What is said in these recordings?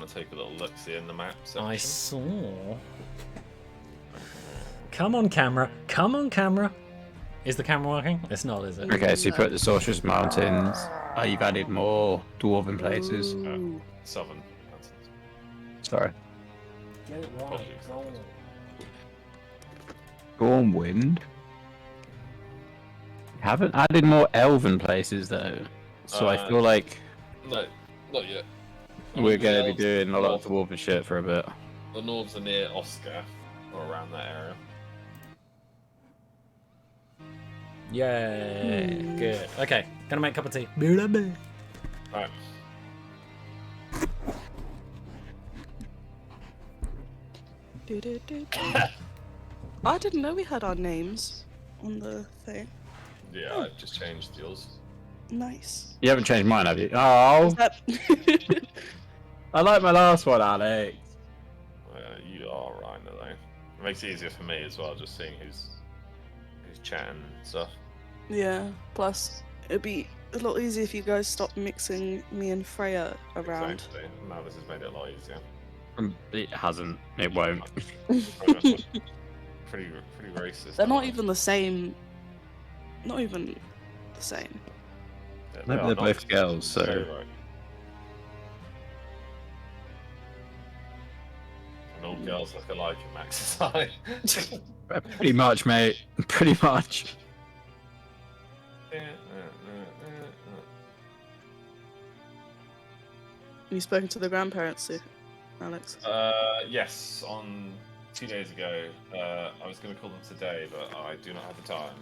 want to take a little look-see in the map section. I saw. Come on, camera. Come on, camera. Is the camera working? It's not, is it? Okay, so you put the Sorcerer's Mountains. You've added more dwarven places. Southern. Sorry. Get it right. Stormwind. Haven't added more elven places though, so I feel like No, not yet. we're going to be doing a lot of dwarven shit for a bit. The Nords are near Oscar, or around that area. Yay. Good. Okay, gonna make a cup of tea. Right. I didn't know we had our names on the thing. Yeah, I've just changed yours. Nice. You haven't changed mine, have you? Oh, That... I like my last one, Alex. You are right, though. It makes it easier for me as well, just seeing who's chatting and stuff. yeah, plus it'd be a lot easier if you guys stopped mixing me and Freya around. Exactly. Now this has made it a lot easier. It hasn't. It won't. Pretty racist. They're not even the same. Not even the same. Yeah, Maybe are they're not. both girls, so. Very right. And all girls look alike in Max's eye. Pretty much, mate. Pretty much. You spoken to the grandparents, Alex? Yes, on 2 days ago. I was going to call them today, but I do not have the time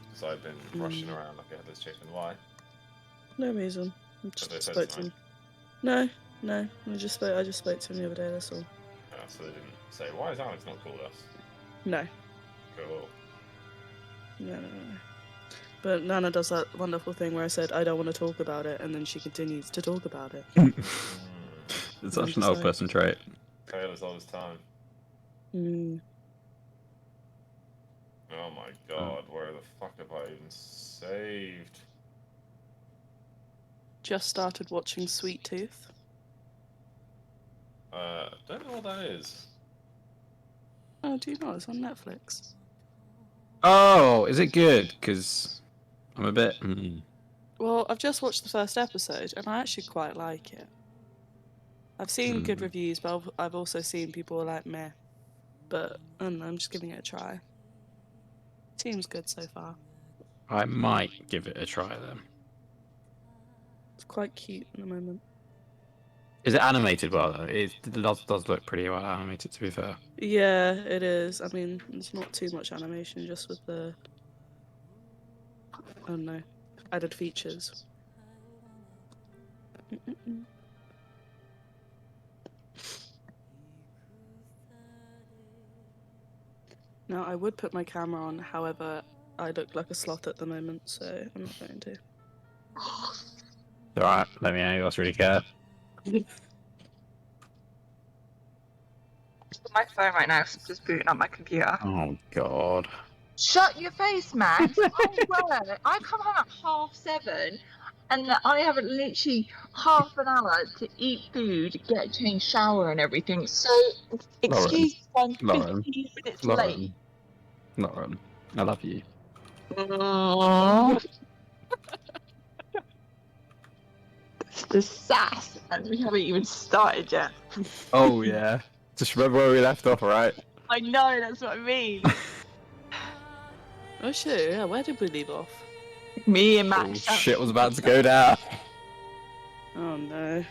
because I've been rushing around like a headless chicken. Why? No reason. I Have just they said spoke to him. No. I just spoke to him the other day. That's all. So they didn't say, why has Alex not called us? No. Cool. No. But Nana does that wonderful thing where I said I don't want to talk about it, and then she continues to talk about it. It's such an old person trait. Taylor's all this time. Mm. Oh my god, where the fuck have I even saved? Just started watching Sweet Tooth. Don't know what that is. Oh, do you know? It's on Netflix. Oh, is it good? Because I'm a bit. Well, I've just watched the first episode, and I actually quite like it. I've seen good reviews, but I've also seen people like meh. But I don't know, I'm just giving it a try. Seems good so far. I might give it a try then. It's quite cute in the moment. Is it animated well though? It does look pretty well animated, to be fair. Yeah, it is. I mean, it's not too much animation, just with the, I don't know, added features. Now, I would put my camera on, however, I look like a sloth at the moment, so I'm not going to. Alright, let me know. You guys really care. My phone right now, so I'm just booting up my computer. Oh god. Shut your face, Max. I come home at 7:30, and I have literally half an hour to eat food, get changed, shower, and everything. So, excuse me, I'm 15 minutes late. Lauren, I love you. The sass, and we haven't even started yet. Oh yeah. Just remember where we left off, right? I know, that's what I mean. Oh shit, yeah, where did we leave off? Me and Oh, Max. shit was about to go down. Oh no.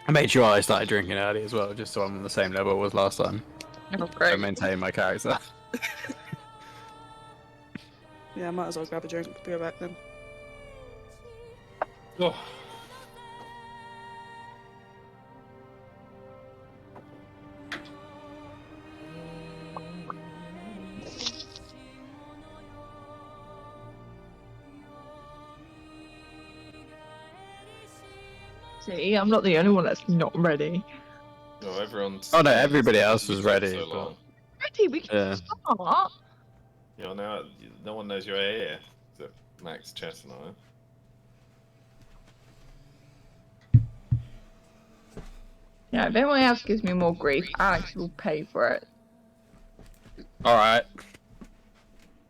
I made sure I started drinking early as well, just so I'm on the same level as last time. Oh, great. I maintain my character. Yeah, I might as well grab a drink. Be right back then. Oh. See, I'm not the only one that's not ready. No, everyone's. Oh no, everybody else was ready. So But... long. Ready? We can start. You know, now no one knows you're here. Except Max, Chess, and I. Yeah, if anyone else gives me more grief, Alex will pay for it. Alright.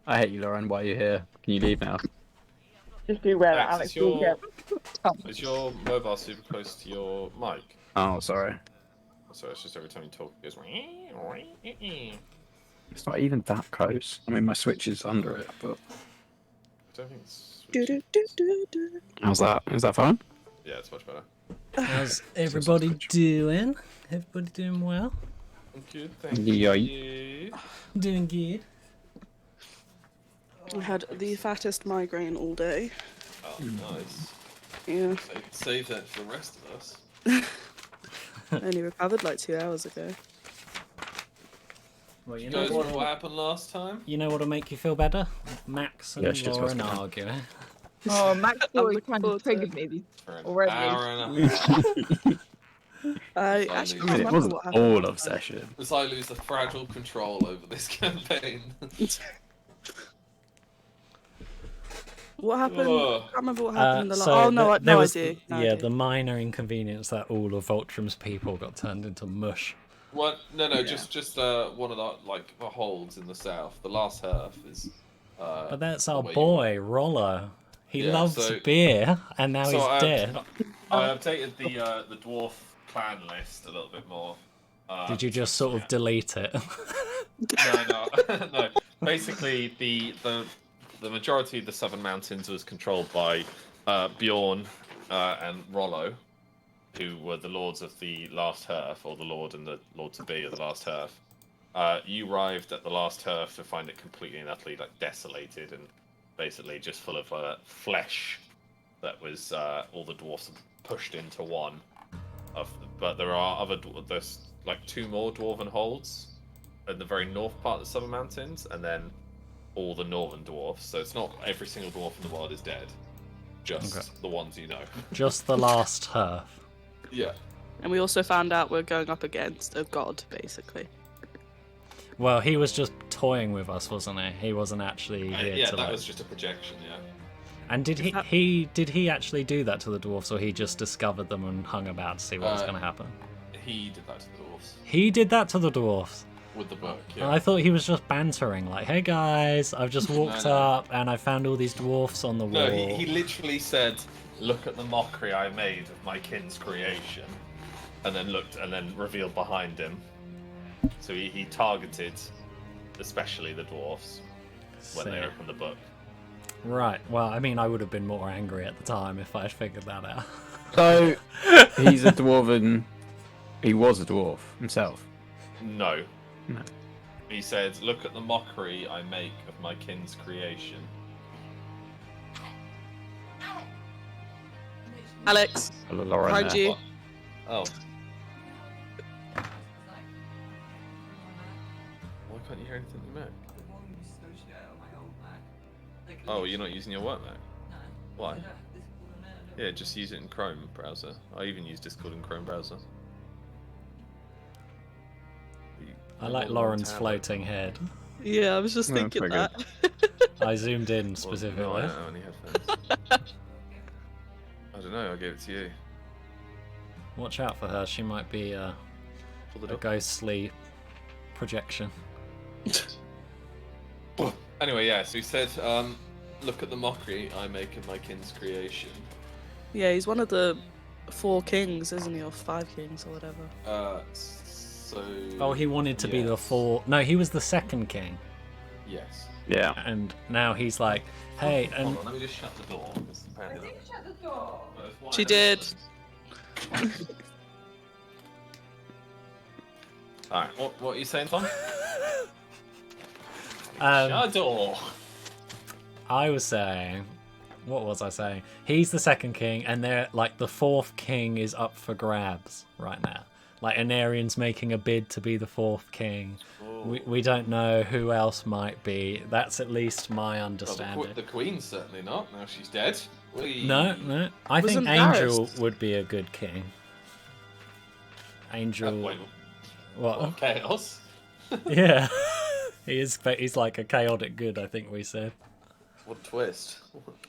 I hate you, Lauren. Why are you here? Can you leave now? Just be aware that Alex, Alex will get. is your mobile super close to your mic? Oh, sorry. So it's just every time you talk, it goes. It's not even that close. I mean, my Switch is under it, but... I don't think it's. How's that? Is that fine? Yeah, it's much better. How's everybody doing? Everybody doing well? Good, thank Yeah. you. Doing good. I had the fattest migraine all day. Oh, nice. Yeah. Save that for the rest of us. I only recovered like 2 hours ago. Well, you You know guys what? remember what happened last time? You know what'll make you feel better? Max and Yeah, she just Lauren was gonna- arguing. Oh, Max always looking kind of forward to triggered it. me For an already. hour and a half. I I actually mean, can't It remember wasn't what happened. all last of time. session. As I lose the fragile control over this campaign. What happened? Ugh. I can't remember what happened in the last. So Oh no, there was, I do. No, I yeah, do. the minor inconvenience that all of Voltrum's people got turned into mush. What? No, just one of the holds in the south. The last half is. But that's our where you boy, Rollo. He Yeah, loves so- beer, and now So he's I dead. updated the dwarf clan list a little bit more. Did you just sort of delete it? No, no. Basically, the majority of the Southern Mountains was controlled by Bjorn and Rollo, who were the lords of the last hearth, or the lord and the lord to be of the last hearth. You arrived at the last hearth to find it completely and utterly desolated and basically just full of flesh. That was all the dwarfs pushed into one. But there are there's like 2 more dwarven holds in the very north part of the Southern Mountains, and then all the northern dwarfs. So it's not every single dwarf in the world is dead, just the ones you know. Just the last hearth. Yeah. And we also found out we're going up against a god, basically. Well, he was just toying with us, wasn't he? He wasn't actually here Yeah, to that like... was just a projection. Yeah. And did he actually do that to the dwarfs, or he just discovered them and hung about to see what was going to happen? He did that to the dwarfs He did that to the dwarfs. with the book. Yeah. I thought he was just bantering, like, "Hey guys, I've just walked No. up and I found all these dwarfs on the wall." No, he literally said, "Look at the mockery I made of my kin's creation," and then looked and then revealed behind him. So he targeted, especially the dwarfs, when they Sick. opened the book. Right. Well, I mean, I would have been more angry at the time if I had figured that out. So, he's a dwarven... He was a dwarf himself. No. No. He said, "Look at the mockery I make of my kin's creation." Alex, Hello, Lauren behind there. you. Oh. Why can't you hear anything in your Mac? Oh, you're not using your work Mac? Why? Yeah, just use it in Chrome browser. I even use Discord in Chrome browser. I like Lauren's floating head. Yeah, I was just Yeah, thinking pretty that. I zoomed in Well, specifically. no, I don't have any headphones. I don't know, I gave it to you. Watch out for her. She might be a Pull the door. ghostly projection. Anyway, yeah, so he said, "Look at the mockery I make of my kin's creation." Yeah, he's one of the 4 kings, isn't he? Or 5 kings, or whatever. So... Oh, he wanted to be the yes. 4. No, he was the second king, Yes. Yeah. and now he's like, "Hey," and Hold on, let me just shut the door. Because apparently that... She did. Alright, what are you saying, Tom? um, Shut the door! I was saying, what was I saying? He's the second king, and they're like the 4th king is up for grabs right now. Like Anarian's making a bid to be the 4th king. We don't know who else might be. That's at least my Well, understanding. the Queen's certainly not. Now she's dead. No. I think Wasn't Angel Varys? would be a good king. Angel. Wait, What? what? Chaos? Yeah. He's like a chaotic good, I think we said. What a twist.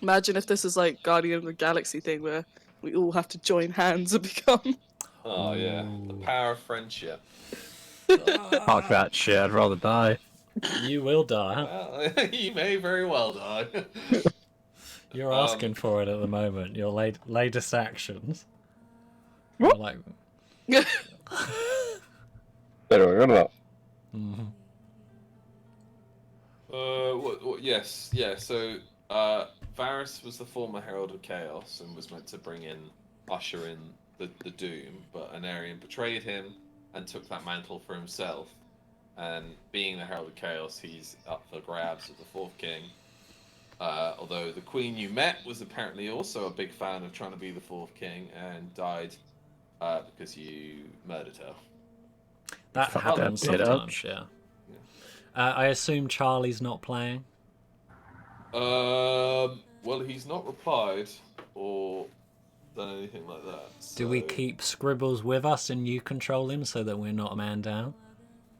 Imagine if this is like Guardian of the Galaxy thing where we all have to join hands and become. Oh yeah, the power of friendship. Fuck that shit. I'd rather die. You will die. Well, you may very well die. You're asking for it at the moment. Your latest actions. What? You're like, Anyway, mhm. Yes, yeah. So, Varys was the former Herald of Chaos and was meant to usher in the Doom, but Anarion betrayed him and took that mantle for himself. And being the Herald of Chaos, he's up for grabs as the fourth king. Although the queen you met was apparently also a big fan of trying to be the fourth king and died because you murdered her. That Fuck happens that bit up. sometimes, yeah. I assume Charlie's not playing. Well, he's not replied or done anything like that. Do we so- keep Scribbles with us and you control him so that we're not a man down?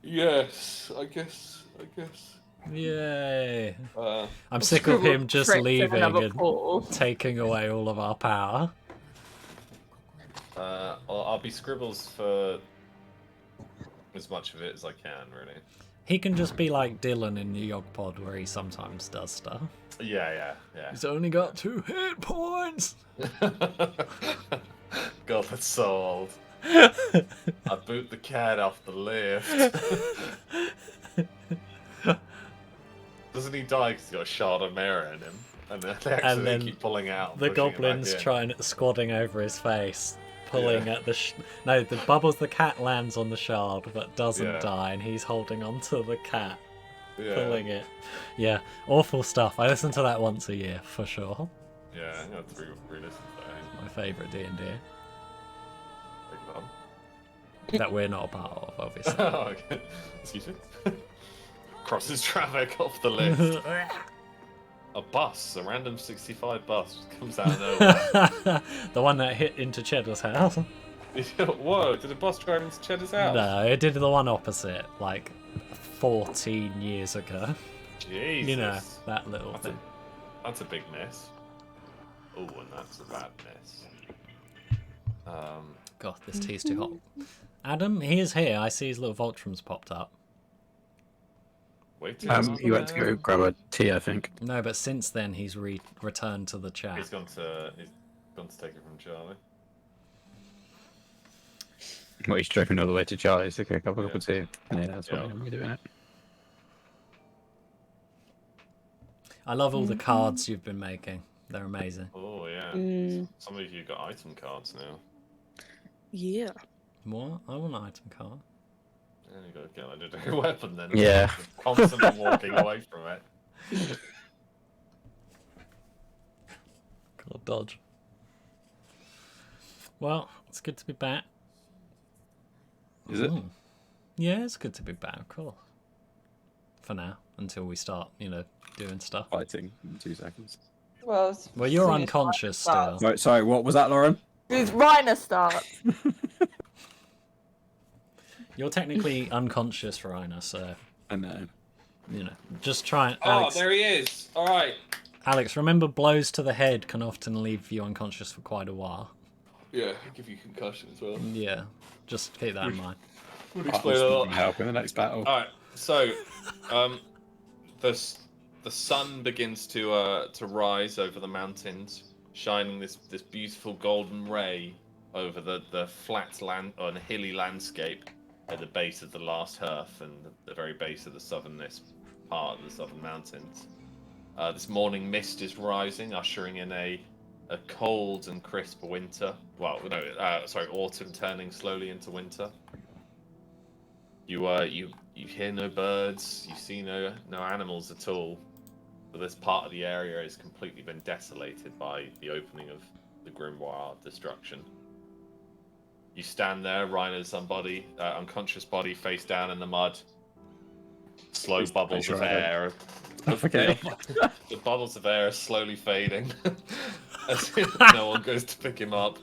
Yes, I guess. Yay! Uh, I'm sick of him just Tricked in leaving another and portal. taking away all of our power. I'll be Scribbles for as much of it as I can, really. He can just be like Dylan in the Yog Pod where he sometimes does stuff. Yeah. He's only got 2 hit points! God, that's so old. I boot the cat off the lift. Doesn't he die because he's got a shard of mirror in him? And they accidentally then keep pulling out. The pushing him back goblin's in. squatting over his face, pulling Yeah. at the no, the Bubbles the cat lands on the shard but doesn't Yeah. die, and he's holding onto the cat, Yeah. pulling it. Yeah, awful stuff. I listen to that once a year for sure. Yeah, I'm gonna have to re-listen to that. My favourite D&D Beg your pardon? that we're not a part of, obviously. Oh, okay. Excuse me. Crosses traffic off the lift. A bus, a random 65 bus, just comes out of nowhere. The one that hit into Cheddar's house. Whoa! Did a bus drive into Cheddar's house? No, it did the one opposite, like 14 years ago. Jesus. You know, that little That's thing. That's a big miss. Oh, and that's a bad miss. God, this tea's too hot. Adam, he is here. I see his little Voltrum's popped up. Wait. You went to go grab a tea, I think. No, but since then he's returned to the chat. He's gone to take it from Charlie. Well, he's driving all the way to Charlie's to get a cup Yeah. of tea. Yeah, that's Yeah. what I'm doing it. I love all the cards you've been making. They're amazing. Oh yeah. Mm. Some of you got item cards now. Yeah. What? I want an item card. And you got to get a legendary weapon then. Yeah. Constantly walking away from it. God, dodge. Well, it's good to be back. Is it? Mm. Yeah, it's good to be back, of course. For now, until we start, doing stuff. Fighting in 2 seconds. Well, Well, you're soon as unconscious Rhino still. Sorry, what was that, Lauren? starts. As Rhino starts. You're technically unconscious, Raina, so, I know. just try and... Oh, Alex, there he is. All right. Alex, remember blows to the head can often leave you unconscious for quite a while. Yeah, I'll give you concussion as well. Yeah, just keep that in mind. Would explain a lot. Help in the next battle. All right. So, the sun begins to rise over the mountains, shining this beautiful golden ray over the flat land or hilly landscape at the base of the last hearth and the very base of the southernest part of the southern mountains. This morning mist is rising, ushering in a cold and crisp winter. Well, no, autumn turning slowly into winter. You hear no birds, you see no animals at all. But this part of the area has completely been desolated by the opening of the Grimoire of Destruction. You stand there, Rhino's unconscious body face down in the mud. Slow bubbles of air. Okay. The bubbles of air are slowly fading. As no one goes to pick him up.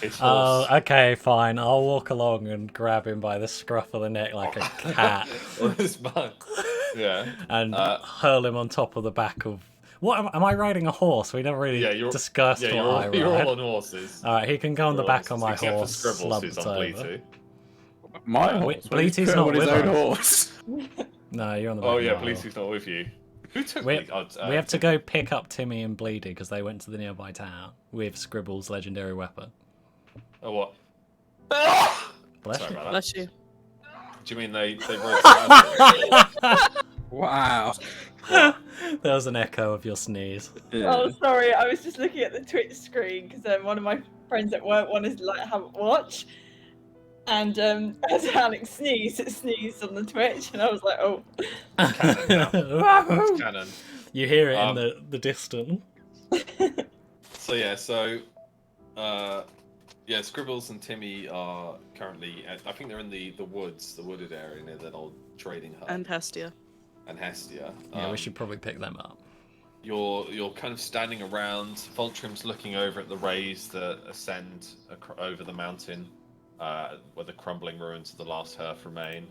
His Oh, horse. okay, fine. I'll walk along and grab him by the scruff of the neck like a cat On his back. Yeah. and hurl him on top of the back of What am I riding a horse? We never really Yeah, you're discussed yeah, what you're all, I ride. you're all on horses. All right, he can go on the You're all back of horses, my except horse. for Scribbles, who's slumped on over. Bleaty. My Uh, horse. Bleaty's He's not on his with own us. horse. No, you're on the back Oh of yeah, my horse. Bleaty's not with you. Who took We, Bleaty? we have to go pick up Timmy and Bleedy because they went to the nearby town with Scribble's legendary weapon. Oh what? Bless Sorry you. about that. Bless you. Do you mean they rode to Wow. There was an echo of your sneeze. Yeah. Oh, sorry. I was just looking at the Twitch screen because one of my friends at work wanted to like have a watch, and as Alex sneezed on the Twitch, and I was like, oh. Canon now. It's canon. You hear it in the distance. Yeah, Scribbles and Timmy are currently. I think they're in the woods, the wooded area near that old trading hut. And Hestia. And Hestia. Yeah, we should probably pick them up. You're kind of standing around. Voltrim's looking over at the rays that ascend over the mountain, where the crumbling ruins of the last hearth remain.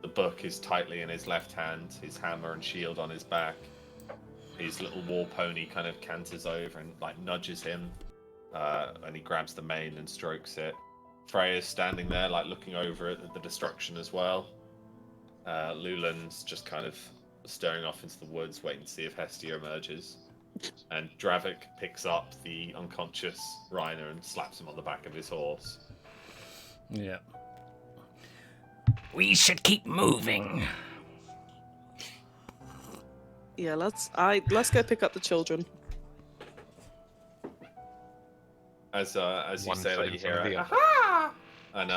The book is tightly in his left hand, his hammer and shield on his back. His little war pony kind of canters over and like nudges him, and he grabs the mane and strokes it. Freya's standing there, like looking over at the destruction as well. Lulan's just kind of staring off into the woods, waiting to see if Hestia emerges. And Dravik picks up the unconscious Reiner and slaps him on the back of his horse. Yeah. We should keep moving. Yeah, let's go pick up the children. As you One say that, foot you in front hear of it, the aha! And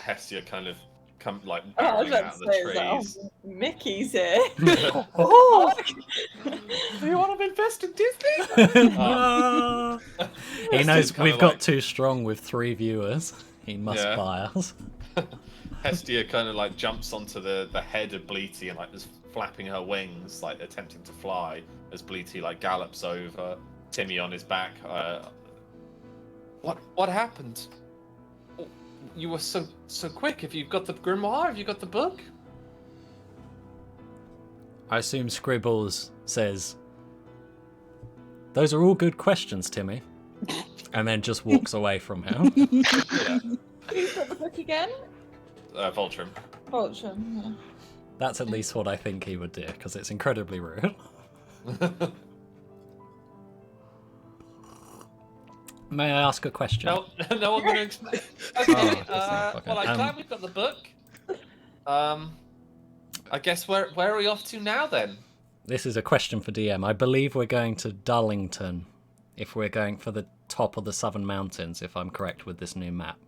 Hestia kind of come like Oh, I was barreling about out to of the say, it's like, trees. oh, Mickey's here. Oh! Do you want to invest in Disney? He knows Hestia's kinda we've got like- too strong with 3 viewers. He must Yeah. buy us. Hestia kind of like jumps onto the head of Bleaty and like is flapping her wings, like attempting to fly as Bleaty like gallops over. Timmy on his back. What happened? Oh, you were so quick. Have you got the grimoire? Have you got the book? I assume Scribbles says, "Those are all good questions, Timmy," and then just walks away from him. Yeah. Who's got the book again? Voltrim. Voltrim. Yeah. That's at least what I think he would do, because it's incredibly rude. May I ask a question? No one going to explain. Oh, Okay. that's not fucking- Well, I'm glad we've got the book. I guess where are we off to now then? This is a question for DM. I believe we're going to Dullington, if we're going for the top of the Southern Mountains, if I'm correct with this new map.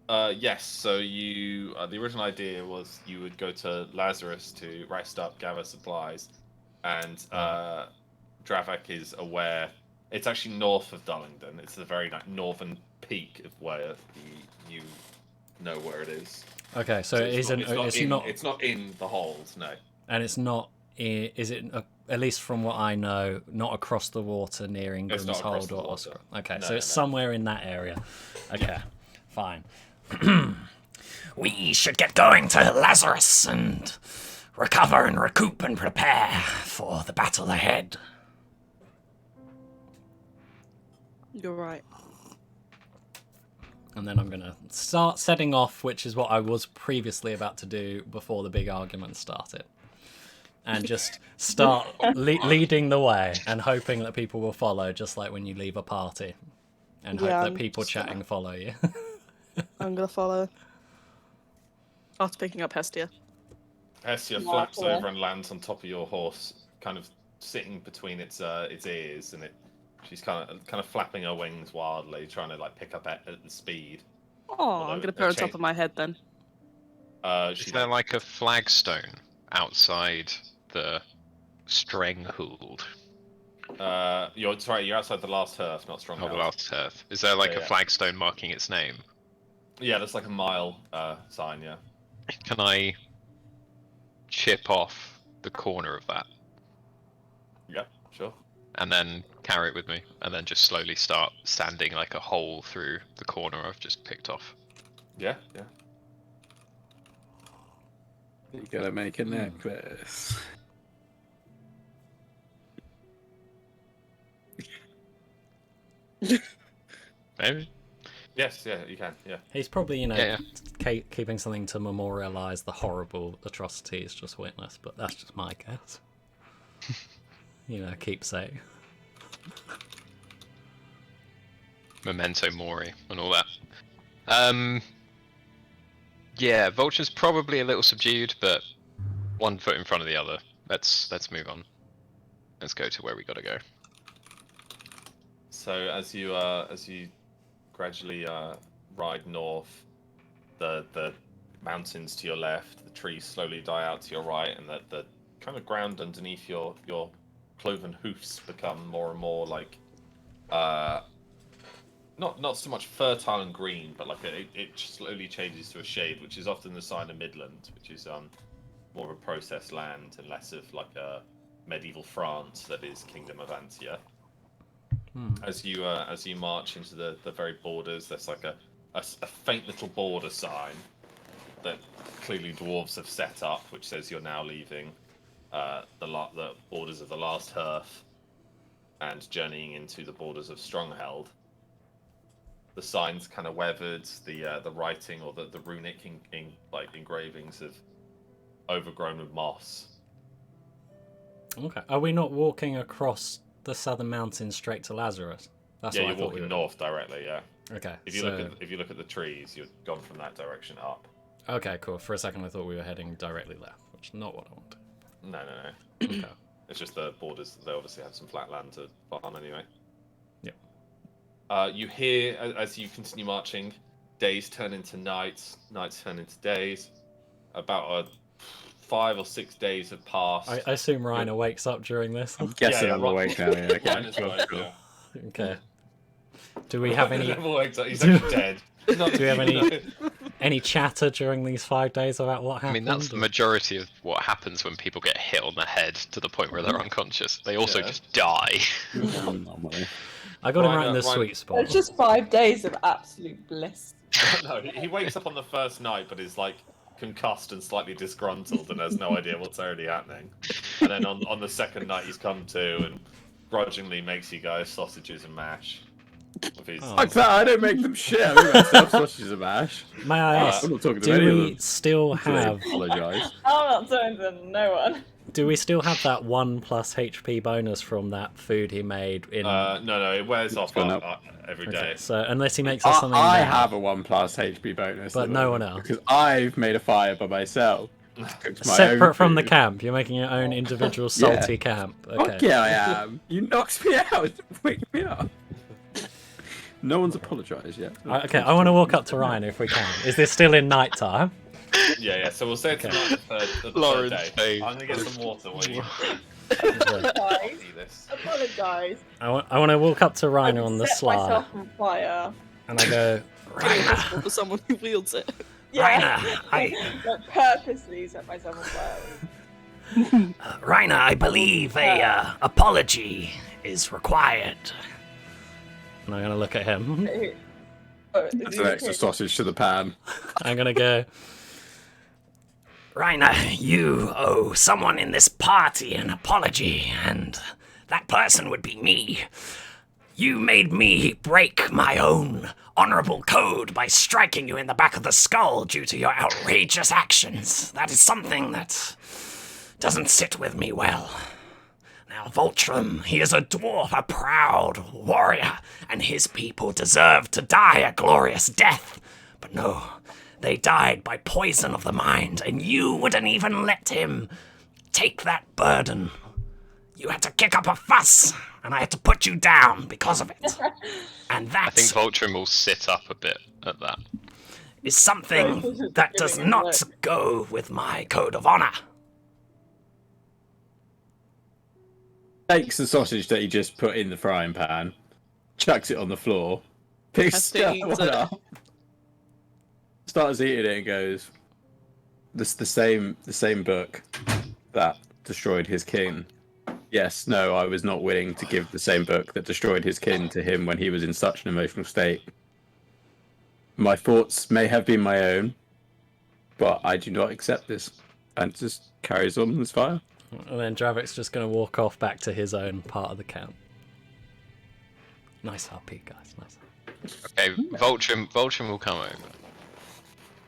Yes. So you, the original idea was you would go to Lazarus to rest up, gather supplies, and Dravik is aware. It's actually north of Dullington. It's the very northern peak of where you know where it is. Okay, so it it's isn't. It's not in the hold, no. And it's not. Is it? At least from what I know, not across the water near Ingram's not across Hold the or water. Oscar. Okay, No, so it's no. somewhere in that area. Okay, fine. We should get going to Lazarus and recover and recoup and prepare for the battle ahead. You're right. And then I'm going to start setting off, which is what I was previously about to do before the big argument started. And just start leading the way and hoping that people will follow, just like when you leave a party. And hope Yeah, that I'm people just chatting follow you. I'm gonna follow. After picking up Hestia. Hestia Yeah, flaps yeah. over and lands on top of your horse, kind of sitting between its ears, and she's kind of flapping her wings wildly, trying to like pick up at the speed. Oh, Although I'm gonna they're put her on top changing. of my head then. Is She there like a flagstone outside the stranghold? you're outside the last hearth, not strong. Oh, the last hearth. Is there like Yeah, a yeah. flagstone marking its name? Yeah, there's like a mile sign. Yeah. Can I chip off the corner of that Yeah, sure. and then carry it with me, and then just slowly start sanding like a hole through the corner I've just picked off? Yeah, yeah. You gotta make a necklace. Maybe. Yes, yeah, you can. Yeah. He's probably, Yeah. keeping something to memorialise the horrible atrocities just witnessed, but that's just my guess. Keepsake. Memento Mori and all that. Yeah, Vulture's probably a little subdued, but one foot in front of the other. Let's move on. Let's go to where we gotta go. So as you gradually ride north, the mountains to your left, the trees slowly die out to your right, and the kind of ground underneath your cloven hoofs become more and more like not so much fertile and green, but like it slowly changes to a shade, which is often the sign of Midland, which is more of a processed land and less of like a medieval France that is Kingdom of Antia. As you march into the very borders, there's like a faint little border sign that clearly dwarves have set up, which says you're now leaving the borders of the last hearth and journeying into the borders of Stronghold. The sign's kind of weathered, the writing or the runic engravings have overgrown with moss. Okay. Are we not walking across the southern mountains straight to Lazarus? That's Yeah, what I you're thought walking we were north directly. Yeah. doing. Okay. If you look at the trees, you've gone from that direction up. Okay, cool. For a second, I thought we were heading directly left, which is not what I wanted. No. Okay. It's just the borders. They obviously have some flat land to farm anyway. Yep. You hear, as you continue marching, days turn into nights, nights turn into days. About 5 or 6 days have passed. I assume Reiner wakes up during this. I'm guessing Yeah, I'm right. awake now. Yeah, okay. Reiner's awake, yeah. Okay. Do we have any? Never wakes up. He's actually dead. Do we have any chatter during these 5 days about what I happened? mean, that's the majority of what happens when people get hit on the head to the point where they're unconscious. They also Yeah. just die. Normally. I got him right in the Reiner- sweet spot. It's just 5 days of absolute bliss. No, he wakes up on the first night, but is like concussed and slightly disgruntled and has no idea what's already happening. And then on the second night, he's come to and grudgingly makes you guys sausages and mash. With his... Oh. Fuck that! I don't make them shit. I make myself sausages and mash. May I ask? I'm not talking to Do any of we them. still So they have? apologise. I'm not doing to no one. Do we still have that 1+ HP bonus from that food he made in? No, it wears off gone up. every Okay, day. so unless he makes us something, I now- have a 1+ HP bonus, But at the no one moment, else. because I've made a fire by myself. Cooked my separate own from the food. camp. You're making your own individual salty camp. Okay. Fuck yeah, I am. You knocked me out. Wake me up. No one's apologised yet. Okay, I want to walk up to Ryan if we can. Is this still in night time? Yeah. So we'll say it's Okay. tonight, the third Lauren's day. face. I'm gonna get some water while you Apologise. see this. Apologise. I want to walk up to Rhino on the set sly, myself on fire. and I go, Impossible for someone who wields it. Yeah. Raina, Like, purposely set myself on fire. Raina, I believe a apology is required. And I'm gonna look at him. That's an extra sausage to the pan. I'm gonna go, Raina, you owe someone in this party an apology, and that person would be me. You made me break my own honorable code by striking you in the back of the skull due to your outrageous actions. That is something that doesn't sit with me well. Now, Voltrum, he is a dwarf, a proud warrior, and his people deserve to die a glorious death. But no, they died by poison of the mind, and you wouldn't even let him take that burden. You had to kick up a fuss, and I had to put you down because of it. And I think that Voltrum will sit up a bit at that. is something that does not go with my code of honor. Takes the sausage that he just put in the frying pan, chucks it on the floor, picks Has to the eat one it. up, starts eating it, and goes, "This the same book that destroyed his kin. Yes, no, I was not willing to give the same book that destroyed his kin to him when he was in such an emotional state. My thoughts may have been my own, but I do not accept this." And just carries on his fire. And then Dravik's just going to walk off back to his own part of the camp. Nice RP, guys. Nice. Okay, Voltron will come over.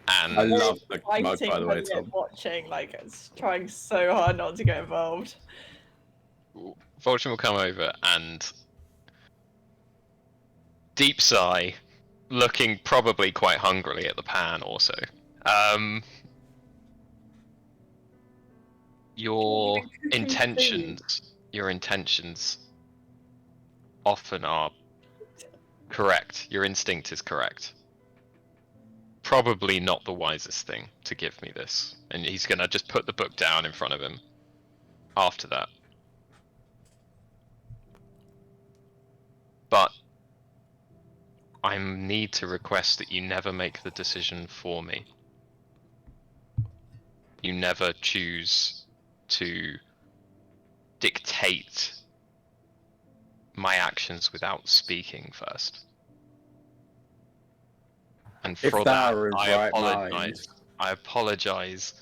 And I love the mug, Fighting, by the way, but yet Tom. watching, like it's trying so hard not to get involved. Voltron will come over and deep sigh, looking probably quite hungrily at the pan also. Your Cooking intentions often are correct. Your instinct is correct. Probably not the wisest thing to give me this. And he's gonna just put the book down in front of him after that. But I need to request that you never make the decision for me. You never choose to dictate my actions without speaking first. And If for thou that, were in I right apologize. mind. I apologize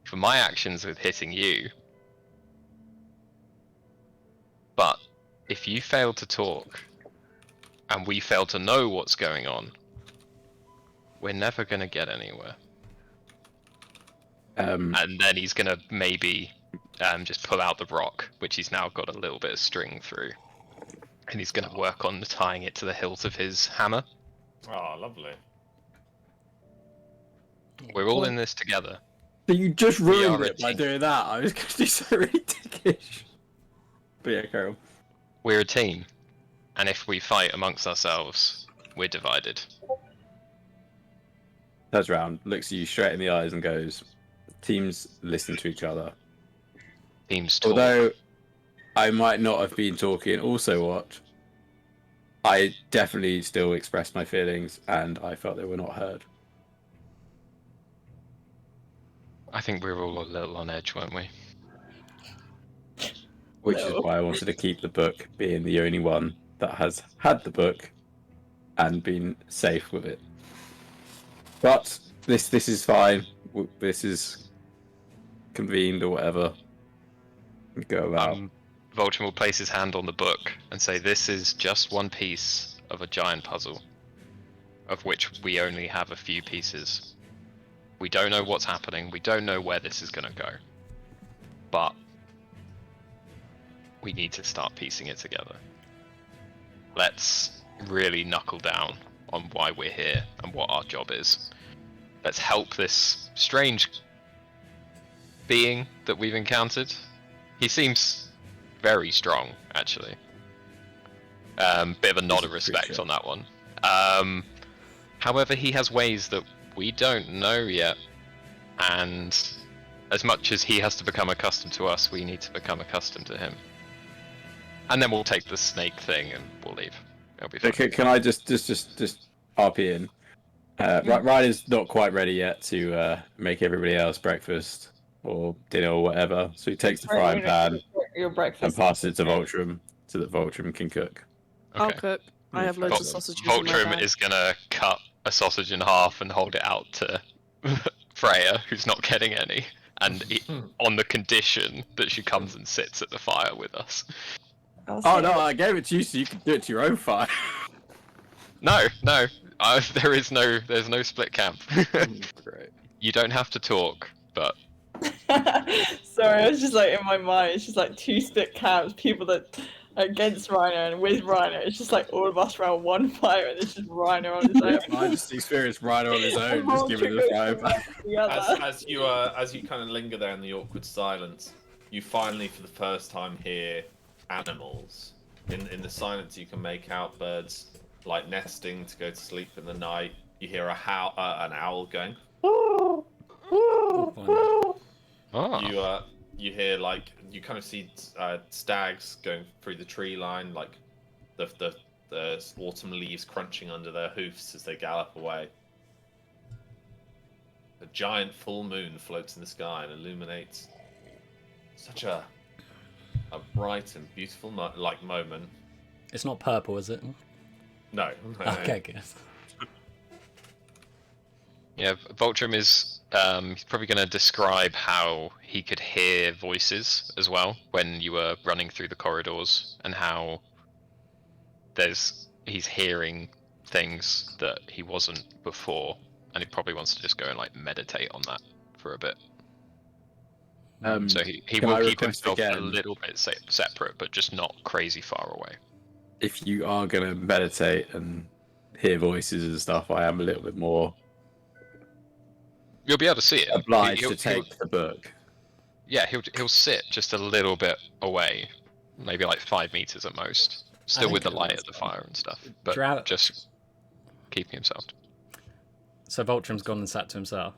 for my actions with hitting you. But if you fail to talk, and we fail to know what's going on, we're never gonna get anywhere. And then he's gonna maybe just pull out the rock, which he's now got a little bit of string through. And he's gonna work on tying it to the hilt of his hammer. Oh, lovely. We're all in this together. So you just We ruined are a it by team. doing that. I was going to do something really dickish. But yeah, Carol. We're a team. And if we fight amongst ourselves, we're divided. Turns around, looks at you straight in the eyes and goes, teams listen to each other. Teams talk. Although I might not have been talking also what, I definitely still expressed my feelings and I felt they were not heard. I think we were all a little on edge, weren't we? Which is No. why I wanted to keep the book being the only one that has had the book and been safe with it. But this is fine. This is convened or whatever. Go about. Voltron will place his hand on the book and say, "This is just one piece of a giant puzzle, of which we only have a few pieces. We don't know what's happening. We don't know where this is going to go. But we need to start piecing it together. Let's really knuckle down on why we're here and what our job is. Let's help this strange being that we've encountered." He seems very strong, actually. Bit of a nod of respect on that one. However, he has ways that we don't know yet, and as much as he has to become accustomed to us, we need to become accustomed to him. And then we'll take the snake thing and we'll leave. It'll be fine. Okay, can I just RP in? Ryder's not quite ready yet to make everybody else breakfast or dinner or whatever, so he takes the frying pan Your and breakfast. passes it to Voltron so that Voltron can cook. I'll Okay. cook. I have loads of sausages in my Voltron bag. is gonna cut a sausage in half and hold it out to Freya, who's not getting any, and on the condition that she comes and sits at the fire with us. Oh no, I gave it to you so you can do it to your own fire. No, there's no split camp. Great. You don't have to talk, but Sorry, I was just like in my mind, it's just like two split camps, people that are against Rhino and with Rhino. It's just like all of us around one fire and it's just Rhino on his own. I just experienced Ryder on his own, just giving the fire back. As you kind of linger there in the awkward silence, you finally, for the first time, hear animals. In the silence, you can make out birds like nesting to go to sleep in the night. You hear an owl going. You hear you kind of see stags going through the tree line, like the autumn leaves crunching under their hoofs as they gallop away. A giant full moon floats in the sky and illuminates such a bright and beautiful moment. It's not purple, is it? No. Okay, good. yeah, Voltron is he's probably going to describe how he could hear voices as well when you were running through the corridors, and how he's hearing things that he wasn't before, and he probably wants to just go and like meditate on that for a bit. So he Can will I keep request himself a again? little bit separate, but just not crazy far away. If you are going to meditate and hear voices and stuff, I am a little bit more You'll be able to see it. obliged He'll- to take the book. Yeah, he'll sit just a little bit away, maybe like 5 meters at most, still with the think light at the fire and stuff, but Dra- just keeping himself. So Voltram's gone and sat to himself.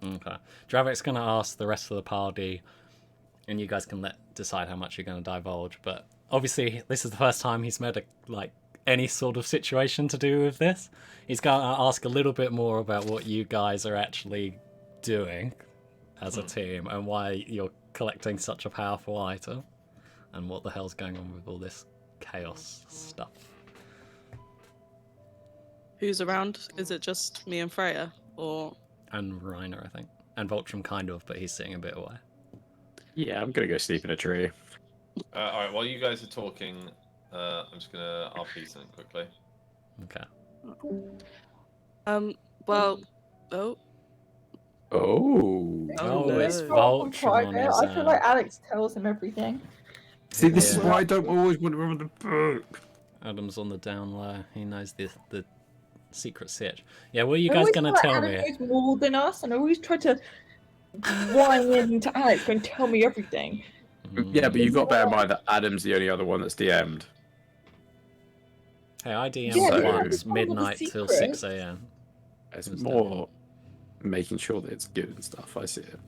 Okay. Dravik's going to ask the rest of the party, and you guys can decide how much you're going to divulge. But obviously, this is the first time he's met any sort of situation to do with this. He's going to ask a little bit more about what you guys are actually doing as a team, and why you're collecting such a powerful item, and what the hell's going on with all this chaos stuff. Who's around? Is it just me and Freya, or? And Reiner, I think. And Voltram kind of, but he's sitting a bit away. Yeah, I'm going to go sleep in a tree. All right. While you guys are talking, I'm just gonna RP something quickly. Okay. Well. Oh. Oh. Oh, it's no. Voltram on his I feel like Alex tells him everything. See, this is Yeah. why I don't always want to remember the book. Adam's on the down low. He knows the secret sitch. Yeah, what are you I guys always going feel to like tell Alex me? knows more than us, and I always try to whine into Alex going, tell me everything. Yeah, but you've got to bear in mind that Adam's the only other one that's DM'd. Hey, I DM Yeah, once, it's part of the midnight till secret. 6 a.m. It's What's more making sure that it's good and stuff. I see it.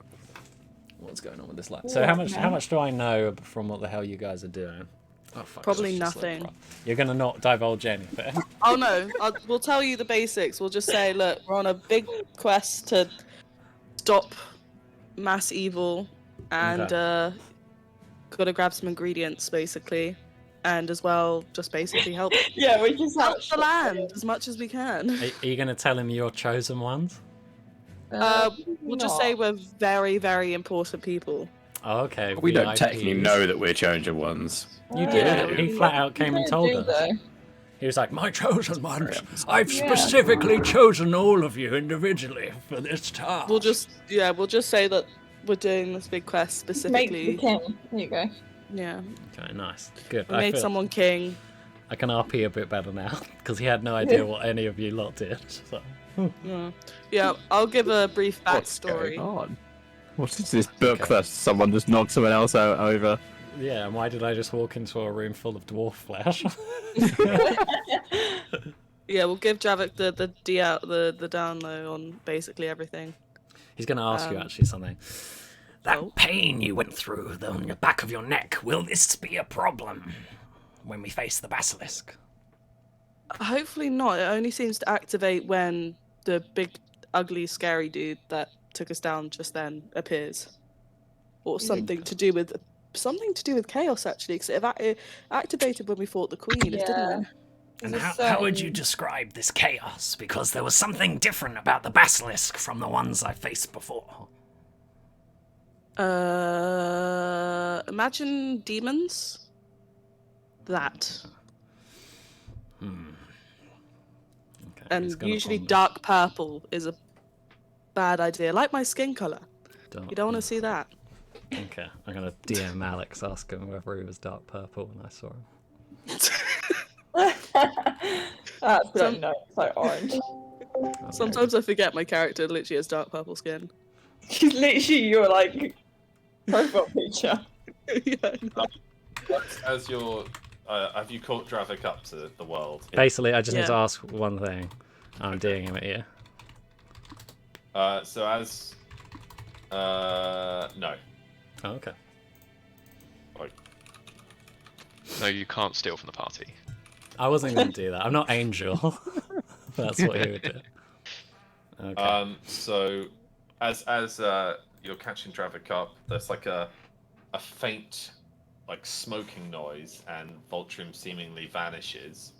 What's going on with this light? So how much do I know from what the hell you guys are doing? Oh, fuck, Probably let's just let it nothing. run. You're going to not divulge anything? Oh no, we'll tell you the basics. We'll just say, look, we're on a big quest to stop mass evil, and gotta grab some ingredients, basically, and as well, just basically help Yeah, we just help the land as much as we can. Are you going to tell him your chosen ones? We'll just say we're very, very important people. Oh, okay. We don't technically VIPs. know that we're chosen ones. You Yeah. did. He flat out came and told us. He was like, my chosen ones. I've Yeah. specifically chosen all of you individually for this task. We'll just say that we're doing this big quest Make the specifically. king. There you go. Yeah, Okay, nice. Good. we I made feel someone king. I can RP a bit better now because he had no idea what any of you lot did. So. Yeah, I'll give a brief What's backstory. going on? What is this book Okay. that someone just knocked someone else out over? Yeah, and why did I just walk into a room full of dwarf flesh? Yeah, we'll give Javik the down low on basically everything. He's going to ask you actually something. That Oh. pain you went through on the back of your neck, will this be a problem when we face the basilisk? Hopefully not. It only seems to activate when the big, ugly, scary dude that took us down just then appears, or something to do with chaos actually, because it activated when we fought the queen, Yeah. didn't it? And There's a how would you certain- describe this chaos? Because there was something different about the basilisk from the ones I faced before. Imagine demons. That. Okay, he's And gonna usually ponder. dark purple is a bad idea, like my skin color. Dark You don't want to see that. Okay, I'm gonna DM Alex, ask him whether he was dark purple when I saw him. That's like, no, it's like orange. Sometimes I forget my character literally has dark purple skin. She's literally your like profile picture. Yeah, no. As your, have you caught Dravik up to the world? Basically, I just need to Yeah. ask one thing. I'm DMing him at you. So as, no. Oh, okay. No, you can't steal from the party. I wasn't going to do that. I'm not Angel. That's what he would do. Okay. So as you're catching Dravik up, there's like a faint, like smoking noise, and Voltram seemingly vanishes.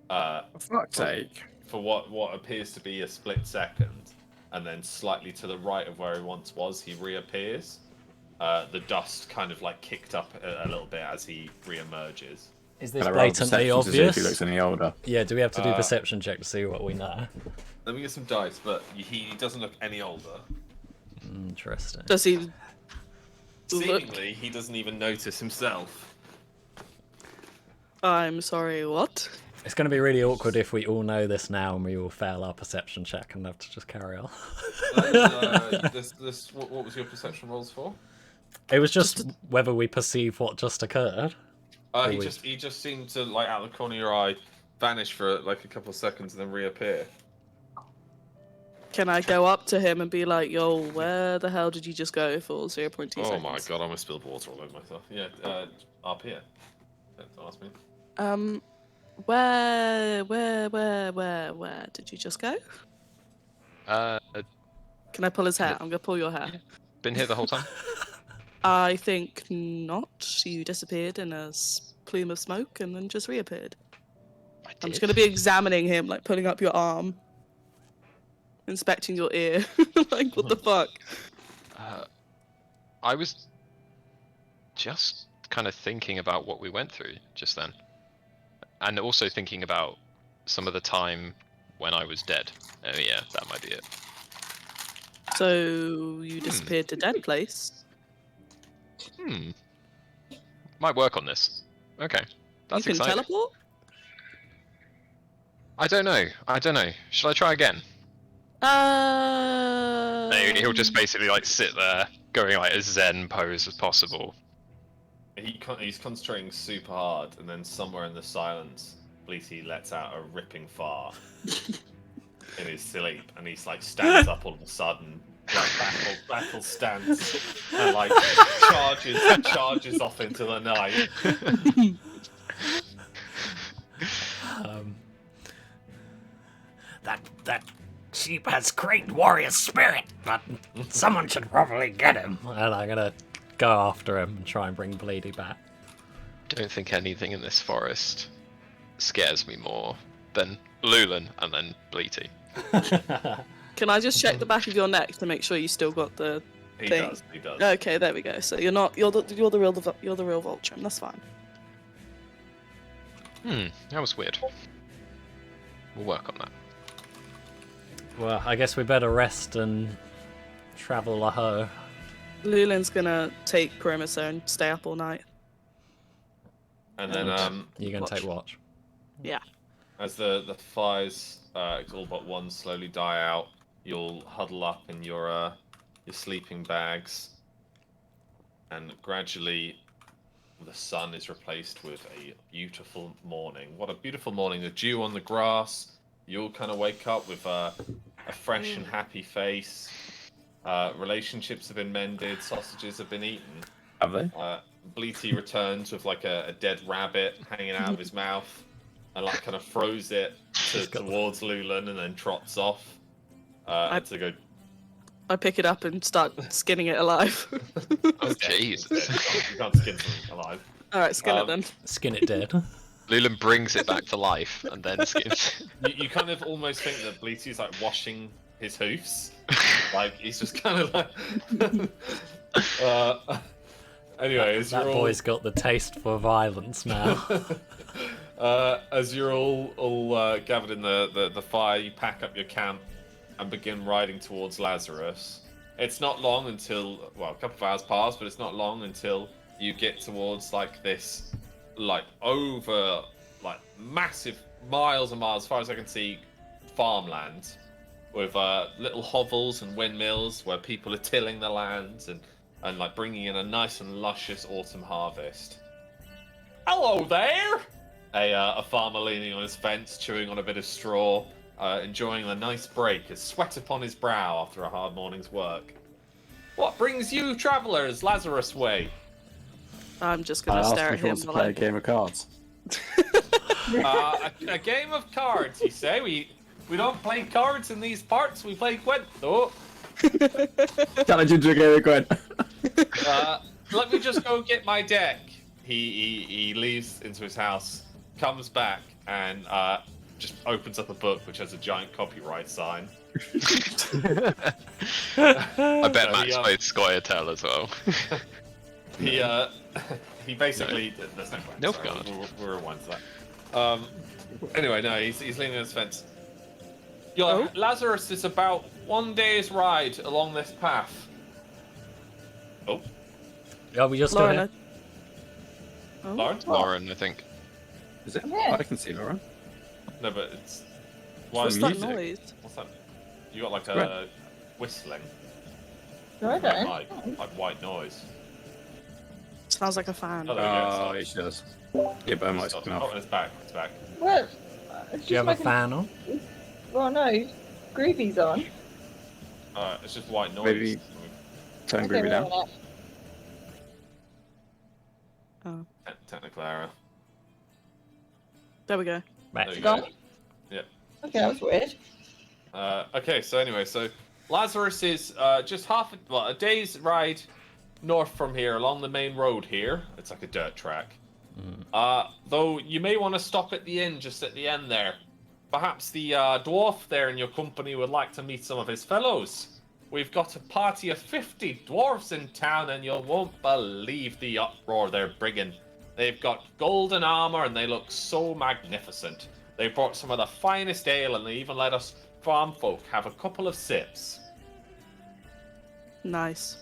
For fuck's sake. For what appears to be a split second, and then slightly to the right of where he once was, he reappears. The dust kind of like kicked up a little bit as he reemerges. Is this Can I roll a blatantly perception to see if obvious? he looks any older? Yeah, do we have to do perception check to see what we know? Let me get some dice, but he doesn't look any older. Interesting. Does he look? Seemingly, he doesn't even notice himself. I'm sorry, what? It's going to be really awkward if we all know this now and we all fail our perception check and have to just carry on. What was your perception rolls for? It was just whether we perceive what just occurred. He just seemed to, like, out of the corner of your eye, vanish for like a couple of seconds and then reappear. Can I go up to him and be like, yo, where the hell did you just go for 0.2 seconds? Oh my god, I almost spilled water all over myself. Yeah, up here. Don't ask me. Where did you just go? Can I pull his hair? I'm gonna pull your hair. Been here the whole time? I think not. You disappeared in a plume of smoke and then just reappeared. I'm just gonna be examining him, like pulling up your arm, inspecting your ear. Like, what the fuck? I was just kind of thinking about what we went through just then. And also thinking about some of the time when I was dead. Oh yeah, that might be it. So you disappeared to dead place. Might work on this. Okay. That's You can exciting. teleport? I don't know. Should I try again? He'll just basically like sit there, going like as zen pose as possible. He's concentrating super hard, and then somewhere in the silence, Bleaty lets out a ripping fart in his sleep, and he's like stands up all of a sudden, like baffled stance, and like charges off into the night. That sheep has great warrior spirit, but someone should probably get him. And I'm gonna go after him and try and bring Bleedy back. Don't think anything in this forest scares me more than Lulan and then Bleaty. Can I just check the back of your neck to make sure you still got the He thing? does. Okay, there we go. So you're the real Vulture. That's fine. That was weird. We'll work on that. Well, I guess we better rest and travel a-ho. Lulin's gonna take perimeter and stay up all night. And then You're gonna take watch. Yeah. as the fires, all but one, slowly die out, you'll huddle up in your sleeping bags, and gradually the sun is replaced with a beautiful morning. What a beautiful morning! The dew on the grass. You'll kind of wake up with a fresh and happy face. Relationships have been mended. Sausages have been eaten. Have they? Bleaty returns with like a dead rabbit hanging out of his mouth, and like kind of throws it towards Lulan, and then trots off to go. I pick it up and start skinning it alive. Oh Jesus! You can't skin something alive. All right, skin it then. Skin it dead. Lulan brings it back to life and then skins. You kind of almost think that Bleaty's like washing his hoofs, like he's just kind of like. Anyways, that you're boy's got the taste for violence now. as you're all gathered in the fire, you pack up your camp and begin riding towards Lazarus. It's not long until, well, a couple of hours pass, but it's not long until you get towards like this, like over, like massive miles and miles, as far as I can see, farmland with little hovels and windmills where people are tilling the lands and like bringing in a nice and luscious autumn harvest. Hello there! A farmer leaning on his fence, chewing on a bit of straw, enjoying a nice break, as sweat upon his brow after a hard morning's work. What brings you travellers Lazarus way? I'm just I gonna asked stare him at if he him. wants to while play I- a game of cards. A game of cards, you say? We don't play cards in these parts, we play Cuento. Challenge into a game of Gwent. Let me just go get my deck. He leaves into his house, comes back, and just opens up a book which has a giant copyright sign. I bet So Max played Squire Tell as well. He he basically there's no point. Nope, Sorry, God. we'll rewind to that. Anyway, no, he's leaning on his fence. Your Lazarus is about 1 day's ride along this path. Oh, Yeah, we just Lauren, got here. Lauren? Lauren, I think. Is it? Yeah. I can see Laura. No, but it's why What's is that music. noise? What's that? You got like a Right. whistling, No, I don't. like white noise. Sounds like a fan. Oh, there we go. Oh, it does. Yeah, but I might Stop. come Oh, off. and it's back. It's back. Well, it's Do you have just a making- fan on? Well, no. Groovy's on. It's just white noise. Maybe turn Okay, Groovy wait a down. minute. Oh, Technical error. there we go. Back. There you Gone? go. Yeah. Okay, that was weird. Okay, so anyway, so Lazarus is just a day's ride north from here along the main road here. It's like a dirt track. Though you may want to stop at the inn just at the end there. Perhaps the dwarf there in your company would like to meet some of his fellows. We've got a party of 50 dwarves in town, and you won't believe the uproar they're bringing. They've got golden armor, and they look so magnificent. They brought some of the finest ale, and they even let us farm folk have a couple of sips. Nice.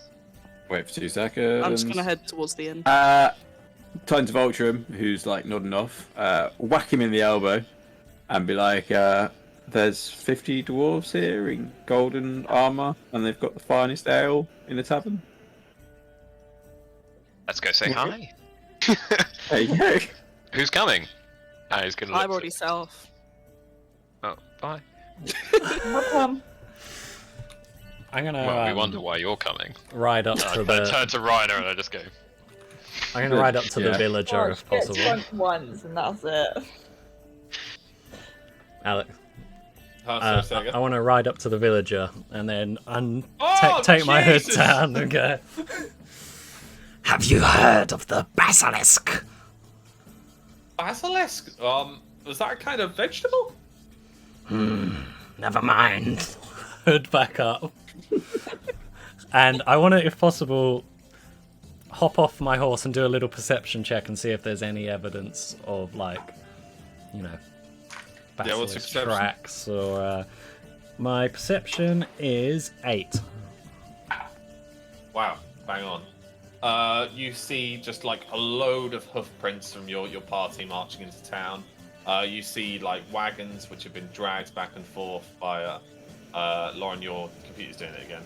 Wait for 2 seconds. I'm just gonna head towards the inn. Time to vulture him, who's like nodding off. Whack him in the elbow, and be like, "There's 50 dwarves here in golden armor, and they've got the finest ale in the tavern." Let's go say hi. There you go. Who's coming? Ah, he's gonna look. I've already set off. Oh, bye. Welcome. I'm gonna Well, we wonder why you're coming. ride up I to the. turn to Ryder and I just go. I'm gonna ride up to the Yeah. villager if Get possible. drunk once and that's it. Alex, Sorry, say I again. want to ride up to the villager and then Oh, take my hood Jesus! down and go. Have you heard of the basilisk? Basilisk? Was that a kind of vegetable? Never mind. Hood back up. And I want to, if possible, hop off my horse and do a little perception check and see if there's any evidence of, like, you know, Yeah, what's your basilisk perception? tracks or. My perception is 8. Wow, bang on. You see just like a load of hoof prints from your party marching into town. You see like wagons which have been dragged back and forth by Lauren. Your computer's doing it again.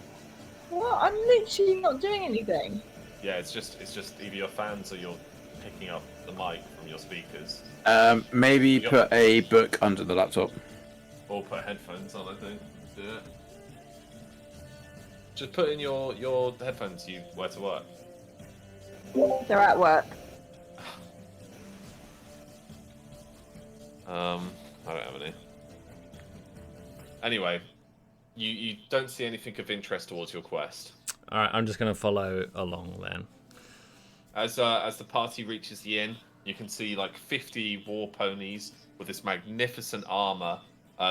Well, I'm literally not doing anything. Yeah, it's just either your fans or you're picking up the mic from your speakers. Maybe Yep. put a book under the laptop. Or put headphones on, I think. Do it. Just put in your headphones you wear to work. They're at work. I don't have any. Anyway, you don't see anything of interest towards your quest. Alright, I'm just going to follow along then. As the party reaches the inn, you can see like 50 war ponies with this magnificent armor.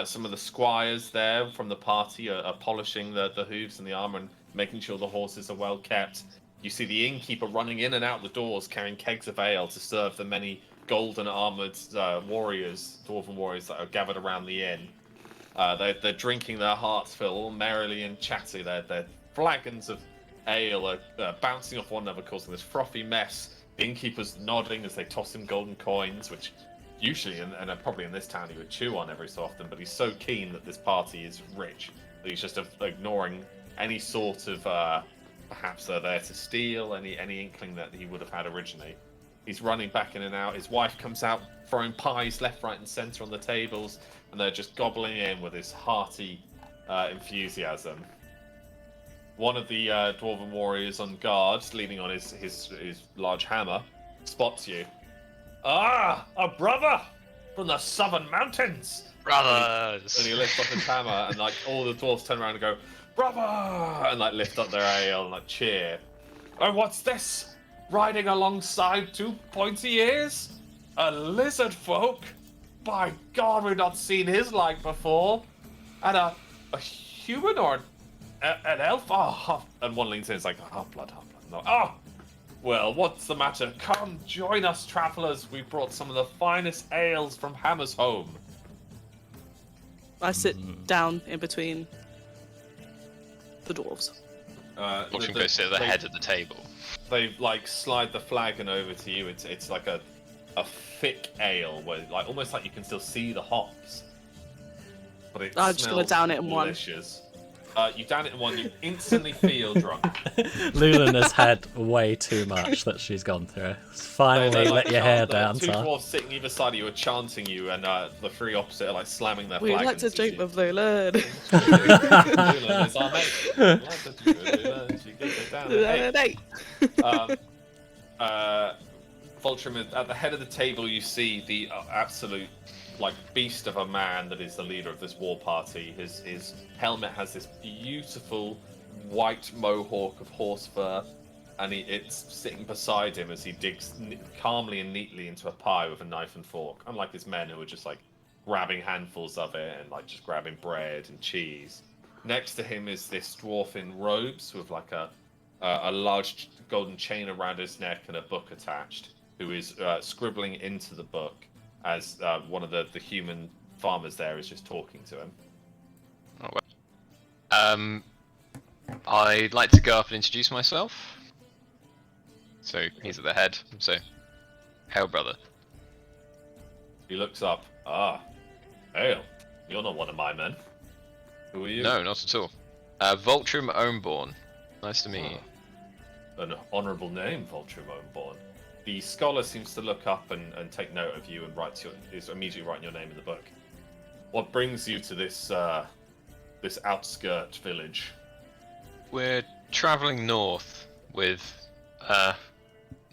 Some of the squires there from the party are polishing the hooves and the armor and making sure the horses are well kept. You see the innkeeper running in and out the doors carrying kegs of ale to serve the many golden armored warriors, dwarven warriors that are gathered around the inn. They're drinking their hearts fill, all merrily and chatty. Their flagons of ale are bouncing off one another, causing this frothy mess. The innkeeper's nodding as they toss him golden coins, which usually, and probably in this town, he would chew on every so often, but he's so keen that this party is rich that he's just ignoring any sort of, perhaps they're there to steal, any inkling that he would have had originally. He's running back in and out. His wife comes out, throwing pies left, right, and centre on the tables, and they're just gobbling in with his hearty enthusiasm. One of the dwarven warriors on guard, leaning on his large hammer, spots you. Ah, a brother from the southern mountains. Brothers! And he lifts up his hammer, and like all the dwarves turn around and go, brother, and like lift up their ale and like cheer. Oh, what's this? Riding alongside 2 pointy ears? A lizard folk? By God, we've not seen his like before. And a human or an elf? Oh, and one leans in, it's like, half blood. No. Oh, Well, what's the matter? Come, join us, travellers. We brought some of the finest ales from Hammer's home. I sit down in between the dwarves. Vulture goes sit at the head of the table. They like slide the flagon over to you. It's like a thick ale where like almost like you can still see the hops. But it I'm just gonna down it in one. delicious. You down it in one, you instantly feel drunk. Lulan has had way too much that she's gone through. Finally, let your hair down, Two Tar. dwarves sitting either side of you are chanting you, and the three opposite are like slamming their We'd flagons. like to at drink you. with Lulan. Lulan is our mate. We'd like to drink with Lulan. She gets it down. Hey. Voltrum, at the head of the table, you see the absolute like beast of a man that is the leader of this war party. His helmet has this beautiful white mohawk of horse fur, and it's sitting beside him as he digs calmly and neatly into a pie with a knife and fork. Unlike his men who are just like grabbing handfuls of it and like just grabbing bread and cheese. Next to him is this dwarf in robes with like a large golden chain around his neck and a book attached, who is scribbling into the book as one of the human farmers there is just talking to him. Oh, well. I'd like to go up and introduce myself. So he's at the head. So, hail, brother. He looks up. Ah, hail. You're not one of my men. Who are you? No, not at all. Voltrum Ownborn. Nice to meet you. An honourable name, Voltrum Ownborn. The scholar seems to look up and take note of you and is immediately writing your name in the book. What brings you to this this outskirt village? We're travelling north with a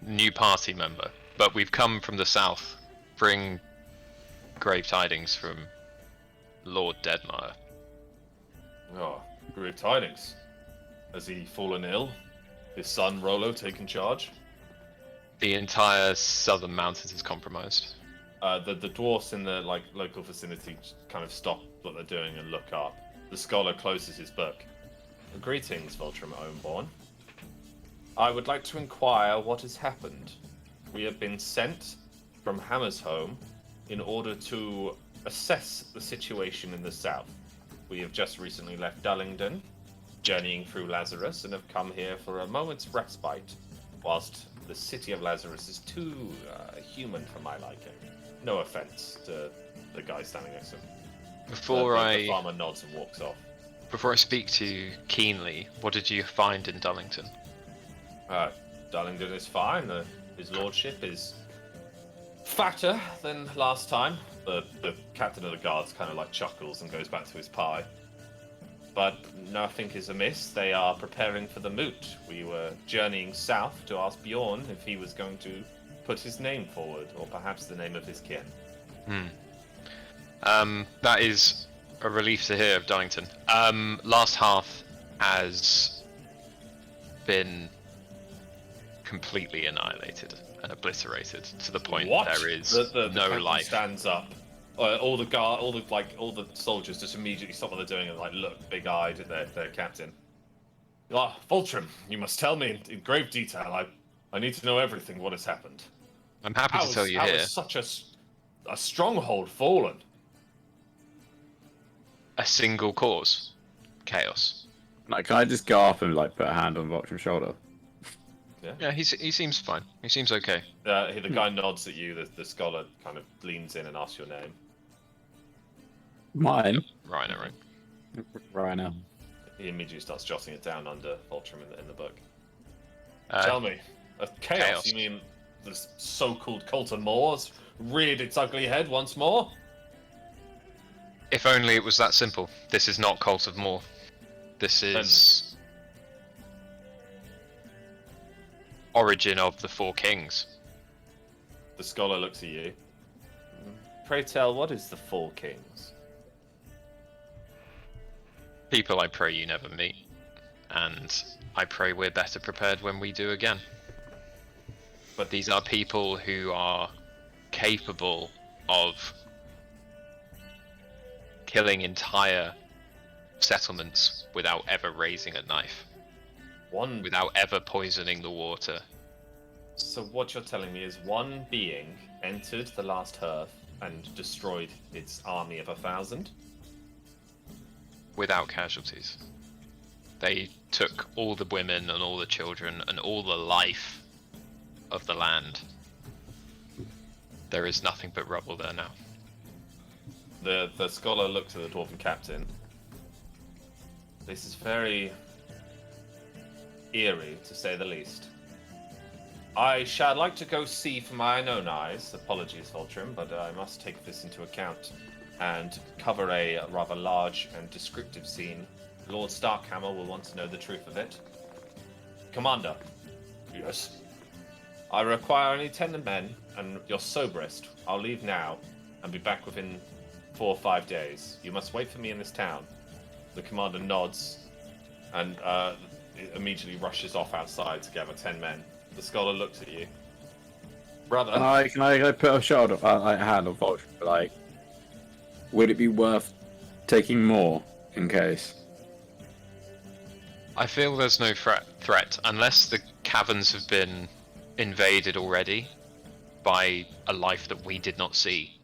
new party member, but we've come from the south, bring grave tidings from Lord Deadmire. Oh, grave tidings. Has he fallen ill? His son Rollo taken charge? The entire southern mountains is compromised. The dwarfs in the local vicinity kind of stop what they're doing and look up. The scholar closes his book. Greetings, Voltrum Ownborn. I would like to inquire what has happened. We have been sent from Hammer's home in order to assess the situation in the south. We have just recently left Dullingdon, journeying through Lazarus, and have come here for a moment's respite, whilst the city of Lazarus is too human for my liking. No offense to the guy standing next to him. The farmer nods and walks off. Before I speak too keenly, what did you find in Dullington? Dullingdon is fine. His lordship is fatter than last time. The captain of the guards kind of like chuckles and goes back to his pie. But nothing is amiss. They are preparing for the moot. We were journeying south to ask Bjorn if he was going to put his name forward, or perhaps the name of his kin. That is a relief to hear of Dullington. Last half has been completely annihilated and obliterated to the point there is the no captain life. Stands up. All the soldiers just immediately stop what they're doing and like look big-eyed at their captain. Voltrum, you must tell me in grave detail. I need to know everything. What has happened? I'm happy to tell you how here. Is such a stronghold fallen? A single cause: chaos. Like, can I just go up and like put a hand on Voltrum's shoulder? Yeah, he seems fine. He seems okay. The guy nods at you. The scholar kind of leans in and asks your name. Mine? Rhino, right? Rhino. He immediately starts jotting it down under Voltrum in the book. Uh, Tell me, chaos? You mean this so-called cult of Moors reared its ugly head once more? If only it was that simple. This is not Cult of Moor. This is origin of the Four Kings. The scholar looks at you. Pray tell, what is the Four Kings? People I pray you never meet. And I pray we're better prepared when we do again. But these are people who are capable of killing entire settlements without ever raising a knife. Without ever poisoning the water. So what you're telling me is one being entered the last hearth and destroyed its army of 1,000? Without casualties. They took all the women and all the children and all the life of the land. There is nothing but rubble there now. The scholar looked at the dwarven captain. This is very eerie, to say the least. I shall like to go see for my own eyes. Apologies, Voltrim, but I must take this into account and cover a rather large and descriptive scene. Lord Starkhammer will want to know the truth of it. Commander. Yes. I require only 10 men, and your soberest. I'll leave now, and be back within 4 or 5 days. You must wait for me in this town. The commander nods, and immediately rushes off outside to gather 10 men. The scholar looks at you. Brother. Can I put a shoulder, hand on Vulture? Like, would it be worth taking more in case? I feel there's no threat unless the caverns have been invaded already by a life that we did not see.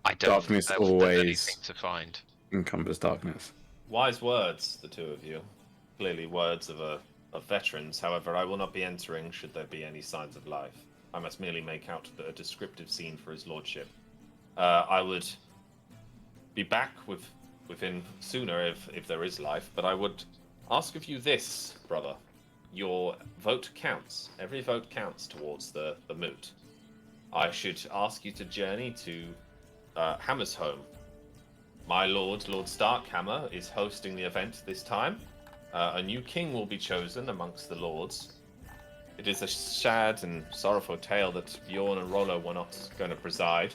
I don't Darkness think there's always anything to find. encompass darkness. Wise words, the two of you. Clearly words of veterans. However, I will not be entering should there be any signs of life. I must merely make out a descriptive scene for his lordship. I would be back within sooner if there is life, but I would ask of you this, brother. Your vote counts. Every vote counts towards the moot. I should ask you to journey to Hammersholm. My lord, Lord Starkhammer, is hosting the event this time. A new king will be chosen amongst the lords. It is a sad and sorrowful tale that Bjorn and Rollo were not going to preside.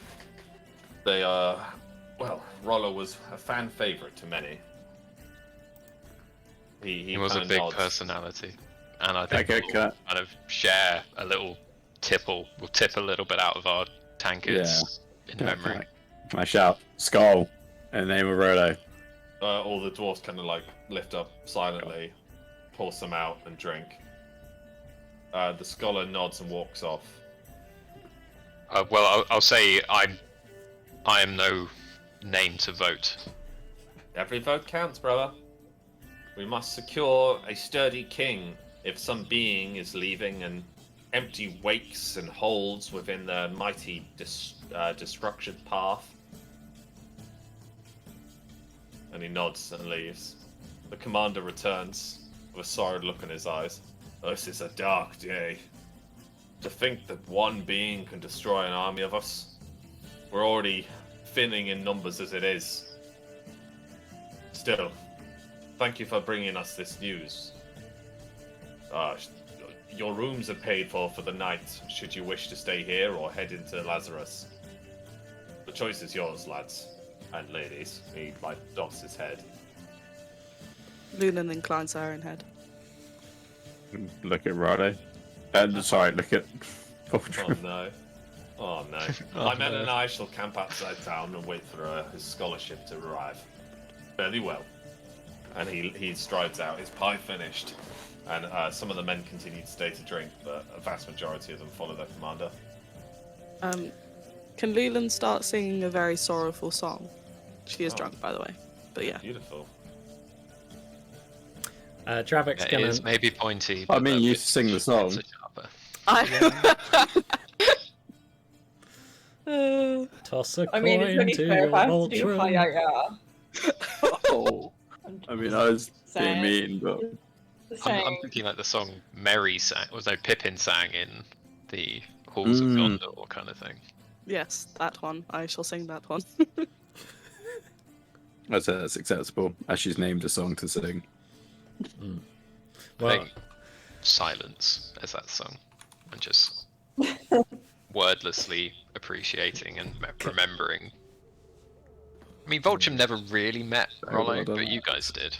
They Rollo was a fan favorite to many. He was a kinda big nods. personality, and I think Okay, we'll kind of share a little tipple. We'll tip a little bit out of our tankards in memory. Can I shout skull in the name of Rollo? All the dwarves kind of like lift up silently, pour some out and drink. The scholar nods and walks off. Well, I'll say I am no name to vote. Every vote counts, brother. We must secure a sturdy king if some being is leaving and empty wakes and holes within the mighty destruction path. And he nods and leaves. The commander returns with a sorrowed look in his eyes. This is a dark day. To think that one being can destroy an army of us. We're already thinning in numbers as it is. Still, thank you for bringing us this news. Your rooms are paid for the night, should you wish to stay here or head into Lazarus. The choice is yours, lads and ladies. He doffs his head. Lunan inclines her own head. Look at Rollo. Sorry, look at Vulture. Oh no. Oh no. My men and I shall camp outside town and wait for his scholarship to arrive. Fairly well. And he strides out, his pie finished. And some of the men continue to stay to drink, but a vast majority of them follow their commander. Can Leland start singing a very sorrowful song? She is drunk, by the way. But yeah. Beautiful. Dravik's It gonna. is maybe pointy. I but mean, the you pitch sing the gets song. sharper. Toss a I mean, it's coin only to fair your if I have to do Voltron. hi Oh. I mean, I was being mean, but I'm thinking like the song Merry sang, was no Pippin sang in the Halls of Gondor kind of thing. Yes, that one. I shall sing that one. I'd say that's acceptable, as she's named a song to sing. I Well, think Silence as that song, and just wordlessly appreciating and remembering. I mean, Voltrim never really met Rollo, well done. but you guys did.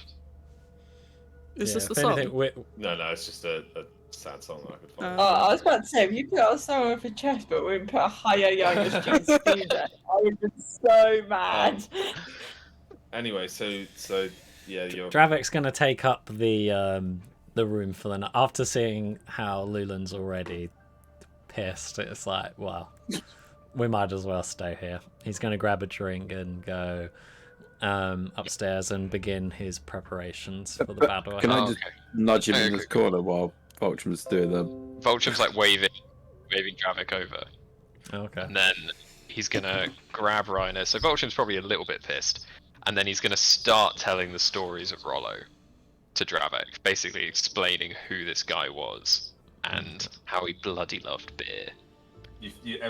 Is this the if song? anything, No, it's just a sad song that I could find. Oh, I was about to say, if you put out someone with a chest, but we put a higher youngest June Caesar, I would be so mad. Anyway, so yeah, you're Dravik's gonna take up the room for the night after seeing how Lulan's already pissed. It's like, well, we might as well stay here. He's going to grab a drink and go upstairs and begin his preparations for the battle. Can I Oh, just okay. nudge him in Okay, this corner while Vulture's doing the... Vulture's like waving Dravik over, Okay. and then he's gonna grab Reiner. So Vulture's probably a little bit pissed, and then he's gonna start telling the stories of Rollo to Dravik, basically explaining who this guy was and how he bloody loved beer.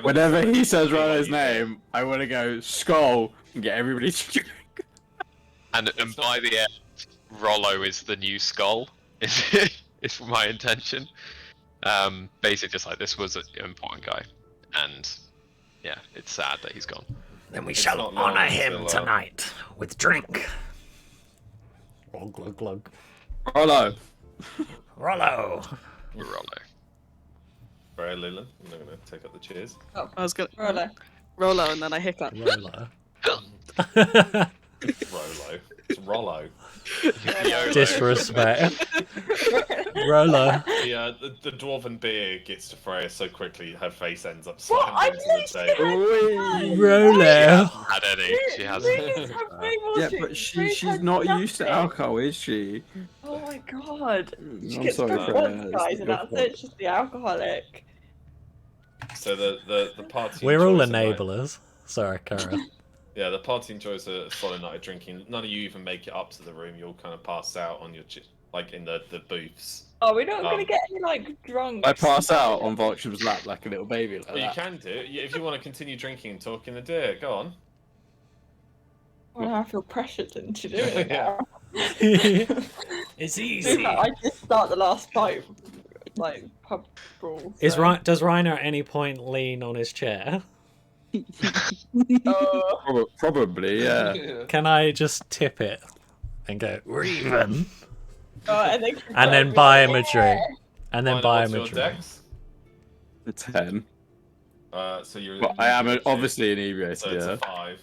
Whenever he says Rolo's name, I want to go skull and get everybody to drink. And by the end, Rollo is the new Skull. Is my intention. Basically, just like this was an important guy, and yeah, it's sad that he's gone. Then we It's shall not long honor him until, tonight with drink. Glug, glug, glug. Rolo. Rollo. Rollo. Very Leland. I'm not going to take up the cheers. I was gonna Rollo. Rollo and then I hiccup. Rollo. Rolo. It's Rollo. YOLO. Disrespect. Rollo. The dwarven beer gets to Freya so quickly her face ends up What? I slammed into the table. literally Rollo. Had any? She hasn't. Yeah, but she's not used to alcohol, is she? Oh my god. She I'm gets sorry, drunk Freya. once, It's guys, and your that's fault. it. She's the alcoholic. So the party. We're all enjoys a night- enablers. Sorry, Kara. Yeah, the party enjoys a solid night of drinking. None of you even make it up to the room. You'll kind of pass out on your like in the booths. Oh, we're not gonna Um, get any like drunk. I pass out on Vulture's lap like a little baby. Like But you that. can do if you want to continue drinking and talking the deer. Go on. Well, I feel pressured into doing it Yeah. now. It's In easy. fact, I just start the last fight, like pub brawl. Is so- right? Does Reiner at any point lean on his chair? Probably, yeah. Can I just tip it and go Reven, and then buy him a drink, and then Fine, buy what's him a your drink? dex? A 10. So you're. Well, I am you're- obviously So inebriated, it's yeah. a 5.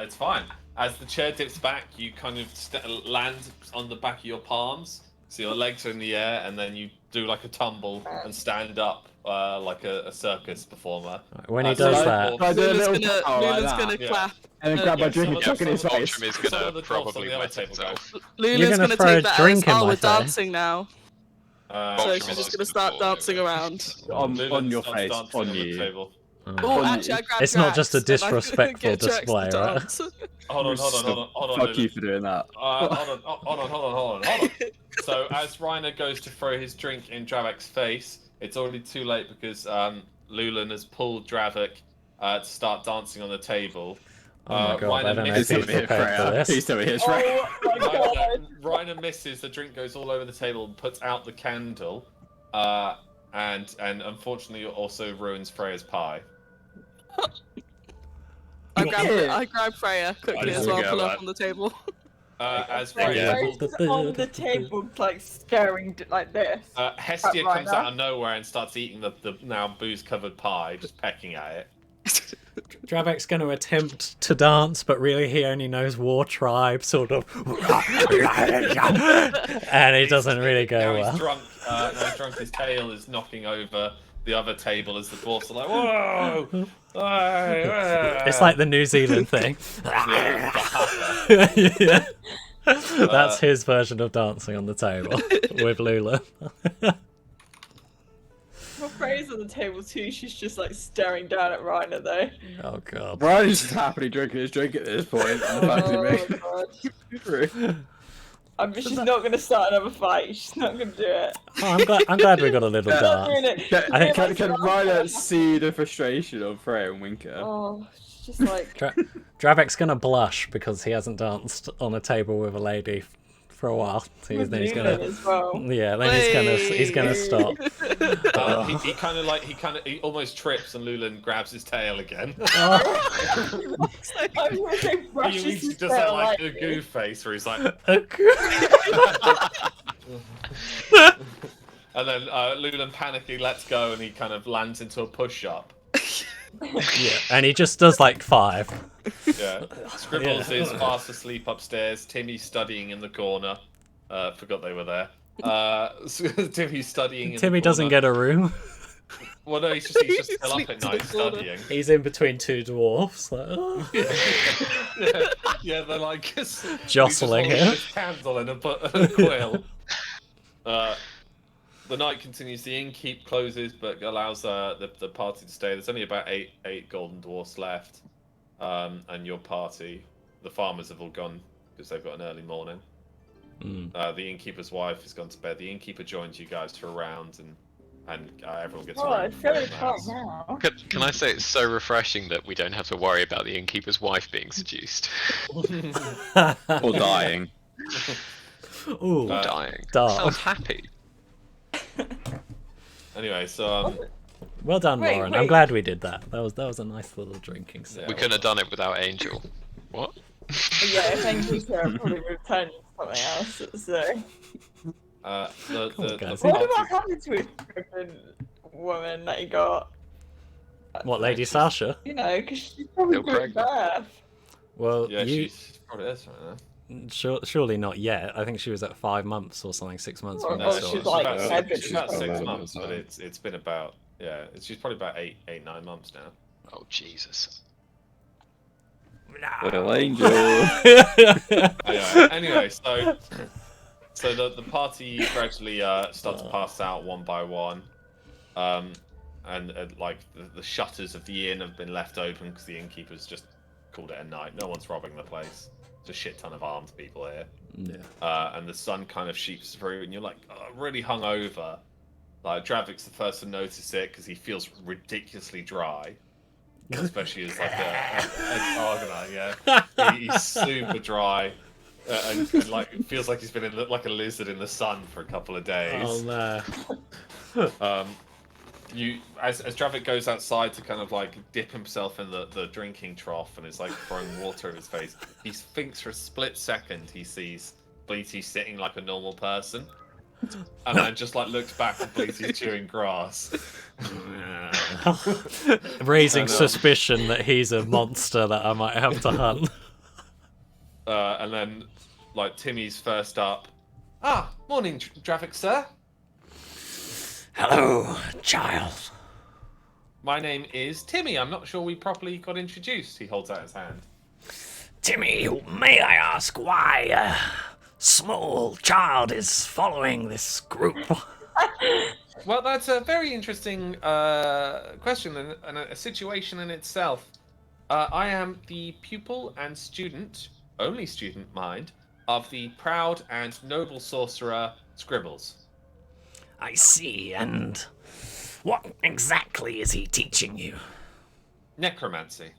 It's fine. As the chair dips back, you kind of land on the back of your palms. So your legs are in the air, and then you do like a tumble and stand up like a circus performer. When he So does like- that, I do a Lula's little gonna, pow like Lula's that. gonna Yeah. clap. And then grab my Yeah, drink and some chuck it in his of the face. Vulture is Some of gonna the dwarfs probably on the other wet table himself. Lula's gonna gonna throw take a that drink as, in oh, my we're face. dancing now. So Vulture she's is just gonna gonna start fall dancing over. around. On Lulan your starts face, dancing on the you. table. Oh, actually, I grabbed It's not just a Drax and I disrespectful get Drax to display, right? dance. Hold on. Hold on. Fuck you Lulan. for doing that. Hold on. So as Reiner goes to throw his drink in Dravik's face, it's already too late because Lulan has pulled Dravik to start dancing on the table. Oh my god, I don't know if Please tell he's me it's prepared for Freya. Please this. tell me it's Freya. Oh my god. Reiner misses, the drink goes all over the table and puts out the candle, and unfortunately also ruins Freya's pie. I grab Freya quickly just as well, forget pull about up on the table. As Right, Freya, Rose on the table, like staring like this. Hestia Right comes now. out of nowhere and starts eating the now booze-covered pie, just pecking at it. Dravik's going to attempt to dance, but really he only knows War Tribe, sort of. And it doesn't really go Now well. he's drunk. Now he's drunk. His tail is knocking over the other table as the dwarfs are like, "Whoa!" It's like the New Zealand thing. Yeah. That's his version of dancing on the table with Lula. Well, Freya's on the table too. She's just like staring down at Reiner though. Oh god. Brian's just happily drinking his drink at this point. And the fact Oh that my god. he She's not gonna start another fight. She's not gonna do it. Oh, I'm glad we got a little She's not doing dance. it. I think- Can Ryder see the frustration of Freya and Winker? Oh, she's just like. Dravik's gonna blush because he hasn't danced on a table with a lady for a while. So with then he's Lulan gonna, as well. yeah, then he's gonna stop. He kind of he almost trips and Lulan grabs his tail again. I'm gonna say He brushes just his does tail that like a lightly. goof face where he's like, and then Lulan panicking lets go and he kind of lands into a push-up. Yeah, and he just does like 5. Yeah. Scribbles is fast asleep upstairs. Timmy's studying in the corner. Forgot they were there. Timmy's studying in Timmy the doesn't corner. get a room. Well, no, he's just still up at night studying. He's in between two dwarfs. Like, Yeah, they're like jostling he's just holding him. this candle and a quill. The night continues. The innkeep closes, but allows the party to stay. There's only about eight golden dwarfs left, and your party, the farmers have all gone because they've got an early morning. The innkeeper's wife has gone to bed. The innkeeper joins you guys for a round, and everyone gets. Oh, around it's very quiet now. Can I say it's so refreshing that we don't have to worry about the innkeeper's wife being seduced? Or dying. Ooh, Dying. dark. Sounds happy. Anyway, so Well done, Wait, Lauren. I'm wait. glad we did that. That was a nice little drinking set. We couldn't have done it without Angel. What? Yeah, thank you, sir. Probably returned something else. So. the guys. What party- about happened to his pregnant woman that he got? What, Lady Sasha? You know, because she's probably Still giving birth. Well, Yeah, you she's probably is right now. surely not yet. I think she was at 5 months or something, 6 months. Oh, when we oh, saw she's her. like about, seven. she's about 6 11 months, or but something. it's been about she's probably about 9 months now. Oh Jesus. Little angel. Anyway, so the party gradually starts to pass out one by one, and like the shutters of the inn have been left open because the innkeeper's just called it a night. No one's robbing the place. There's a shit ton of armed people here. Yeah. And the sun kind of sheeps through, and you're like really hungover. Like Dravik's the first to notice it because he feels ridiculously dry, especially as like an Argonite. Yeah, he's super dry, and like it feels like he's been like a lizard in the sun for a couple of days. Oh no. As Dravik goes outside to kind of like dip himself in the drinking trough and is like throwing water over his face, he thinks for a split second he sees Bleaty sitting like a normal person, and then just like looks back and Bleaty's chewing grass. Raising And, suspicion that he's a monster that I might have to hunt. And then like Timmy's first up. Morning, Dravik, sir. Hello, child. My name is Timmy. I'm not sure we properly got introduced. He holds out his hand. Timmy, may I ask why a small child is following this group? Well, that's a very interesting question and a situation in itself. I am the pupil and student, only student, mind, of the proud and noble sorcerer Scribbles. I see, and what exactly is he teaching you? Necromancy.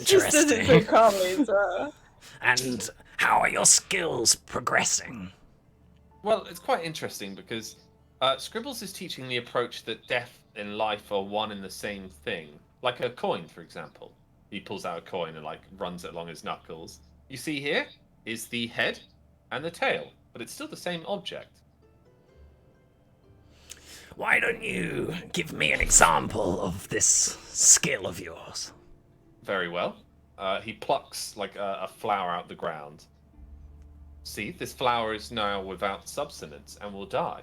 Just does it so Interesting. calmly as well. And how are your skills progressing? Well, it's quite interesting because Scribbles is teaching the approach that death and life are one and the same thing. Like a coin, for example. He pulls out a coin and like runs it along his knuckles. You see here is the head and the tail, but it's still the same object. Why don't you give me an example of this skill of yours? Very well. He plucks like a flower out the ground. See, this flower is now without substance and will die.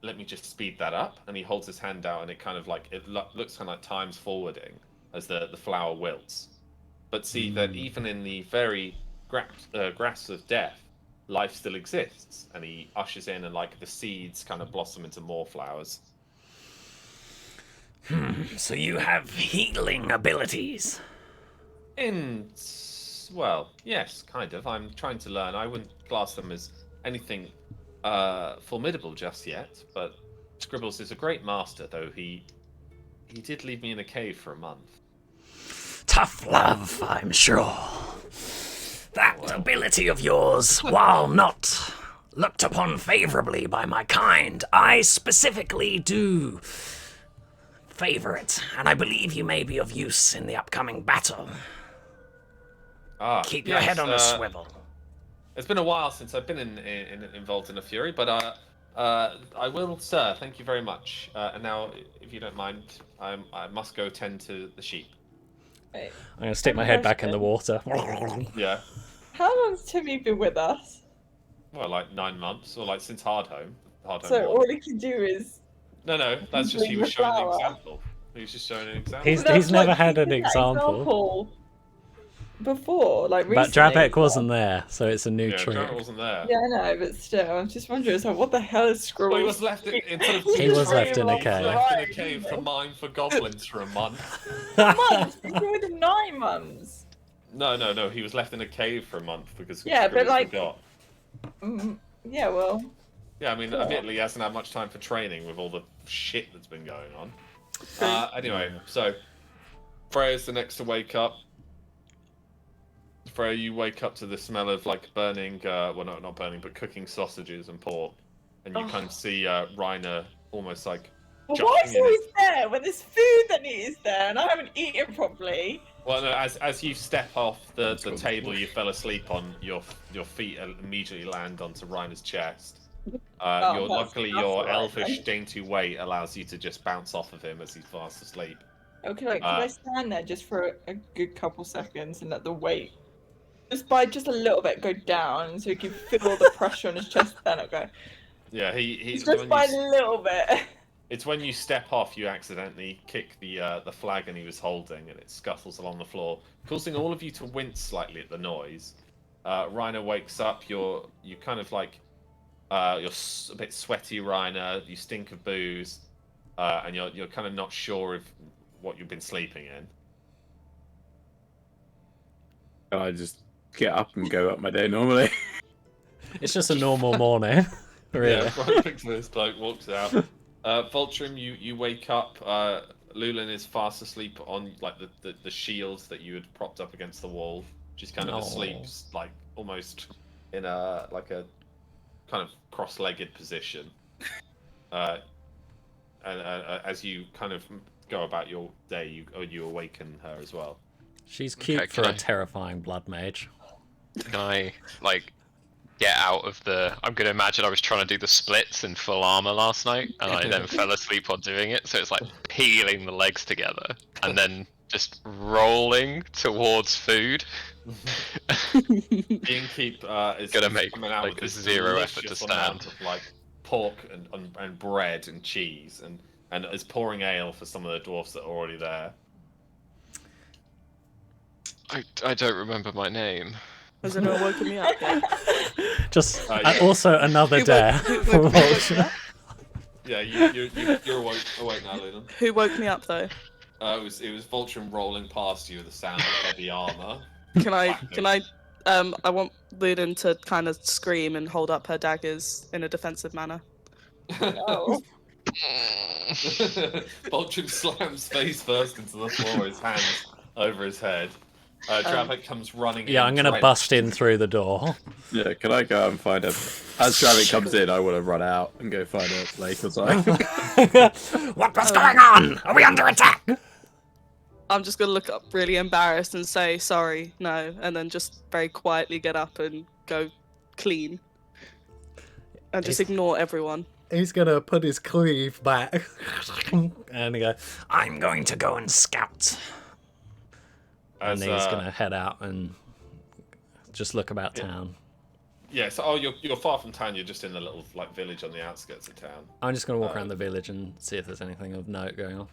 Let me just speed that up. And he holds his hand out, and it kind of like looks kind of like time's forwarding as the flower wilts. But see that even in the very grasp of death, life still exists. And he ushers in, and like the seeds kind of blossom into more flowers. So you have healing abilities. Well, yes, kind of. I'm trying to learn. I wouldn't class them as anything formidable just yet, but Scribbles is a great master, though he did leave me in a cave for a month. Tough love, I'm sure. That ability of yours, while not looked upon favorably by my kind, I specifically do favor it, and I believe you may be of use in the upcoming battle. Keep your yes, head on a swivel. It's been a while since I've been involved in a fury, but I will, sir. Thank you very much. And now, if you don't mind, I must go tend to the sheep. Wait, I'm going to stick my head back in the water. Yeah. how long's Timmy been with us? well, like 9 months, or like since Hardhome. So One. all he can do is. No, that's just he Leave was the showing the flower. example. He was just showing an example. He's That's never like, had he an did that example. before, like But recently. Drabek wasn't there, so it's a new Yeah, trick. Jared wasn't there. Yeah, I know, but still, I'm just wondering, so what the hell is Squirrel? Well, he was left instead of He was left in a he was cave. left in a cave for mine for goblins for a month. months. He's been with him 9 months. No. He was left in a cave for a month because Yeah, but, Scribbles like- forgot. Yeah, well, Yeah, I mean, Sure. admittedly, he hasn't had much time for training with all the shit that's been going on. True. Anyway, so Freya's the next to wake up. Freya, you wake up to the smell of like burning, well, not burning, but cooking sausages and pork, and you kind of see Reiner almost like. but why is jumping in always there when there's food that is there and I haven't eaten properly? Well, no, as you step off the table you fell asleep on, your feet immediately land onto Reiner's chest. Luckily, your alright elfish then. dainty weight allows you to just bounce off of him as he's fast asleep. Okay, like, can I stand there just for a good couple seconds and let the weight, just a little bit, go down so he can feel the pressure on his chest? Then okay. Yeah, he's Just by a little bit. It's when you step off, you accidentally kick the flagon he was holding, and it scuffles along the floor, causing all of you to wince slightly at the noise. Reiner wakes up. You're kind of like you're a bit sweaty, Reiner. You stink of booze, and you're kind of not sure of what you've been sleeping in. I just get up and go up my day normally. It's just a normal morning. Really. Yeah, Reiner picks this bloke, walks out. Vultrim, you wake up. Lulin is fast asleep on like the shields that you had propped up against the wall. She's kind of asleep, like almost in a kind of cross-legged position. And as you kind of go about your day, you awaken her as well. She's cute Okay, for can a I- terrifying blood mage. Can I, like, get out of the... I'm going to imagine I was trying to do the splits in full armor last night, and I then fell asleep on doing it, so it's like peeling the legs together, and then just rolling towards food. The innkeep is Gonna make, coming out like, with this zero effort to delicious amount stand. of like pork and bread and cheese, and is pouring ale for some of the dwarfs that are already there. I don't remember my name. Has anyone woken me up yet? Just Yeah. also another Who day. who woke me up? Yeah, you're awake now, Leland. Who woke me up though? It was Voltron rolling past you with the sound of heavy armor. Can I I want Luden to kind of scream and hold up her daggers in a defensive manner. Oh. Voltron slams face first into the floor, his hands over his head. Dravik comes running in. Yeah, I'm gonna drenched. bust in through the door. Yeah, can I go out and find her? As Travis comes in, I want to run out and go find a lake or something. What's going on? Are we under attack? I'm just gonna look up really embarrassed and say sorry, no, and then just very quietly get up and go clean. And just ignore everyone. He's gonna put his cleave back and he go, I'm going to go and scout. And then he's gonna head out and just look about town. Yeah, so you're far from town. You're just in the little like village on the outskirts of town. I'm just gonna walk around the village and see if there's anything of note going on.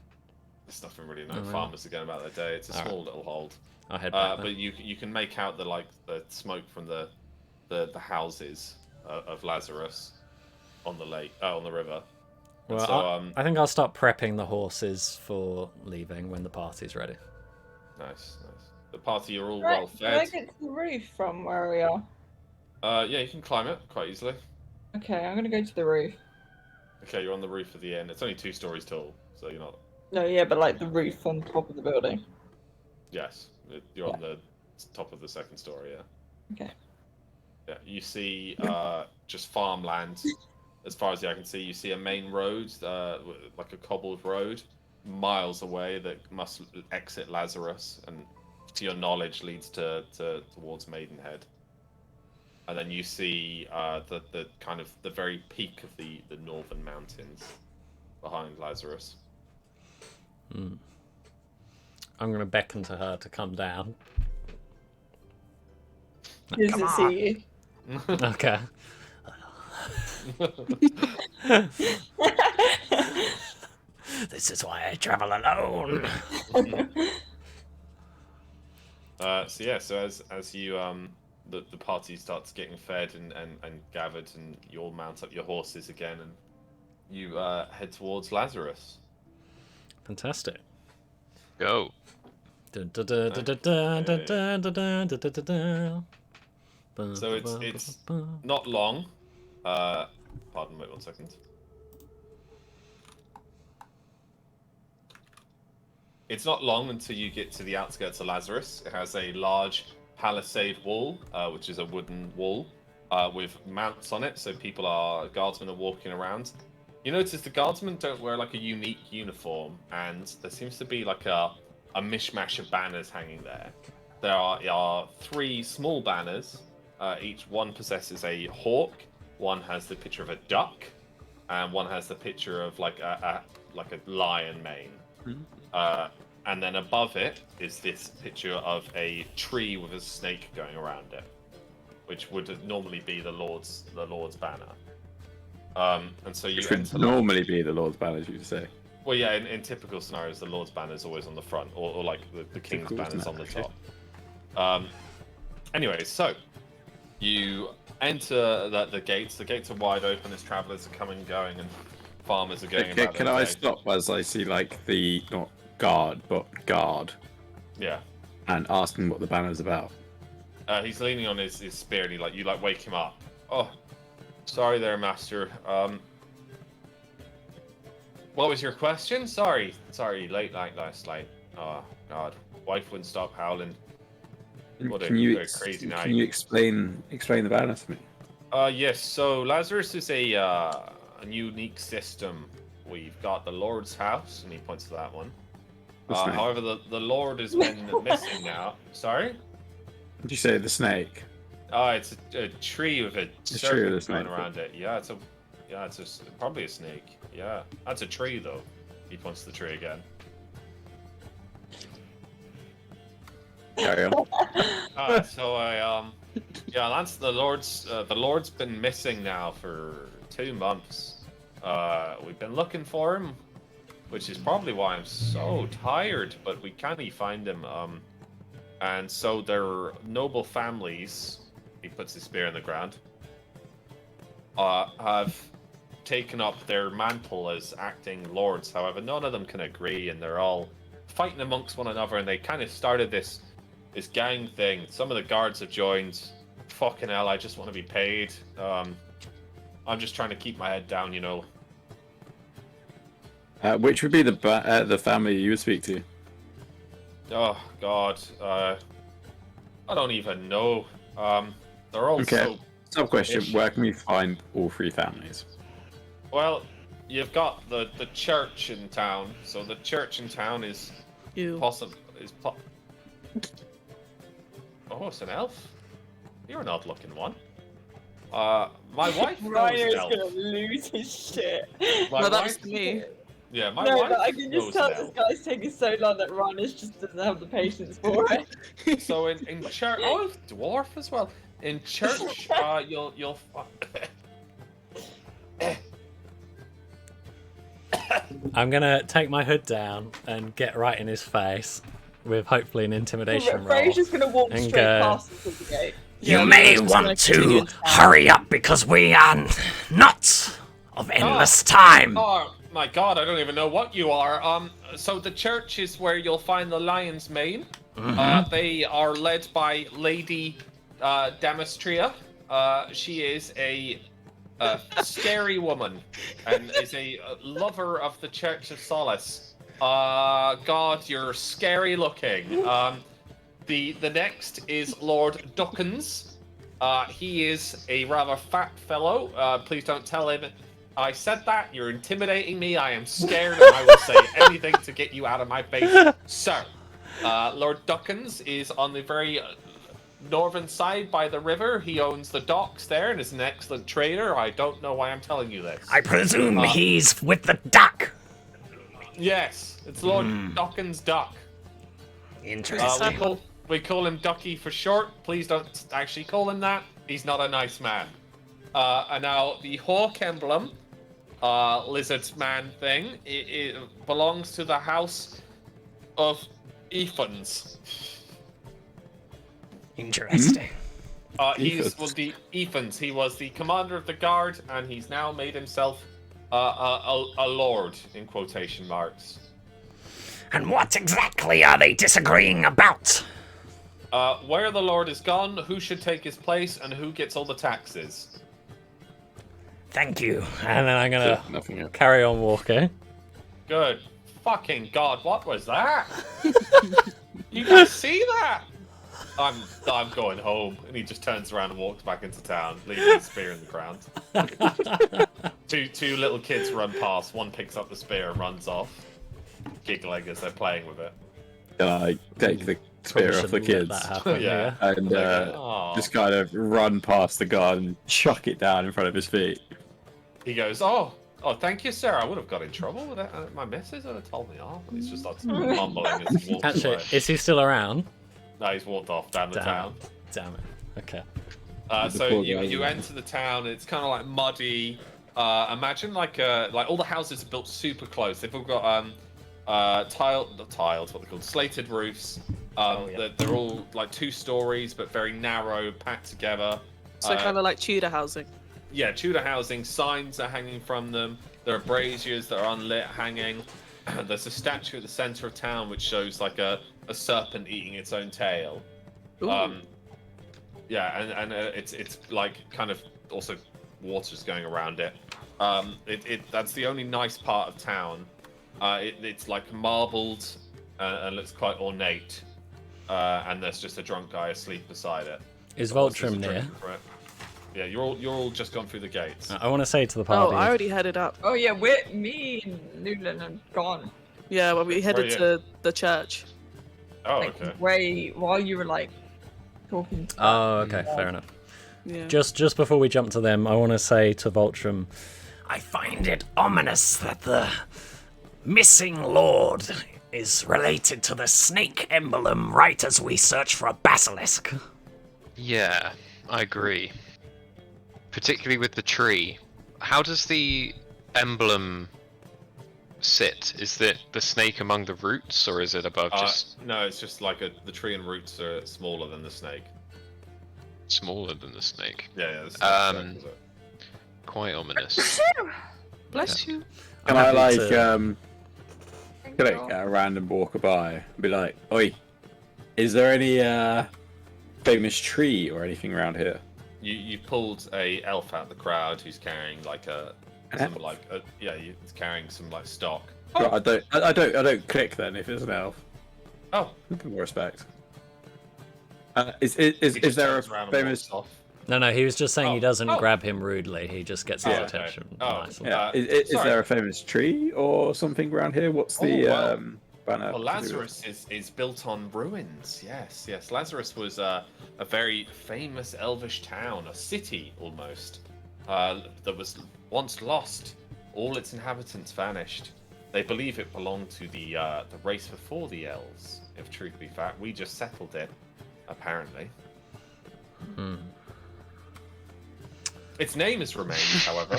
There's nothing really. No farmers are going about their day. It's a small little hold. I'll head back. But you can make out the smoke from the houses of Lazarus on the lake, on the river. And Well, so, I think I'll start prepping the horses for leaving when the party's ready. nice. The party are all Right, well can I fed. get to the roof from where we are? Yeah, you can climb it quite easily. Okay, I'm gonna go to the roof. Okay, you're on the roof of the inn. It's only 2 stories tall, so you're not. No, yeah, but like the roof on top of the building. Yes, you're on the top of the 2nd story. Yeah. Okay. Yeah, you see just farmland. As far as the eye can see, you see a main road, like a cobbled road, miles away that must exit Lazarus, and to your knowledge leads towards Maidenhead. And then you see the kind of the very peak of the northern mountains behind Lazarus. I'm gonna beckon to her to come down. Does it see you? Okay. This is why I travel alone. So as you the party starts getting fed and gathered, and you all mount up your horses again, and you head towards Lazarus. Fantastic. Go. So it's not long. Pardon, wait 1 second. It's not long until you get to the outskirts of Lazarus. It has a large palisade wall, which is a wooden wall, with mounts on it, so guardsmen are walking around. You notice the guardsmen don't wear like a unique uniform, and there seems to be like a mishmash of banners hanging there. There are 3 small banners. Each one possesses a hawk, one has the picture of a duck, and one has the picture of like a lion mane. And then above it is this picture of a tree with a snake going around it, which would normally be the Lord's banner. And so you Which would normally be the Lord's banner, as you say. Well, yeah, in typical scenarios, the Lord's banner is always on the front, or like the King's banner is on the top. Anyway, so you enter the gates. The gates are wide open as travellers are coming and going, and farmers are going about Can their I day. stop as I see like the not guard but guard Yeah. and asking what the banner's about? He's leaning on his spear, and you wake him up. Oh, sorry there, master. What was your question? Sorry, late night last night. Oh God, wife wouldn't stop howling. What a crazy night. Can you explain the banner to me? Yes. So Lazarus is a unique system. We've got the Lord's house, and he points to that one. The snake. However, the Lord has been missing now. Sorry? Did you say the snake? Oh, it's a tree with a tree with a serpent snake. going around it. Yeah, it's probably a snake. Yeah, that's a tree though. He points to the tree again. Carry on. Lance, the Lord's been missing now for 2 months. We've been looking for him, which is probably why I'm so tired, but we can't find him. And so their noble families, he puts his spear in the ground, have taken up their mantle as acting lords. However, none of them can agree, and they're all fighting amongst one another, and they kind of started this gang thing. Some of the guards have joined. Fucking hell, I just want to be paid. I'm just trying to keep my head down, you know. Which would be the family you would speak to? Oh God, I don't even know. They're all Okay. Sub question: ish. where can we find all 3 families? Well, you've got the church in town. So the church in town is You. possible. Oh, it's an elf. You're an odd-looking one. My wife knows Rhino's an elf. gonna lose his shit. My No, that's wife- me. Yeah, my No, wife but I can just knows tell an this elf. guy's taking so long that Rhino's just doesn't have the patience for it. So in church, oh, dwarf as well. In church, you'll. I'm gonna take my hood down and get right in his face with hopefully an intimidation roll. Fraser's gonna walk And straight go, past the gate. You Yeah, may I'm just want gonna to continue down. hurry up because we are not of endless time. Oh my God, I don't even know what you are. So the church is where you'll find the lion's mane. They are led by Lady Demistria. She is a scary woman and is a lover of the Church of Solace. God, you're scary looking. The next is Lord Dawkins. He is a rather fat fellow. Please don't tell him I said that. You're intimidating me. I am scared, and I will say anything to get you out of my face. So, Lord Dawkins is on the very northern side by the river. He owns the docks there and is an excellent trader. I don't know why I'm telling you this. I presume he's with the duck. Yes, it's Lord Dawkins Duck. Interesting. We call him Ducky for short. Please don't actually call him that. He's not a nice man. And now the hawk emblem, lizard man thing, it belongs to the house of Ethans. Interesting. He's well, the Ethans. He was the commander of the guard, and he's now made himself a lord in quotation marks. And what exactly are they disagreeing about? Where the lord is gone, who should take his place, and who gets all the taxes. Thank you. And then I'm gonna Nothing else. carry on walking. Good fucking god, what was that? You guys see that? I'm going home, and he just turns around and walks back into town, leaving his spear in the ground. Two little kids run past. One picks up the spear and runs off, giggling as they're playing with it. And I take the spear off the Shouldn't let kids that happen, Yeah. and Aw. just kind of run past the guard and chuck it down in front of his feet. He goes, oh, thank you, sir. I would have got in trouble with it. My missus would have told me off. And he's just like mumbling as he walks Actually, away. is he still around? No, he's walked off down the Damn. town. Damn it. Okay. So poor you guy. enter the town. It's kind of like muddy. Imagine like all the houses are built super close. They've all got tiled, what they called slated roofs. yeah. They're all like 2 stories, but very narrow, packed together. So kind of like Tudor housing. Yeah, Tudor housing. Signs are hanging from them. There are braziers that are unlit, hanging. There's a statue at the center of town which shows like a serpent eating its own tail. Ooh. Yeah, and it's like kind of also water's going around it. That's the only nice part of town. It's like marbled and looks quite ornate. And there's just a drunk guy asleep beside it. Is There's a Voltrum near? drink for it. Yeah, you're all just gone through the gates. I want to say to the Oh, party. I already headed up. Oh yeah, me and Newland are gone. Yeah, well, we headed Where to the church. Oh, Like, okay. while you were like talking. Oh, okay, fair enough. Yeah. Just before we jump to them, I want to say to Voltrum, I find it ominous that the missing lord is related to the snake emblem right as we search for a basilisk. Yeah, I agree. Particularly with the tree. How does the emblem sit? Is it the snake among the roots, or is it above just No, it's just like the tree and roots are smaller than the snake. smaller than the snake? Yeah, the snake's Um, circles Quite ominous. Bless you. Can I'm I happy like to- can I get a random walker by and be like, oi, is there any famous tree or anything around here? You pulled a elf out of the crowd who's carrying like he's carrying some like stock. Well, I don't click then if it's an elf. Oh, With more respect. Is he there just a turns around and famous? walks off. No, he was just saying he doesn't Oh. grab him rudely. He just gets his Oh, okay. attention. Oh, nicely. Yeah. Is sorry. there a famous tree or something around here? What's the well. banner? Well, Lazarus is built on ruins. Yes. Lazarus was a very famous elvish town, a city almost, that was once lost. All its inhabitants vanished. They believe it belonged to the race before the elves. If truth be fact, we just settled it, apparently. Hmm. Its name has remained, however.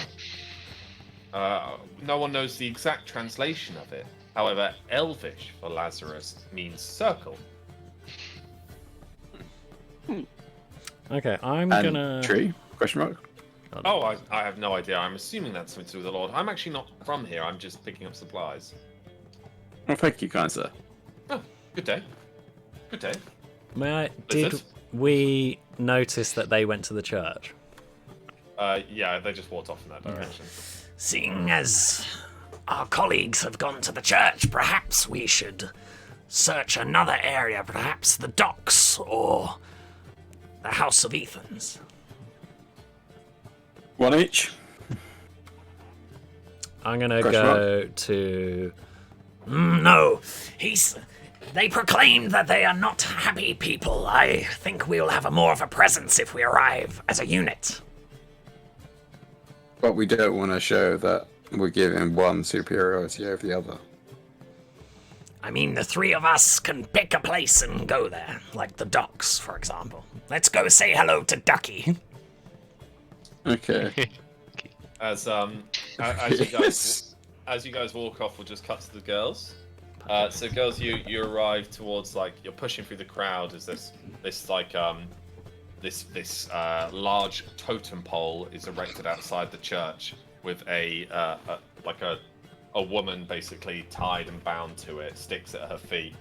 No one knows the exact translation of it. However, Elvish for Lazarus means circle. Okay, I'm And gonna. tree? Question mark. Oh, I have no idea. I'm assuming that's something to do with the Lord. I'm actually not from here. I'm just picking up supplies. Oh, thank you, kind sir. Oh, good day. Good day. May I? Lizard? Did we notice that they went to the church? Yeah, they just walked off in that direction. Seeing as our colleagues have gone to the church, perhaps we should search another area, perhaps the docks or the House of Ethans. One each. I'm gonna Question go to. No, They proclaimed that they are not happy people. I think we'll have more of a presence if we arrive as a unit. But we don't want to show that we're giving one superiority over the other. I mean, the three of us can pick a place and go there, like the docks, for example. Let's go say hello to Ducky. Okay. As you guys walk off, we'll just cut to the girls. So girls, you arrive towards, like, you're pushing through the crowd as this large totem pole is erected outside the church with a woman basically tied and bound to it, sticks at her feet.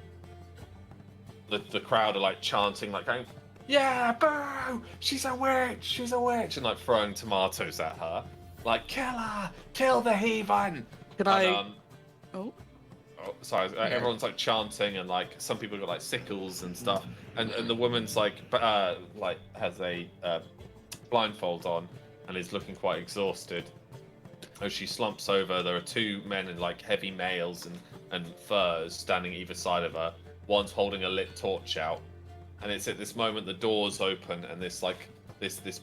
The crowd are like chanting, like going, "Yeah, boo! She's a witch! She's a witch!" and like throwing tomatoes at her, like, "Kill her! Kill the heathen!" Can Oh, sorry. Everyone's like chanting, and like some people got like sickles and stuff, and the woman's like has a blindfold on and is looking quite exhausted. As she slumps over, there are two men in like heavy mails and furs standing either side of her. One's holding a lit torch out, and it's at this moment the doors open, and this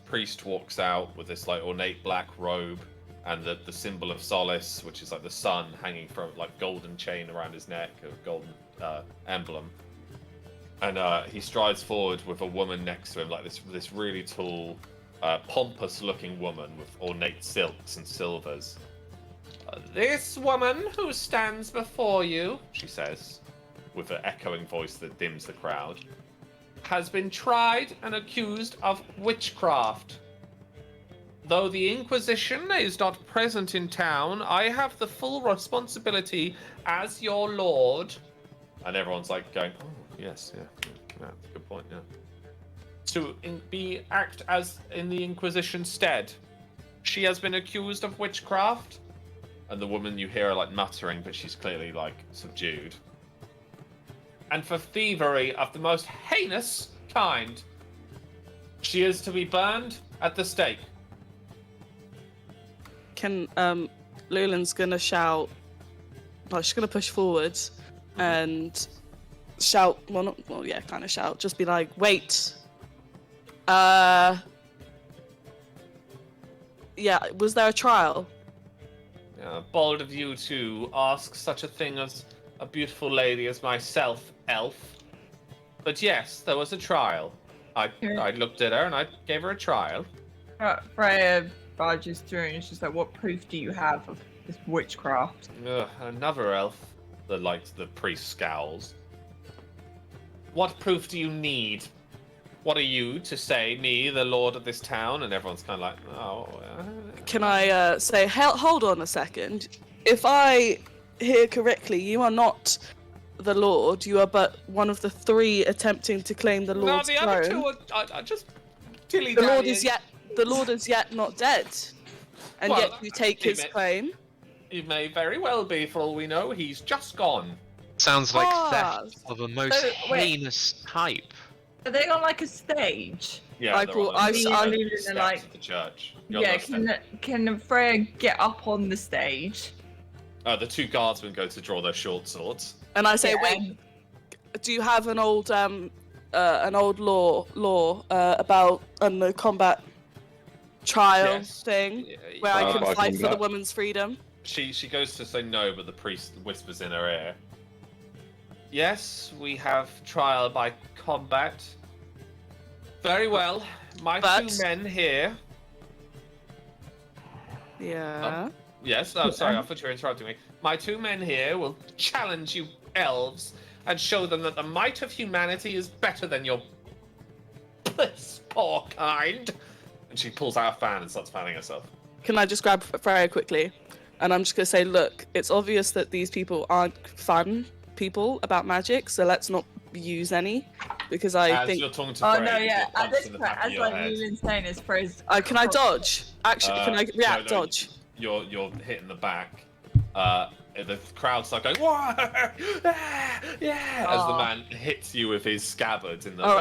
priest walks out with this like ornate black robe and the symbol of solace, which is like the sun hanging from like golden chain around his neck, a golden emblem. And he strides forward with a woman next to him, like this really tall, pompous-looking woman with ornate silks and silvers. "This woman who stands before you," she says, with an echoing voice that dims the crowd, "has been tried and accused of witchcraft. Though the Inquisition is not present in town, I have the full responsibility as your lord." And everyone's like going, "Oh, yes, yeah, good point, yeah." "To act as in the Inquisition's stead. She has been accused of witchcraft." And the woman, you hear her like muttering, but she's clearly like subdued. "And for thievery of the most heinous kind. She is to be burned at the stake." Can Lulin's gonna shout, like, she's gonna push forward and shout, kind of shout, just be like, "Wait, yeah, was there a trial?" Bold of you to ask such a thing as a beautiful lady as myself, elf. But yes, there was a trial. I looked at her and I gave her a trial. Freya barges through and she's like, "What proof do you have of this witchcraft?" Another elf. The priest scowls. "What proof do you need? What are you to say, me, the lord of this town?" And everyone's kind of like, "Oh." Can I say, hold on a second. If I hear correctly, you are not the lord. You are but one of the three attempting to claim the lord's No, the throne. other two are just dilly The Lord is yet not dead, and Well, yet you take his claim. He may very well be, for all we know. He's just gone. Sounds like Ah, theft of a most heinous type. Are they on like a stage? Yeah, I they're brought- on the I- steps like- of the church. Yeah, can Freya get up on the stage? The two guardsmen go to draw their short swords. And I say, Yeah. wait, do you have an old law about the combat trial Yes. thing Yeah, where I Trial can by fight for the combat. woman's freedom? She goes to say no, but the priest whispers in her ear. "Yes, we have trial by combat. Very well. My But- two men here." Yeah. Yes, oh, sorry, I thought you were interrupting me. "My two men here will challenge you elves and show them that the might of humanity is better than your piss poor kind." And she pulls out a fan and starts fanning herself. Can I just grab Freya quickly? And I'm just going to say, look, it's obvious that these people aren't fun people about magic, so let's not use any. Because I As think... you're talking to Oh Freya, no, you yeah. get At punched this in the point, back of as your like head. Leland's saying is Freya's. can I dodge? Actually, can I No, dodge? You're hitting the back. The crowd start going, "Whoa! Yeah!" as the Oh. man hits you with his scabbard in the Oh.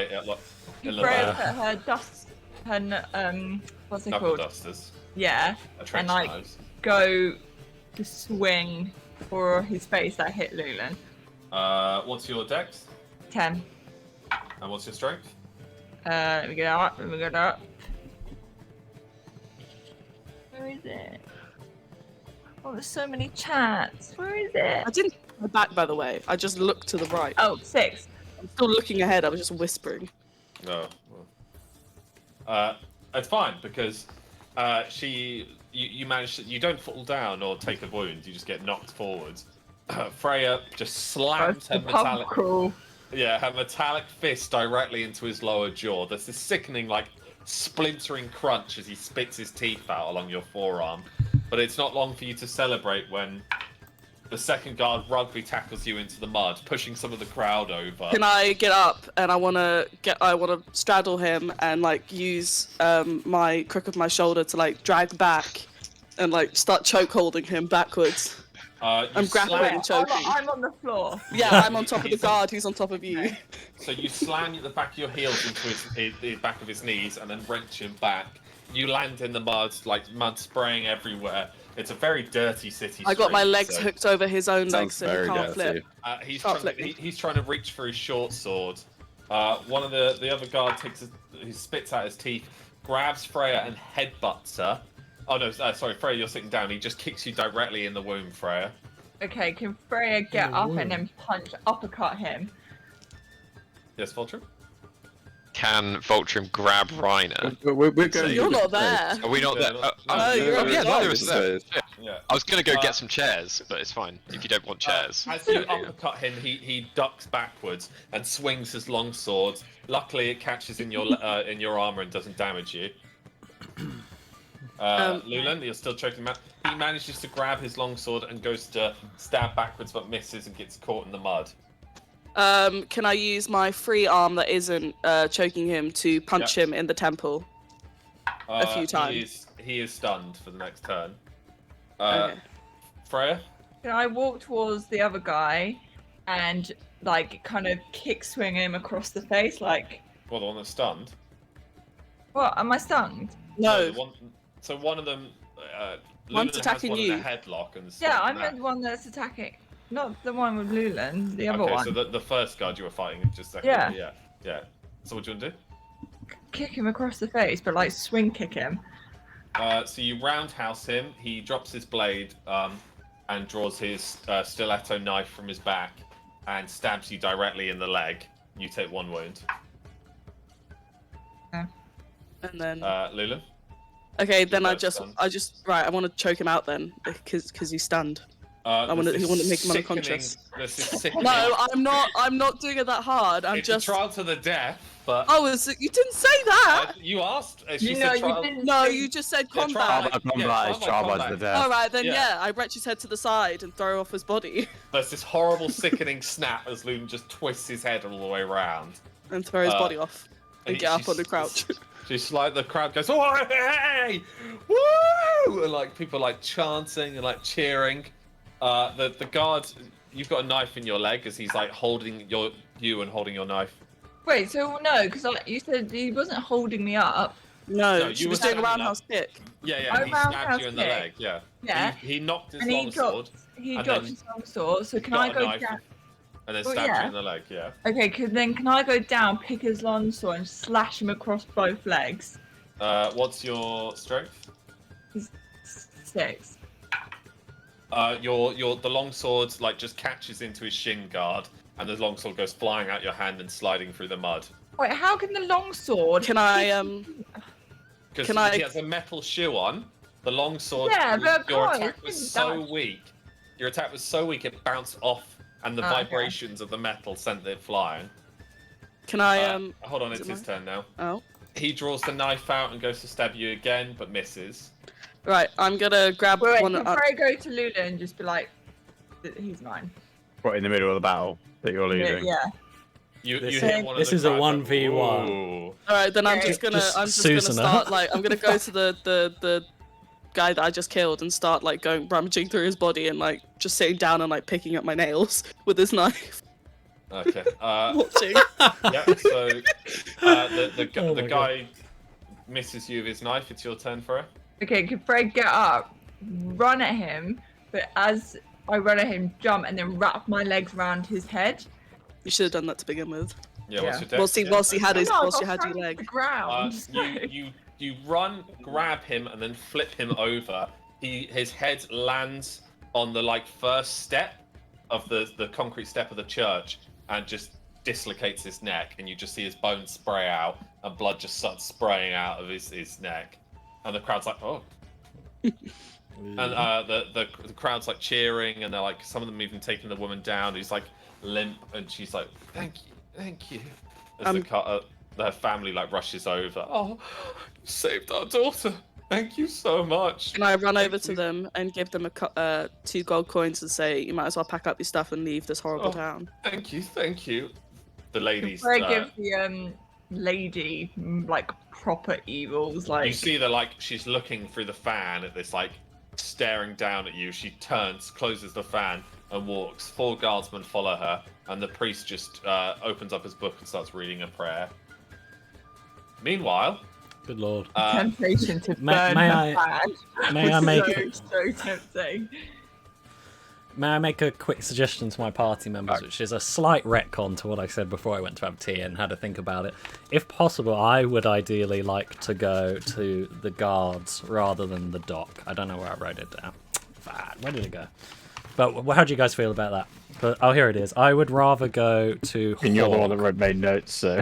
in the Freya put her dust, what's it knuckle called? dusters, Yeah, trench like- knives. go to swing for his face that hit Leland. What's your dex 10. and what's your strength? Let me get up. Where is it? Oh, there's so many chats. Where is it? I didn't go back, by the way. I just looked to the right. Oh, 6. I'm still looking ahead. I was just whispering. No. It's fine because You manage. You don't fall down or take a wound. You just get knocked forwards. Freya just slams her The pub metallic. crawl. Yeah, her metallic fist directly into his lower jaw. There's this sickening, like, splintering crunch as he spits his teeth out along your forearm. But it's not long for you to celebrate when the second guard rugby tackles you into the mud, pushing some of the crowd over. Can I get up and I wanna straddle him and like use my crook of my shoulder to like drag back and like start choke holding him backwards. I'm grappling and choking. I'm on the floor. Yeah, I'm on top of the guard who's on top of you. So you slam the back of your heels into the back of his knees and then wrench him back. You land in the mud, like mud spraying everywhere. It's a very dirty city. I got my street, legs so- hooked over his own legs Sounds so he very can't dirty. flip. He's trying to reach for his short sword. One of the other guard he spits out his teeth, grabs Freya and headbutts her. Oh no, sorry, Freya, you're sitting down. He just kicks you directly in the womb, Freya. Okay, can Freya get up and then uppercut him? Yes, Vulture? Can Vultrum grab Reiner? We're going. You're not there. Are we not Yeah, there? no, no, you're oh, on yeah, the neither side. is there. Yeah. I was gonna go Uh, get some chairs, but it's fine if you don't want chairs. As you uppercut him, he ducks backwards and swings his long sword. Luckily, it catches in your armor and doesn't damage you. Lulan, you're still choking him out. He manages to grab his long sword and goes to stab backwards, but misses and gets caught in the mud. Can I use my free arm that isn't choking him to punch him in the temple? A few times. He is stunned for the next turn. Okay. Freya? Can I walk towards the other guy and like kind of kick swing him across the face? Like, Well, the one that's stunned. what? Am I stunned? No. So one of them. One's Lulan attacking has one you. in a headlock and Yeah, stunned I'm that. the one that's attacking. Not the one with Lulan, the other Okay, one. so the first guard you were fighting just a second. Yeah. Yeah. So what do you want to do? Kick him across the face, but like swing kick him. So you roundhouse him. He drops his blade and draws his stiletto knife from his back and stabs you directly in the leg. You take 1 wound. And then. Lulan? Okay, then I both just stunned. right. I want to choke him out then, because he's stunned. I want to make him unconscious. This is sickening. No, I'm not doing it that hard. I'm It's just. a trial to the death, but Oh, you didn't say that. you asked. She You said know, you trial. didn't. No, you just said Yeah, combat. trial. Combat is trial by the death. All right, then Yeah. yeah, I wrench his head to the side and throw off his body There's this horrible, sickening snap as Lulan just twists his head all the way around. and throw his body off and get up on the crouch. She's like, the crowd goes, oh, hey, woo! And like people like chanting and like cheering. The guard, you've got a knife in your leg as he's like holding you and holding your knife. Wait, so no, because you said he wasn't holding me up. No, No, she you was were doing a standing roundhouse kick. Yeah, Oh, he stabbed roundhouse you in the kick. leg. Yeah. Yeah. He knocked his And he long sword dropped. He and dropped then his long sword. So can got I a go knife down? and then Well, stabbed yeah. you in the leg. Yeah. Okay, then can I go down, pick his long sword, and slash him across both legs? What's your strength? 6. The long sword like just catches into his shin guard, and the long sword goes flying out your hand and sliding through the mud. Wait, how can the long sword? Can I Because Can I- he has a metal shoe on. The long sword. Yeah, but your boy, attack it was didn't so damage. weak. Your attack was so weak it bounced off, and the Oh, okay. vibrations of the metal sent it flying. can I Hold on, is it's it his turn now. oh He draws the knife out and goes to stab you again, but misses. right, I'm gonna grab Wait, one can Frey go to Lula and just be like, he's mine? What, in the middle of the battle that you're Yeah, leading? yeah. You This hit is- one of this the is a guys, 1v1. Ooh. Alright, then I'm Okay. just gonna Just I'm just gonna Susan her. start like I'm gonna go to the guy that I just killed and start like going rummaging through his body and like just sitting down and like picking up my nails with his knife. Okay. Watching. Yeah. So the Oh my guy misses you with his knife. It's your turn, for it. Okay, can Frey get up, run at him, but as I run at him, jump and then wrap my legs around his head? You should have done that to begin with. Yeah. What's Yeah. your dex? Whilst he again? whilst he had his No, I whilst got you had your thrown to leg. the ground. You run, grab him, and then flip him over. His head lands on the like first step of the concrete step of the church, and just dislocates his neck. And you just see his bones spray out, and blood just starts spraying out of his neck. And the crowd's like, oh. And the crowd's like cheering, and they're like, some of them even taking the woman down. Who's like limp, and she's like, thank you. As their family like rushes over. Oh, you saved our daughter. Thank you so much. And I run over to them and give them 2 gold coins and say, you might as well pack up your stuff and leave this horrible town. Thank you. The ladies. Where I give the lady like proper evils, like You see that like she's looking through the fan at this, like staring down at you. She turns, closes the fan, and walks. 4 guardsmen follow her, and the priest just opens up his book and starts reading a prayer. Meanwhile, Good lord. temptation to may burn I- her fan. May I make so tempting. May I make a quick suggestion to my party members, which is a slight retcon to what I said before I went to have tea and had to think about it. If possible, I would ideally like to go to the guards rather than the dock. I don't know where I wrote it down. Where did it go? But how do you guys feel about that? But, here it is. I would rather go to And you're the one Hawk. that wrote made notes, so.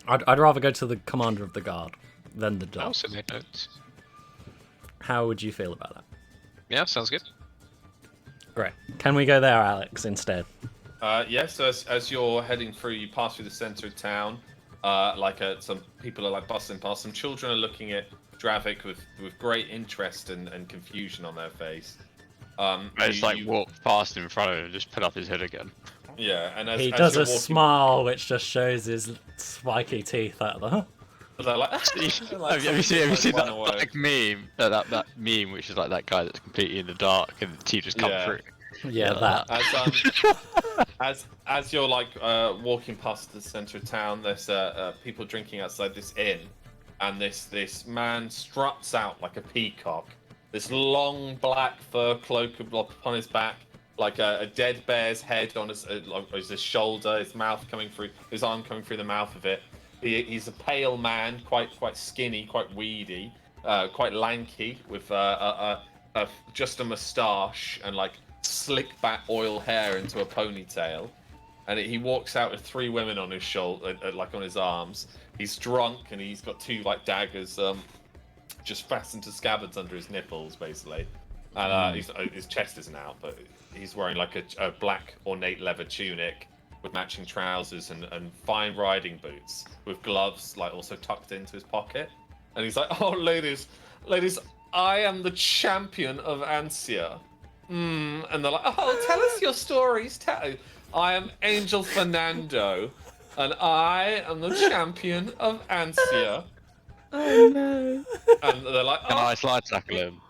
I'd rather go to the commander of the guard than the I dock. also made notes. How would you feel about that? Yeah, sounds good. Great. Can we go there, Alex, instead? So as you're heading through, you pass through the center of town. Some people are like bustling past. Some children are looking at Dravik with great interest and confusion on their face. I just walk past in front of him and just put up his hood again. Yeah, and as He as does you're a walking, smile which just shows his spiky teeth at them. they're like, Have you seen run that away. like meme? That meme which is like that guy that's completely in the dark and the teeth just come Yeah. through. Yeah, that. As you're like walking past the center of town, there's people drinking outside this inn, and this man struts out like a peacock. This long black fur cloak upon his back, like a dead bear's head on his shoulder, his mouth coming through, his arm coming through the mouth of it. He's a pale man, quite skinny, quite weedy, quite lanky, with just a moustache and like slick back oil hair into a ponytail. And he walks out with 3 women on his shoulder, like on his arms. He's drunk and he's got 2 like daggers, just fastened to scabbards under his nipples, basically. And his chest isn't out, but he's wearing like a black ornate leather tunic with matching trousers and fine riding boots with gloves like also tucked into his pocket. And he's like, "Oh, ladies, I am the champion of Ansia." And they're like, "Oh, tell us your stories. I am Angel Fernando, and I am the champion of Ansia." Oh no. And they're like, Can "Oh, I slide tackle him?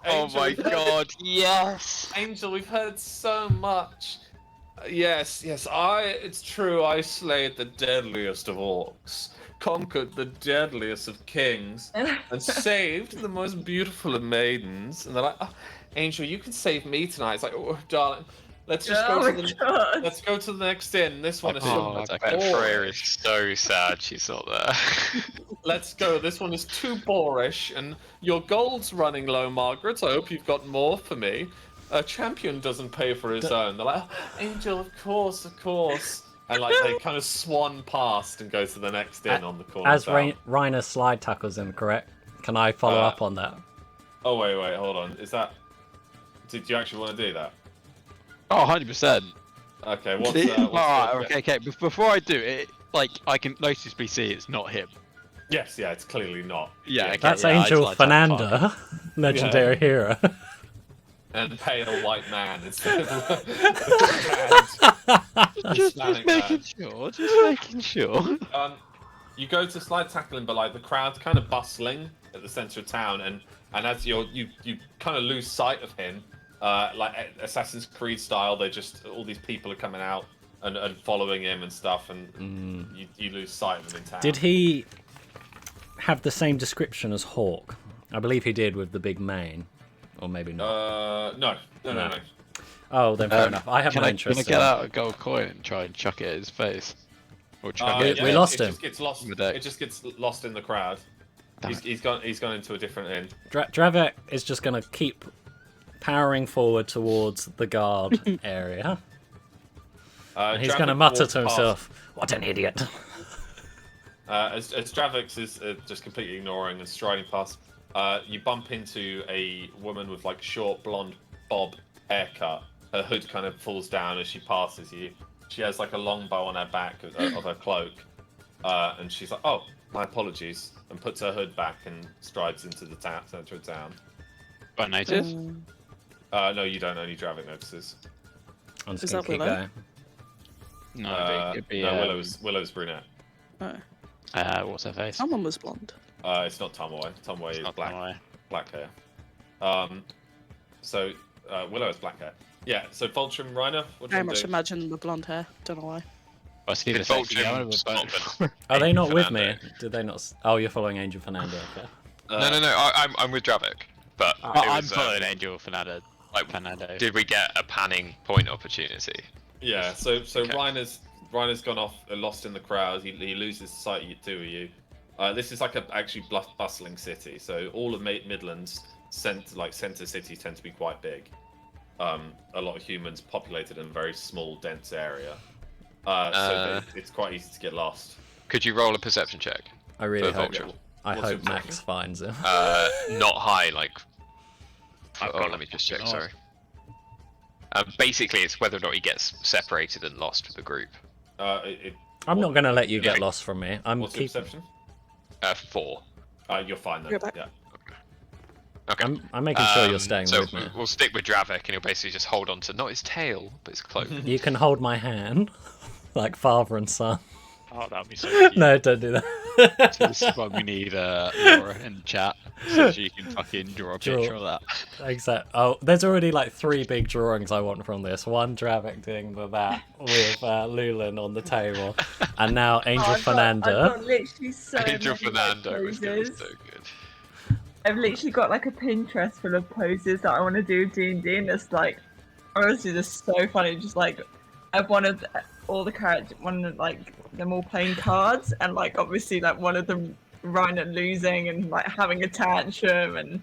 Angel, Oh my we've heard- god, yes! Angel, we've heard so much." Yes, it's true, I slayed the deadliest of orcs, conquered the deadliest of kings, and saved the most beautiful of maidens. And they're like, "Oh, Angel, you can save me tonight." It's like, "Oh, darling, let's just Oh go my to God. let's go to the next inn. This one is Oh, too I bet Freya is boorish. so sad she's not there. Let's go. This one is too boorish, and your gold's running low, Margaret. I hope you've got more for me. A champion doesn't pay for his own." They're like, "Oh, Angel, of course. And like they kind of swan past and go to the next inn on the corner. As town. Reiner slide tackles him, correct? Can I follow up on that? Oh wait, hold on. Is that? Did you actually want to do that? Oh, 100%. Okay. What's Alright, okay. Before I do it, like, I can noticeably see it's not him. Yes, yeah, it's clearly not. Yeah, okay, That's yeah, I Angel slide tackle fine. Fernanda, legendary hero. And pale white man instead of Just Hispanic making sure. You go to slide tackle him, but like the crowd's kind of bustling at the center of town, and as you kind of lose sight of him, like Assassin's Creed style. They're just all these people are coming out and following him and stuff, and you lose sight of him in town. Did he have the same description as Hawk? I believe he did with the big mane, or maybe not. No. Oh, then fair enough. I have no Can I interest. get out a gold coin and try and chuck it at his face? Or chuck We it we lost it him. Just gets lost. In the deck. It just gets lost in the crowd. He's gone into a different inn. Dravek is just going to keep powering forward towards the guard area. And he's going to Dravik mutter walks to himself, "What an idiot." As Dravix is just completely ignoring and striding past. You bump into a woman with like short blonde bob haircut. Her hood kind of falls down as she passes you. She has like a long bow on her back of her cloak, and she's like, "Oh, my apologies," and puts her hood back and strides into the center of town. I notice. No, you don't. Only Dravik notices. I'm just Is gonna that keep Willow? going. No, it'd be, no, Willow's brunette. Oh, what's her face? someone was blonde. It's not Tomway. Tomway is Not black. Conway. Black hair. So Willow has black hair. Yeah. So Vultrum, Reiner, what do Very you much do? imagine the blonde hair. Don't know why. I see Did the sexy Vulture girl with stop a it? Are they not with me? Fernando. Did they not? Oh, you're following Angel Fernando. Okay. No. I'm with Dravik, but it I'm was, following Angel Fernando. like, Fernando. did we get a panning point opportunity? Yeah. So Okay. Reiner's gone off, lost in the crowd. He loses sight of two of you. This is like a actually bustling city. So all of Midlands, center cities tend to be quite big. A lot of humans populated in a very small, dense area. It's quite easy to get lost. Could you roll a perception check? I really For hope. Vulture. I What's hope your Max finds him. Not high, like. I've Oh, got let me just check. nothing Sorry. Basically, it's whether or not he gets separated and lost with the group. I'm not gonna let you get Yeah. lost from me. I'm What's your keeping. perception? 4. You're fine then. Go back. Yeah. Okay. I'm making sure you're staying so with me. we'll stick with Dravik, and he'll basically just hold on to not his tail, but his cloak. You can hold my hand, like father and son. Oh, that'd be so cute. No, don't do that. So this is why we need Laura in the chat, so she can fucking draw a picture of that. Exactly. Oh, there's already like 3 big drawings I want from this. One Dravik doing that with Lulan on the table, and now Angel I've Fernando. got literally so Angel many, like, Fernando was gonna be poses. so good. I've literally got like a Pinterest full of poses that I want to do D&D, and it's like honestly just so funny. Just like I've one of all the characters, one of like them all playing cards, and like obviously like one of them Reiner losing and like having a tantrum, and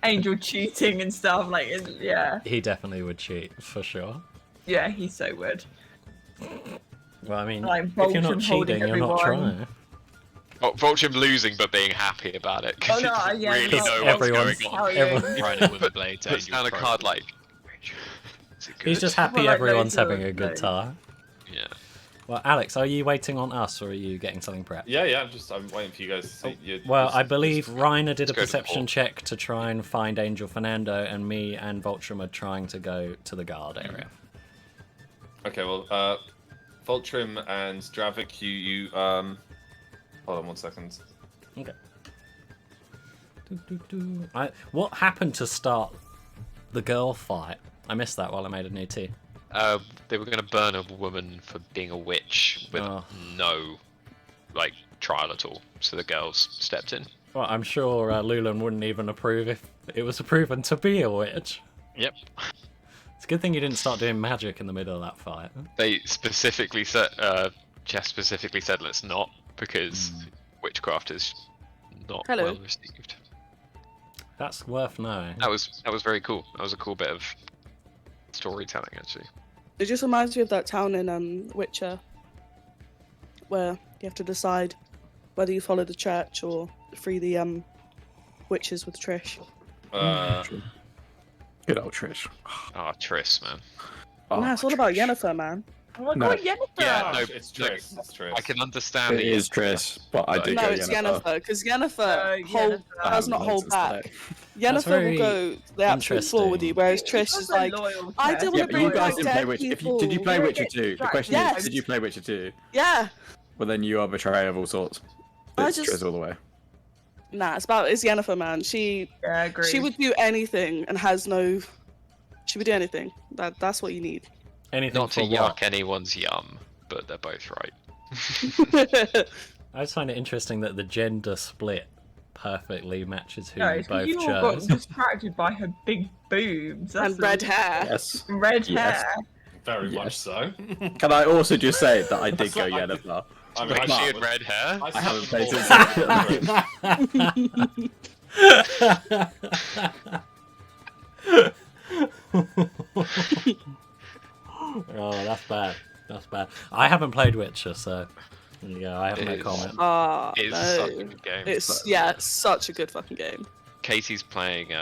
Angel cheating and stuff. Like yeah, He definitely would cheat for sure. yeah, he's so good. Well, I mean, Like, if you're not Vulture holding cheating, you're not everyone. trying. Oh, Vulture losing but being happy about it because Oh, he no, doesn't yeah, really no, know what's everyone's- going on. How are you? Everyone- Reiner with a blade to Puts Angel's down a throat. card like. Is it He's good? just happy Well, like, everyone's loads of having a good those. time. Yeah. Well, Alex, are you waiting on us, or are you getting something prepped? Yeah. I'm waiting for you guys to see. Well, I believe Reiner did a let's go to perception Paul. check to try and find Angel Fernando, and me and Vultrum are trying to go to the guard area. Okay. Well, Vultrum and Dravik, you hold on 1 second. Okay. What happened to start the girl fight? I missed that while I made a new tea. They were going to burn a woman for being a witch with Oh. no, like, trial at all. So the girls stepped in. Well, I'm sure Lulan wouldn't even approve if it was proven to be a witch. Yep. It's a good thing you didn't start doing magic in the middle of that fight. They specifically said, Jess specifically said, let's not, because witchcraft is not Hello. well received. That's worth knowing. That was very cool. That was a cool bit of storytelling, actually. It just reminds me of that town in Witcher, where you have to decide whether you follow the church or free the witches with Trish. Good old Trish. Ah, Triss, man. Oh, Nah, it's all about Trish. Yennefer, man. Oh my No. god, Yennefer! Yeah, no, It's Triss. It's Triss. I can understand It is Trish, but I do No, go it's Yennefer, because Yennefer Yennefer. does not hold back. Yennefer very will go the absolute floor with you, whereas Trish She's is like, loyal I to don't her. wanna Yeah, but bring you guys back didn't play dead Witcher. people. Did you play You're Witcher getting 2? The question Yes. is, did you play Witcher 2? yeah. Well, then you are a betrayer of all sorts. I It's just- Triss all the way. Nah, it's Yennefer, man. She Yeah, agree. would do anything and has no. She would do anything. That's what you need. Anything Not to for what? yuck anyone's yum, but they're both right. I just find it interesting that the gender split perfectly matches who No, you it's 'cause both you all got chose. distracted by her big boobs. That's And red hair. Yes. Red Yes. hair. Very much Yes. so. Can I also just say that I did That's go what I did. Yennefer? I mean, Wait, I she had was- red hair? I haven't slept played with since. Oh, that's bad. That's bad. I haven't played Witcher, so Yeah, I have no It is. comment. Ah, It is no. such a good game. It's such a good fucking game. Casey's playing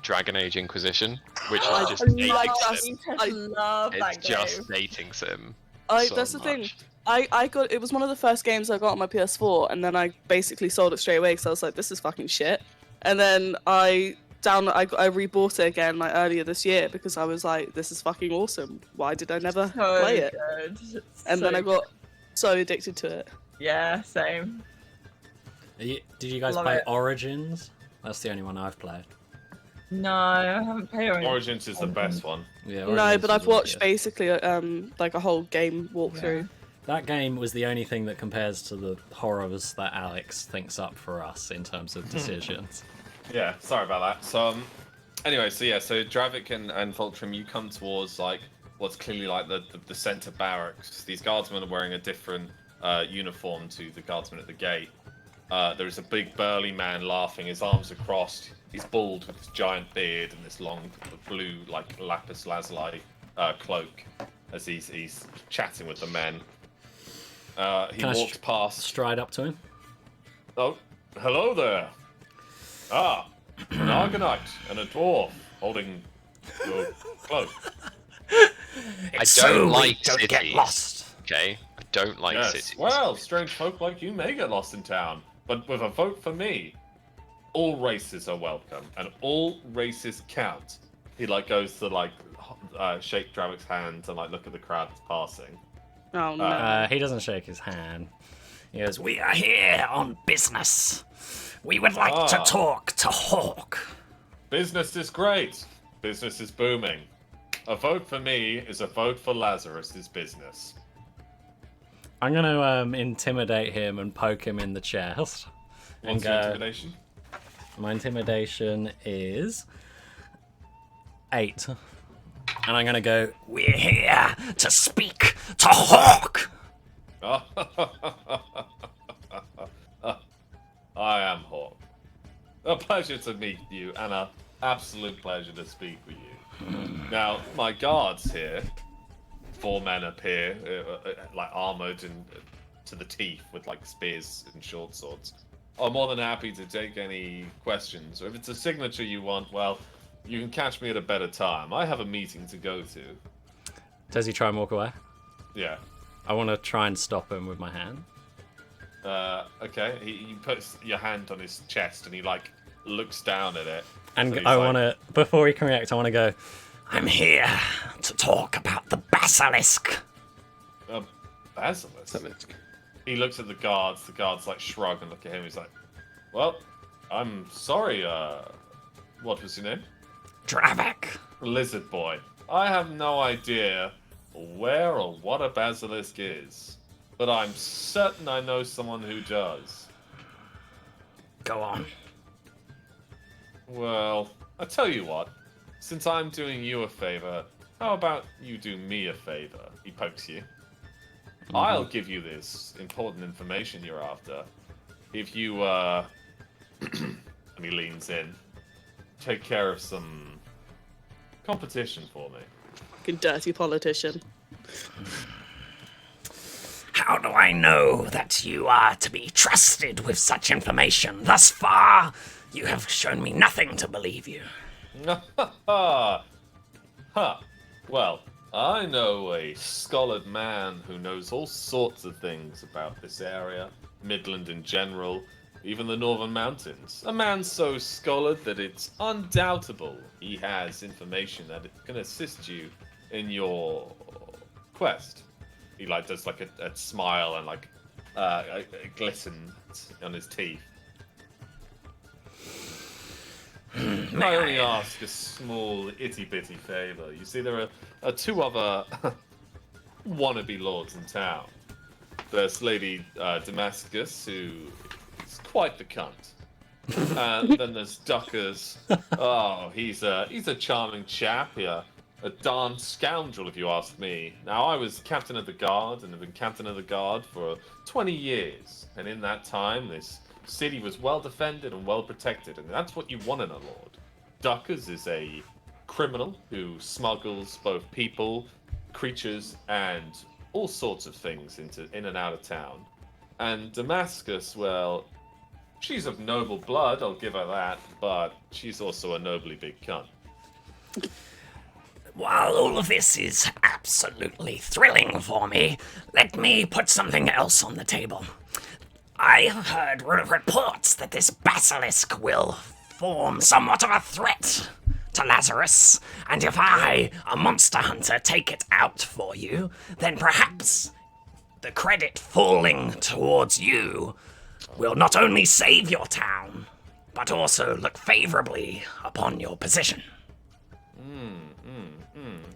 Dragon Age Inquisition, which I is just love dating just- sim. I love It's that game. just dating sim. So That's the thing. much. I got it was one of the first games I got on my PS4, and then I basically sold it straight away because I was like, this is fucking shit. And then I rebought it again like earlier this year because I was like, this is fucking awesome. Why did I never So play it? good. And So then I got so addicted to it. Yeah, same. Did you guys Love play it. Origins? That's the only one I've played. No, I haven't played Origins. Origins is the best one. Yeah, No, Origins but is I've really watched good. basically like a whole game walkthrough. That game was the only thing that compares to the horrors that Alex thinks up for us in terms of decisions. Yeah, sorry about that. So, anyway, so Dravik and Voltrum, you come towards like what's clearly like the center barracks. These guardsmen are wearing a different uniform to the guardsmen at the gate. There is a big burly man laughing. His arms are crossed. He's bald with this giant beard and this long blue like lapis lazuli cloak as he's chatting with the men. He Can I walks past. Stride up to him. Oh, hello there. Ah, an Argonite and a dwarf holding your cloak. I don't like cities. Okay, I don't like Yes. cities. Well, strange folk like you may get lost in town, but with a vote for me, all races are welcome and all races count. He like goes to like shake Dravik's hand and like look at the crowd that's passing. Oh no. He doesn't shake his hand. He goes, "We are here on business. We would like to talk to Hawk." Business is great. Business is booming. A vote for me is a vote for Lazarus's business. I'm gonna intimidate him and poke him in the chest. What's your intimidation? My intimidation is 8. And I'm gonna go, "We're here to speak to Hawk." I am Hawk. A pleasure to meet you, and an absolute pleasure to speak with you. Now, my guards here, 4 men appear, like armored and to the teeth with like spears and short swords. I'm more than happy to take any questions. Or if it's a signature you want, well, you can catch me at a better time. I have a meeting to go to. Does he try and walk away? Yeah. I want to try and stop him with my hand. Okay. He puts your hand on his chest and he like looks down at it. And So he's I like, want to, before he can react, I want to go, "I'm here to talk about the basilisk." Basilisk. He looks at the guards. The guards like shrug and look at him. He's like, "Well, I'm sorry. What was your name?" Dravik. Lizard boy. I have no idea where or what a basilisk is, but I'm certain I know someone who does. Go on. Well, I tell you what. Since I'm doing you a favor, how about you do me a favor? He pokes you. I'll give you this important information you're after. If you, and he leans in, take care of some competition for me. Fucking dirty politician. How do I know that you are to be trusted with such information? Thus far, you have shown me nothing to believe you. Ha! Well, I know a scholar man who knows all sorts of things about this area, Midland in general, even the Northern Mountains. A man so scholared that it's undoubtable he has information that can assist you in your quest. He like does like a smile and like a glisten on his teeth. I only ask a small itty bitty favor. You see, there are 2 other wannabe lords in town. There's Lady Damascus, who is quite the cunt. And then there's Duckers. Oh, he's a charming chap. A darn scoundrel, if you ask me. Now, I was captain of the guard, and have been captain of the guard for 20 years. And in that time, this city was well defended and well protected, and that's what you want in a lord. Duckers is a criminal who smuggles both people, creatures, and all sorts of things in and out of town. And Damascus, well, she's of noble blood, I'll give her that, but she's also a nobly big cunt. While all of this is absolutely thrilling for me, let me put something else on the table. I have heard reports that this basilisk will form somewhat of a threat to Lazarus, and if I, a monster hunter, take it out for you, then perhaps the credit falling towards you will not only save your town, but also look favourably upon your position.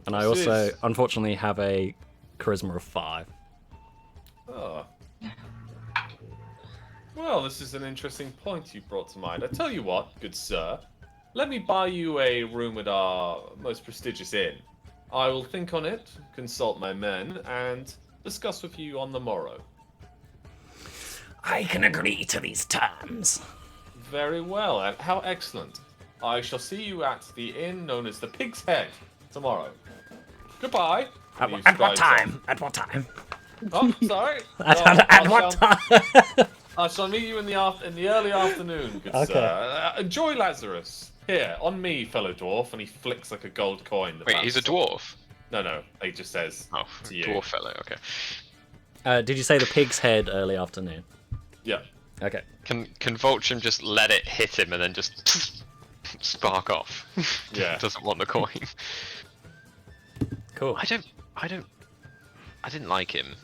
And I also, unfortunately, have a charisma of 5. Oh. Well, this is an interesting point you brought to mind. I tell you what, good sir, let me buy you a room at our most prestigious inn. I will think on it, consult my men, and discuss with you on the morrow. I can agree to these terms. Very well, and how excellent. I shall see you at the inn known as the Pig's Head tomorrow. Goodbye. At And he what strides time? off. At what time? Oh, sorry. At what time? I shall meet you in the early afternoon, good Okay. sir. Enjoy Lazarus. Here, on me, fellow dwarf, and he flicks like a gold coin. that Wait, he's a bounces. dwarf? No, he just says Oh, to you. dwarf fellow, okay. Did you say the pig's head early afternoon? Yeah. Okay. Can Vulture just let it hit him and then just spark off? Yeah. Doesn't want the coin. Cool. I didn't like him.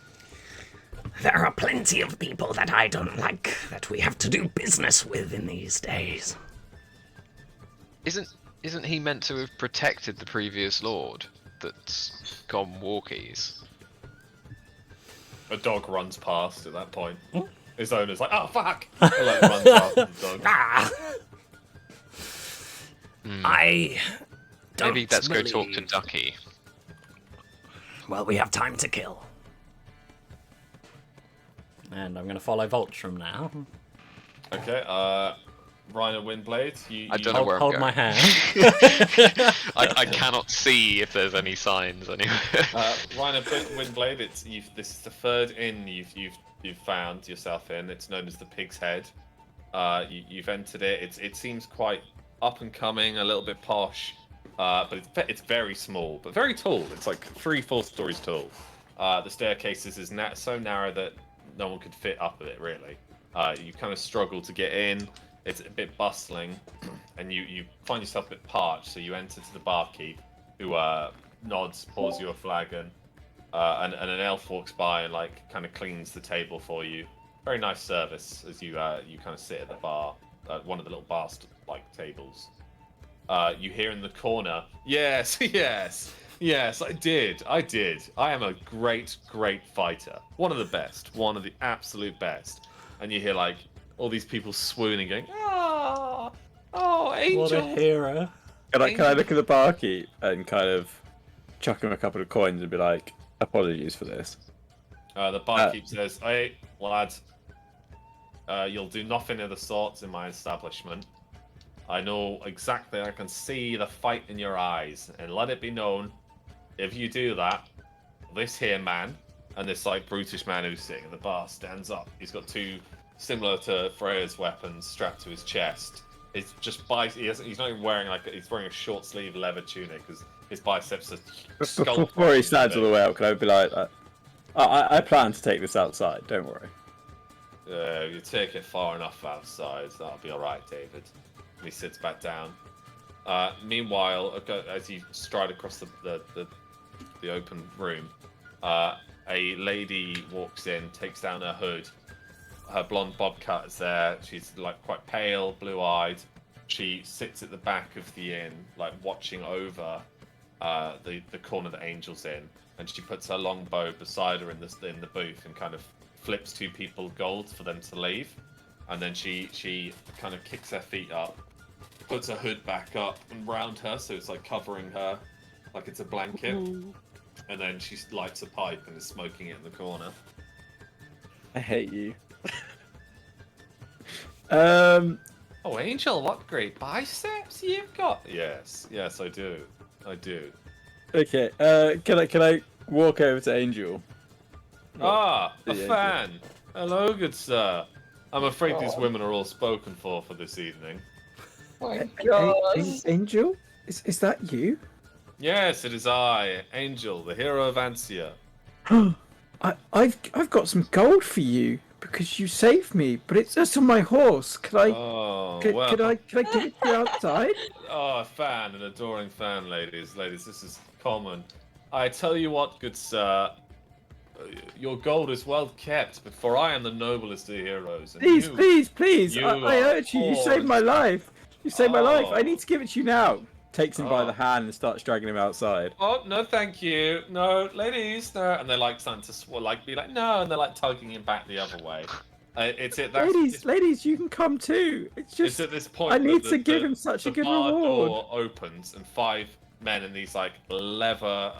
There are plenty of people that I don't like that we have to do business with in these days. Isn't he meant to have protected the previous lord that's gone walkies? A dog runs past at that point. His owner's like, oh, fuck! And, like, runs after the dog. Ah! I don't Maybe let's go talk to believe- Ducky. Well, we have time to kill. And I'm going to follow Voltrum now. Okay, Rhino Windblade, I don't know where I'm Hold going. my hand. I cannot see if there's any signs anywhere. Rhino Windblade, this is the third inn you've found yourself in. It's known as the Pig's Head. You've entered it. It seems quite up and coming, a little bit posh, but it's very small, but very tall. It's like 3-4 stories tall. The staircases is so narrow that no one could fit up it really. You kind of struggle to get in. It's a bit bustling, and you find yourself a bit parched. So you enter to the barkeep, who nods, pours you a flagon, and an elf walks by and like kind of cleans the table for you. Very nice service as you kind of sit at the bar, one of the little bar like tables. You hear in the corner, yes, I did. I am a great fighter. One of the best. One of the absolute best. And you hear like all these people swooning, going, oh, Angel. What a hero. Can I look at the barkeep and kind of chuck him a couple of coins and be like, apologies for this? The barkeep says, hey, lads, you'll do nothing of the sorts in my establishment. I know exactly, I can see the fight in your eyes, and let it be known, if you do that, this here man, and this like brutish man who's sitting at the bar stands up. He's got 2 similar to Freya's weapons strapped to his chest. It's just he's not even wearing he's wearing a short sleeve leather tunic because his biceps are sculpted. Before he stands all the way up, can I be like, I plan to take this outside, don't worry. You take it far enough outside, that'll be alright, David. And he sits back down. Meanwhile, as you stride across the open room, a lady walks in, takes down her hood. Her blonde bob cut is there. She's like quite pale, blue-eyed. She sits at the back of the inn, like watching over the corner that Angel's in, and she puts her long bow beside her in the booth and kind of flips 2 people gold for them to leave, and then she kind of kicks her feet up, puts her hood back up and round her so it's like covering her like it's a blanket, and then she lights a pipe and is smoking it in the corner. I hate you. Oh, Angel, what great biceps you've got! Yes, I do. Okay. Can I walk over to Angel? Ah, a Yeah, fan. Hello, good sir. I'm afraid these women are all spoken for this evening. Oh my god. Angel, is that you? Yes, it is I, Angel, the hero of Ansia. I've got some gold for you because you saved me, but it's just on my horse. Could I could I give it to you outside? Oh, a fan, an adoring fan, ladies. Ladies, this is common. I tell you what, good sir, your gold is well kept, but for I am the noblest of heroes. And Please! I urge you. You saved my life. You saved my life. I Oh. need to give it to you now. Takes him by the hand and starts dragging him outside. Oh, no, thank you. No, ladies, no. And they're like starting to be like, no, and they're like tugging him back the other way. Ladies, you can come too. It's just It's at this point I need that to give him such a good bar reward. door opens and 5 men in these like leather,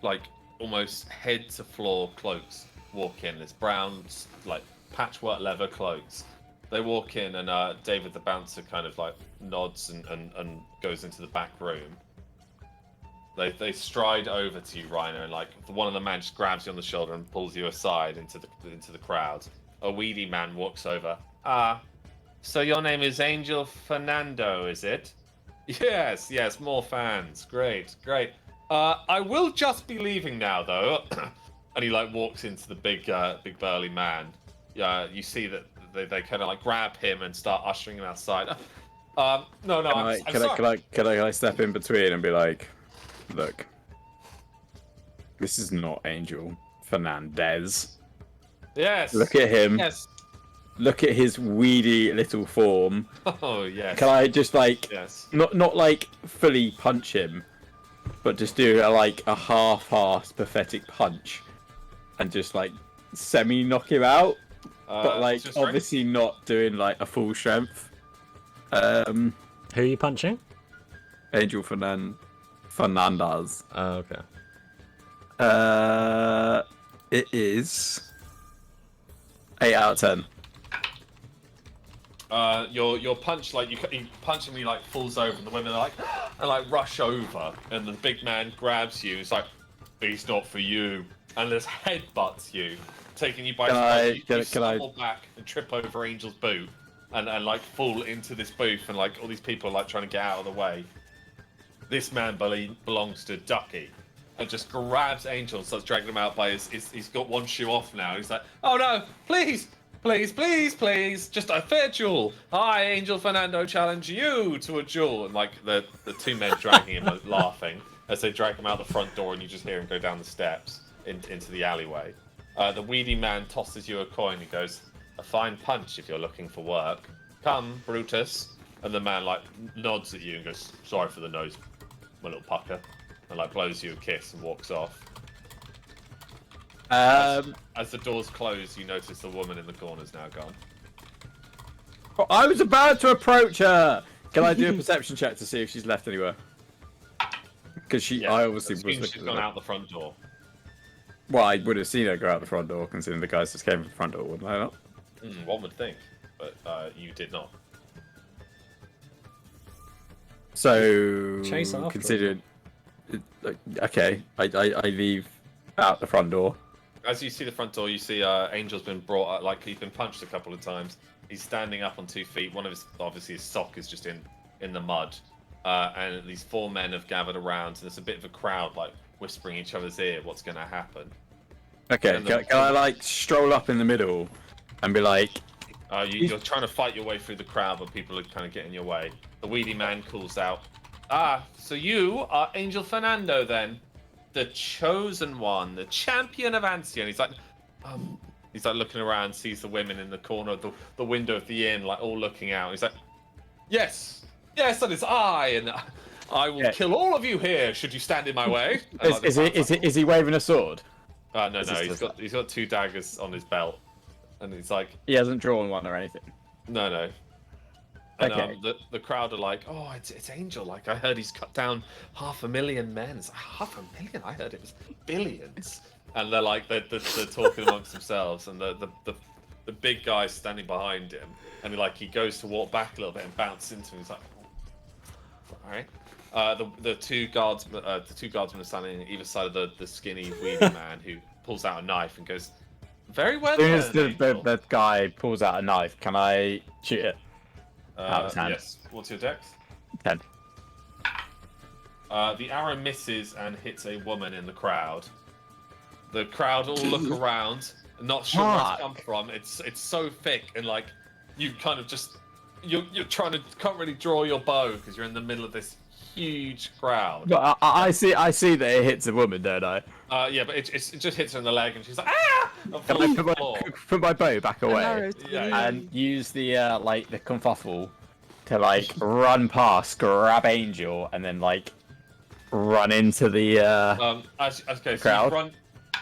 like almost head to floor cloaks walk in. This brown like patchwork leather cloaks. They walk in and David the bouncer kind of like nods and goes into the back room. They stride over to you, Rhino, and like one of the men just grabs you on the shoulder and pulls you aside into the crowd. A weedy man walks over. So your name is Angel Fernando, is it? Yes, more fans. Great. I will just be leaving now, though. And he like walks into the big burly man. You see that they kind of like grab him and start ushering him outside. I'm sorry. Can I step in between and be like, look, this is not Angel Fernandez. Yes. Look at him. Yes. Look at his weedy little form. Oh yes. Can I just like not like fully punch him, but just do a half-assed pathetic punch, and just like semi knock him out, but like obviously not doing like a full strength. Who are you punching? Angel Fernandez. Oh, okay. It is 8 out of 10. Your punch, like you punch him, he like falls over, and the women are like and like rush over, and the big man grabs you. It's like, he's not for you, and just headbutts you, taking you by you stumble back and trip over Angel's boot, and like fall into this booth, and like all these people are like trying to get out of the way. This man belongs to Ducky, and just grabs Angel and starts dragging him out by he's got one shoe off now. He's like, oh no, please, just a fair duel. I, Angel Fernando, challenge you to a duel. And like the 2 men dragging him are laughing as they drag him out the front door, and you just hear him go down the steps into the alleyway. The weedy man tosses you a coin and goes, a fine punch if you're looking for work. Come, Brutus. And the man like nods at you and goes, sorry for the nose, my little pucker, and like blows you a kiss and walks off. As the doors close, you notice the woman in the corner's now gone. Oh, I was about to approach her. Can I do a perception check to see if she's left anywhere? Because I obviously was looking. She's gone out the front door. Well, I would have seen her go out the front door, considering the guys just came from the front door, wouldn't I not? One would think, but you did not. So, Chase after considering, okay, I leave out the front door. As you see the front door, you see Angel's been brought out, like he's been punched a couple of times. He's standing up on 2 feet. One of his sock is just in the mud, and these 4 men have gathered around. And there's a bit of a crowd, like whispering each other's ear what's going to happen. Okay, can I like stroll up in the middle and be like, you're trying to fight your way through the crowd, but people are kind of getting in your way. The weedy man calls out, so you are Angel Fernando then? The chosen one, the champion of Ansia. And he's like looking around, sees the women in the corner of the window of the inn, like all looking out. He's like, yes, that is I, and I will kill all of you here should you stand in my way. Is he waving a sword? No, he's got 2 daggers on his belt, and he's like, he hasn't drawn one or anything. No. And Okay. the crowd are like, oh, it's Angel. Like, I heard he's cut down 500,000 men. It's like, 500,000? I heard it was billions. And they're like, they're talking amongst themselves. And the big guy's standing behind him. And he goes to walk back a little bit and bounce into him. He's like, all right. The two guardsmen are standing on either side of the skinny, weedy man who pulls out a knife and goes, Very well. As soon as then, Angel. the guy pulls out a knife, can I shoot it? out of his hand. Yes. What's your dex? 10. The arrow misses and hits a woman in the crowd. The crowd all look around, not sure where it's come from. It's so thick and like you kind of just you're trying to can't really draw your bow because you're in the middle of this huge crowd. But I see that it hits a woman, don't I? Yeah, but it just hits her in the leg and she's like ah! And Can falls I to the floor. put my bow back away arrow to the Yeah, and use the like the confuffle to like run past, grab Angel, and then like run into the Okay, so crowd?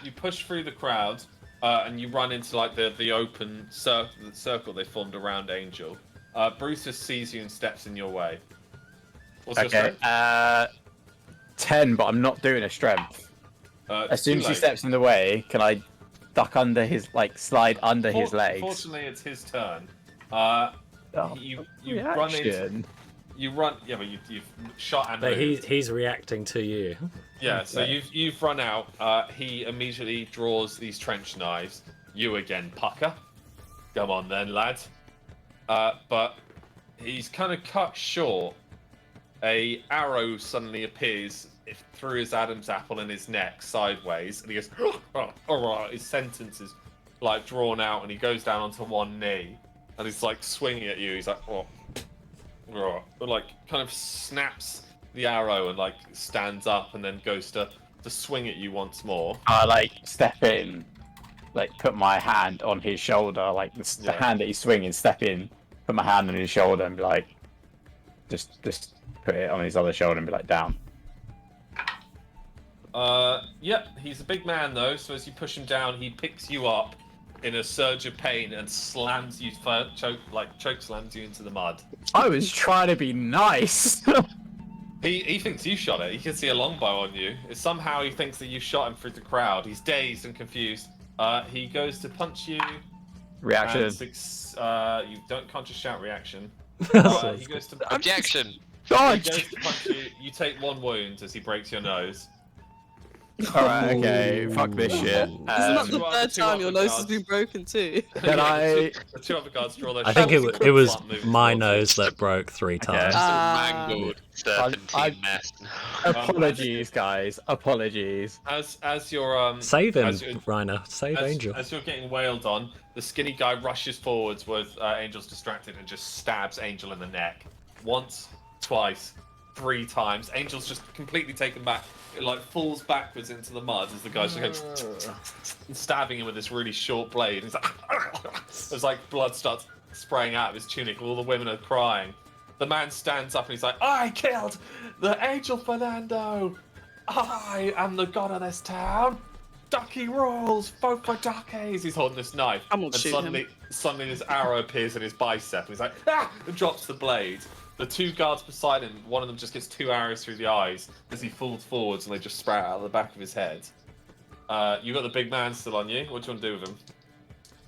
you push through the crowd, and you run into like the open circle they formed around Angel. Brutus sees you and steps in your way. What's your Okay. strength? 10, but I'm not doing a strength. As soon too as he late. steps in the way, can I duck under his slide under his legs? Fortunately, it's his turn. Oh, You run into. reaction. You run, yeah, but you've shot and But moved. he's reacting to you. Yeah, so you've run out. He immediately draws these trench knives. You again, Pucker. Come on then, lad. But he's kind of cut short. A arrow suddenly appears through his Adam's apple in his neck sideways, and he goes, his sentence is like drawn out, and he goes down onto one knee, and he's like swinging at you. He's like, and like kind of snaps the arrow and like stands up and then goes to swing at you once more. I like step in, like put my hand on his shoulder, like the hand that he's swinging, step in, put my hand on his shoulder and be like, just put it on his other shoulder and be like, down. Yep, he's a big man though, so as you push him down, he picks you up in a surge of pain and slams you, choke slams you into the mud. I was trying to be nice. He thinks you shot it. He can see a longbow on you. Somehow he thinks that you shot him through the crowd. He's dazed and confused. He goes to punch you. Reaction. And, you can't just shout reaction. He goes to Objection! He Dodge! goes to punch you. You take one wound as he breaks your nose. Alright, okay, fuck this shit. Isn't that the two third other time your nose has guards. been broken too? Can I... The two other guards draw their I think shields and it was start moving my towards nose that broke 3 times. Mangled serpentine I- mess. Apologies, guys. Apologies. As you're Save him, as you're- Reiner. Save Angel. As you're getting wailed on, the skinny guy rushes forwards with Angel's distracted and just stabs Angel in the neck. Once, twice, 3 times. Angel's just completely taken back. It like falls backwards into the mud as the guy's just going and stabbing him with this really short blade. He's like, there's like blood starts spraying out of his tunic. All the women are crying. The man stands up and he's like, I killed the Angel Fernando. I am the god of this town. Ducky rules, vote for duckies. He's holding this knife, I'm gonna and shoot suddenly this arrow appears in his bicep. And he's like, ah, and drops the blade. The 2 guards beside him, one of them just gets 2 arrows through the eyes as he falls forwards, and they just sprout out of the back of his head. You got the big man still on you. What do you want to do with him?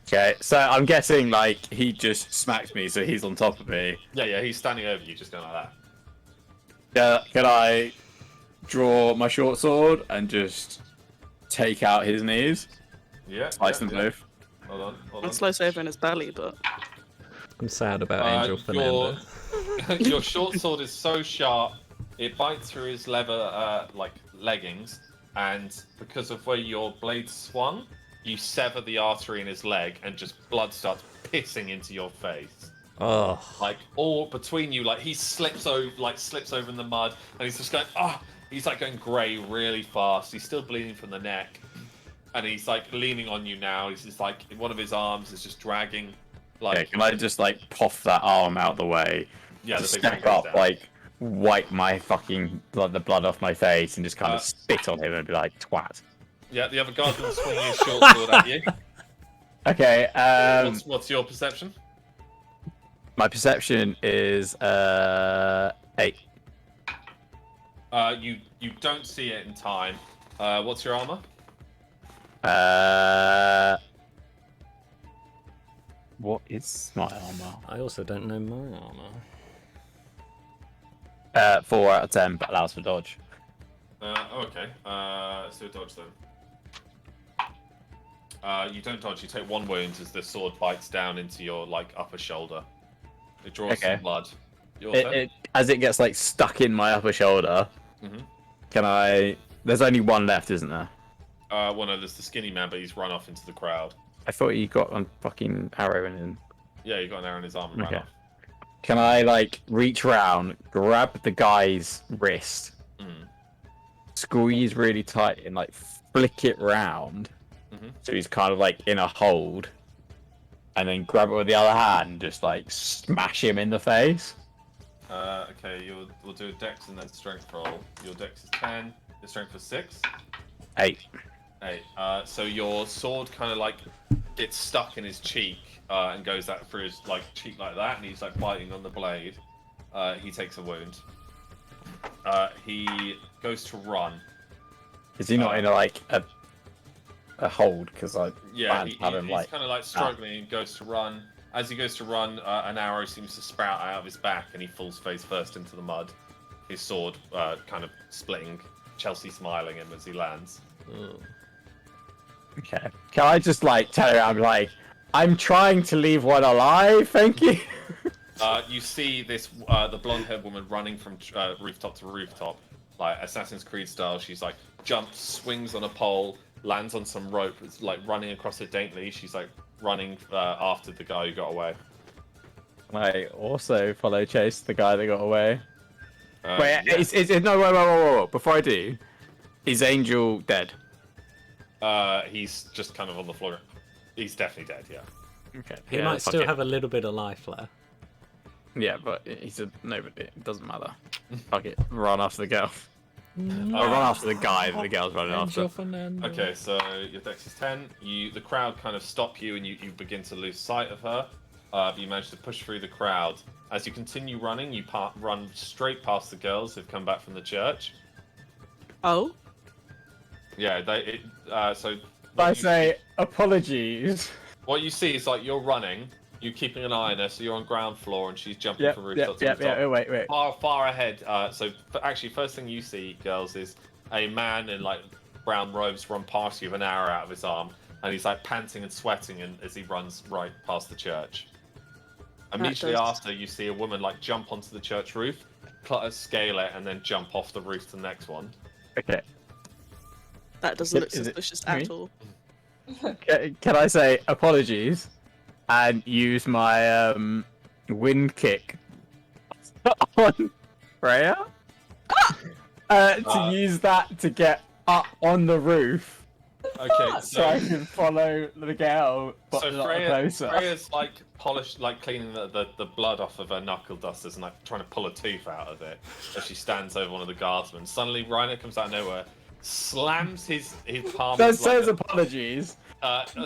Okay, so I'm guessing like he just smacked me, so he's on top of me. Yeah, he's standing over you, just going like that. Yeah, can I draw my short sword and just take out his knees? Yeah. Slice them both. Hold on. I'll slice over in his belly, but I'm sad about Angel Fernando. Your short sword is so sharp, it bites through his leather leggings, and because of where your blade swung, you sever the artery in his leg, and just blood starts pissing into your face. Oh. Like all between you, like he slips over in the mud, and he's just going, he's like going grey really fast. He's still bleeding from the neck, and he's like leaning on you now. He's just like one of his arms is just dragging. Like, Okay, can I just like puff that arm out the way? yeah, the Just big man step goes up, down. like wipe my fucking the blood off my face, and just kind of spit on him and be like, twat. Yeah, the other guy's gonna swing his short sword at you. Okay, What's your perception? my perception is 8. You don't see it in time. What's your armor? What is my armor? I also don't know my armor. 4 out of 10, but allows for dodge. Okay. So dodge then. You don't dodge. You take 1 wound as the sword bites down into your like upper shoulder. It draws Okay. some blood. Your turn? As it gets like stuck in my upper shoulder, Mhm. can I? There's only one left, isn't there? Well, no, there's the skinny man, but he's run off into the crowd. I thought he got a fucking arrow in him. Yeah, he got an arrow in his arm and ran Okay. off. Can I like reach round, grab the guy's wrist, Mm. squeeze really tight, and like flick it round, Mhm. so he's kind of like in a hold, and then grab it with the other hand, and just like smash him in the face? Okay, we'll do a dex and then strength roll. Your dex is 10. Your strength is 6. 8. 8. So your sword kind of like gets stuck in his cheek and goes that through his like cheek like that, and he's like biting on the blade. He takes a wound. He goes to run. Is he not in a like a hold? Because I Yeah, he's kind of like struggling and goes to run. As he goes to run, an arrow seems to sprout out of his back, and he falls face first into the mud. His sword kind of splitting. Chelsea smiling him as he lands. Okay. Can I just like turn around and be like, I'm trying to leave one alive, thank you? You see this the blonde-haired woman running from rooftop to rooftop, like Assassin's Creed style. She's like jumps, swings on a pole, lands on some rope. It's like running across it daintily. She's like running after the guy who got away. I also follow chase the guy that got away. Wait, yeah. no, wait. Before I do, is Angel dead? He's just kind of on the floor. He's definitely dead. Yeah. Okay. He might still have a little bit of life left. Yeah, but he's a nobody. It doesn't matter. Fuck it. Run after the girl. Or run after the guy that the girl's running after. Okay, so your dex is 10. The crowd kind of stop you, and you begin to lose sight of her. But you manage to push through the crowd. As you continue running, you run straight past the girls who've come back from the church. Oh? Yeah, so I say apologies. what you see is like you're running, you're keeping an eye on her, so you're on ground floor and she's jumping from rooftop to rooftop. Yeah, wait. Far ahead. Actually, first thing you see, girls, is a man in like brown robes run past you with an arrow out of his arm, and he's like panting and sweating as he runs right past the church. Immediately after, you see a woman like jump onto the church roof, scale it, and then jump off the roof to the next one. Okay. That doesn't look suspicious at all. Can I say apologies and use my wind kick on Freya? To use that to get up on the roof. Okay, So I can follow the girl, but so not Freya's closer. like cleaning the blood off of her knuckle dusters and like trying to pull a tooth out of it as she stands over one of the guardsmen. Suddenly, Reiner comes out of nowhere, slams his palm. That says apologies.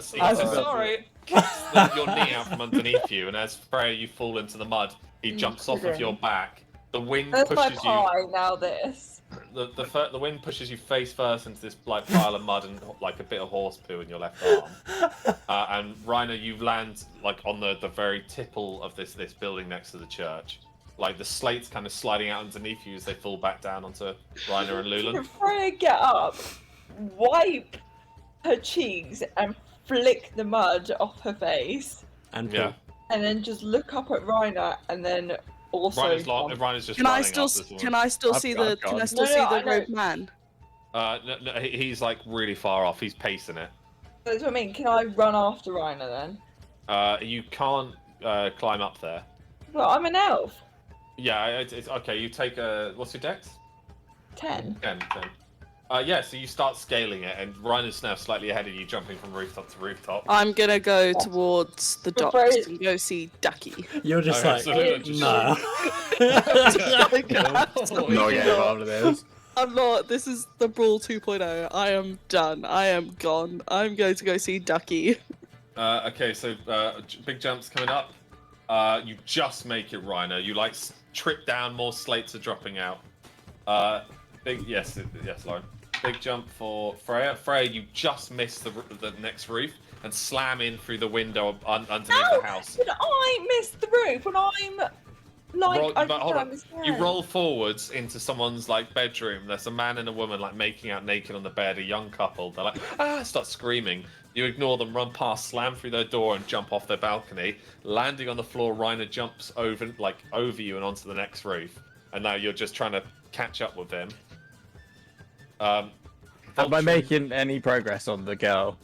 Sorry. Kicks your knee out from underneath you, and as Freya, you fall into the mud. He jumps off of your back. The wind That's my pushes you. pie now. This. The wind pushes you face first into this like pile of mud and like a bit of horse poo in your left arm. And Reiner, you land like on the very tipple of this building next to the church. Like the slate's kind of sliding out underneath you as they fall back down onto Reiner and Lulan. Freya get up, wipe her cheeks, and flick the mud off her face, And Yeah. and then just look up at Reiner, and then also. Reiner's just Can I running still after this woman. can I still see the gone. can I still No, see I the know. rogue man? No, he's like really far off. He's pacing it. That's what I mean. Can I run after Reiner then? You can't climb up there. Well, I'm an elf. Yeah, it's okay. You take what's your dex? 10. 10. Yeah, so you start scaling it, and Reiner's now slightly ahead of you, jumping from rooftop to rooftop. I'm gonna go towards the But docks Freya- and go see Ducky. you're just Okay, like, so we're just- no. I'm not getting involved in this. I'm not. This is the Brawl 2.0. I am done. I am gone. I'm going to go see Ducky. Okay, so big jumps coming up. You just make it, Reiner. You like trip down, more slates are dropping out. Yes, Lauren. Big jump for Freya. Freya, you just miss the next roof and slam in through the window underneath How the house. did I miss the roof when I'm like Roll- I but don't hold on. understand. You roll forwards into someone's like bedroom. There's a man and a woman like making out naked on the bed. A young couple. They're like start screaming. You ignore them, run past, slam through their door, and jump off their balcony. Landing on the floor, Reiner jumps over you and onto the next roof. And now you're just trying to catch up with him. Am I making any progress on the girl?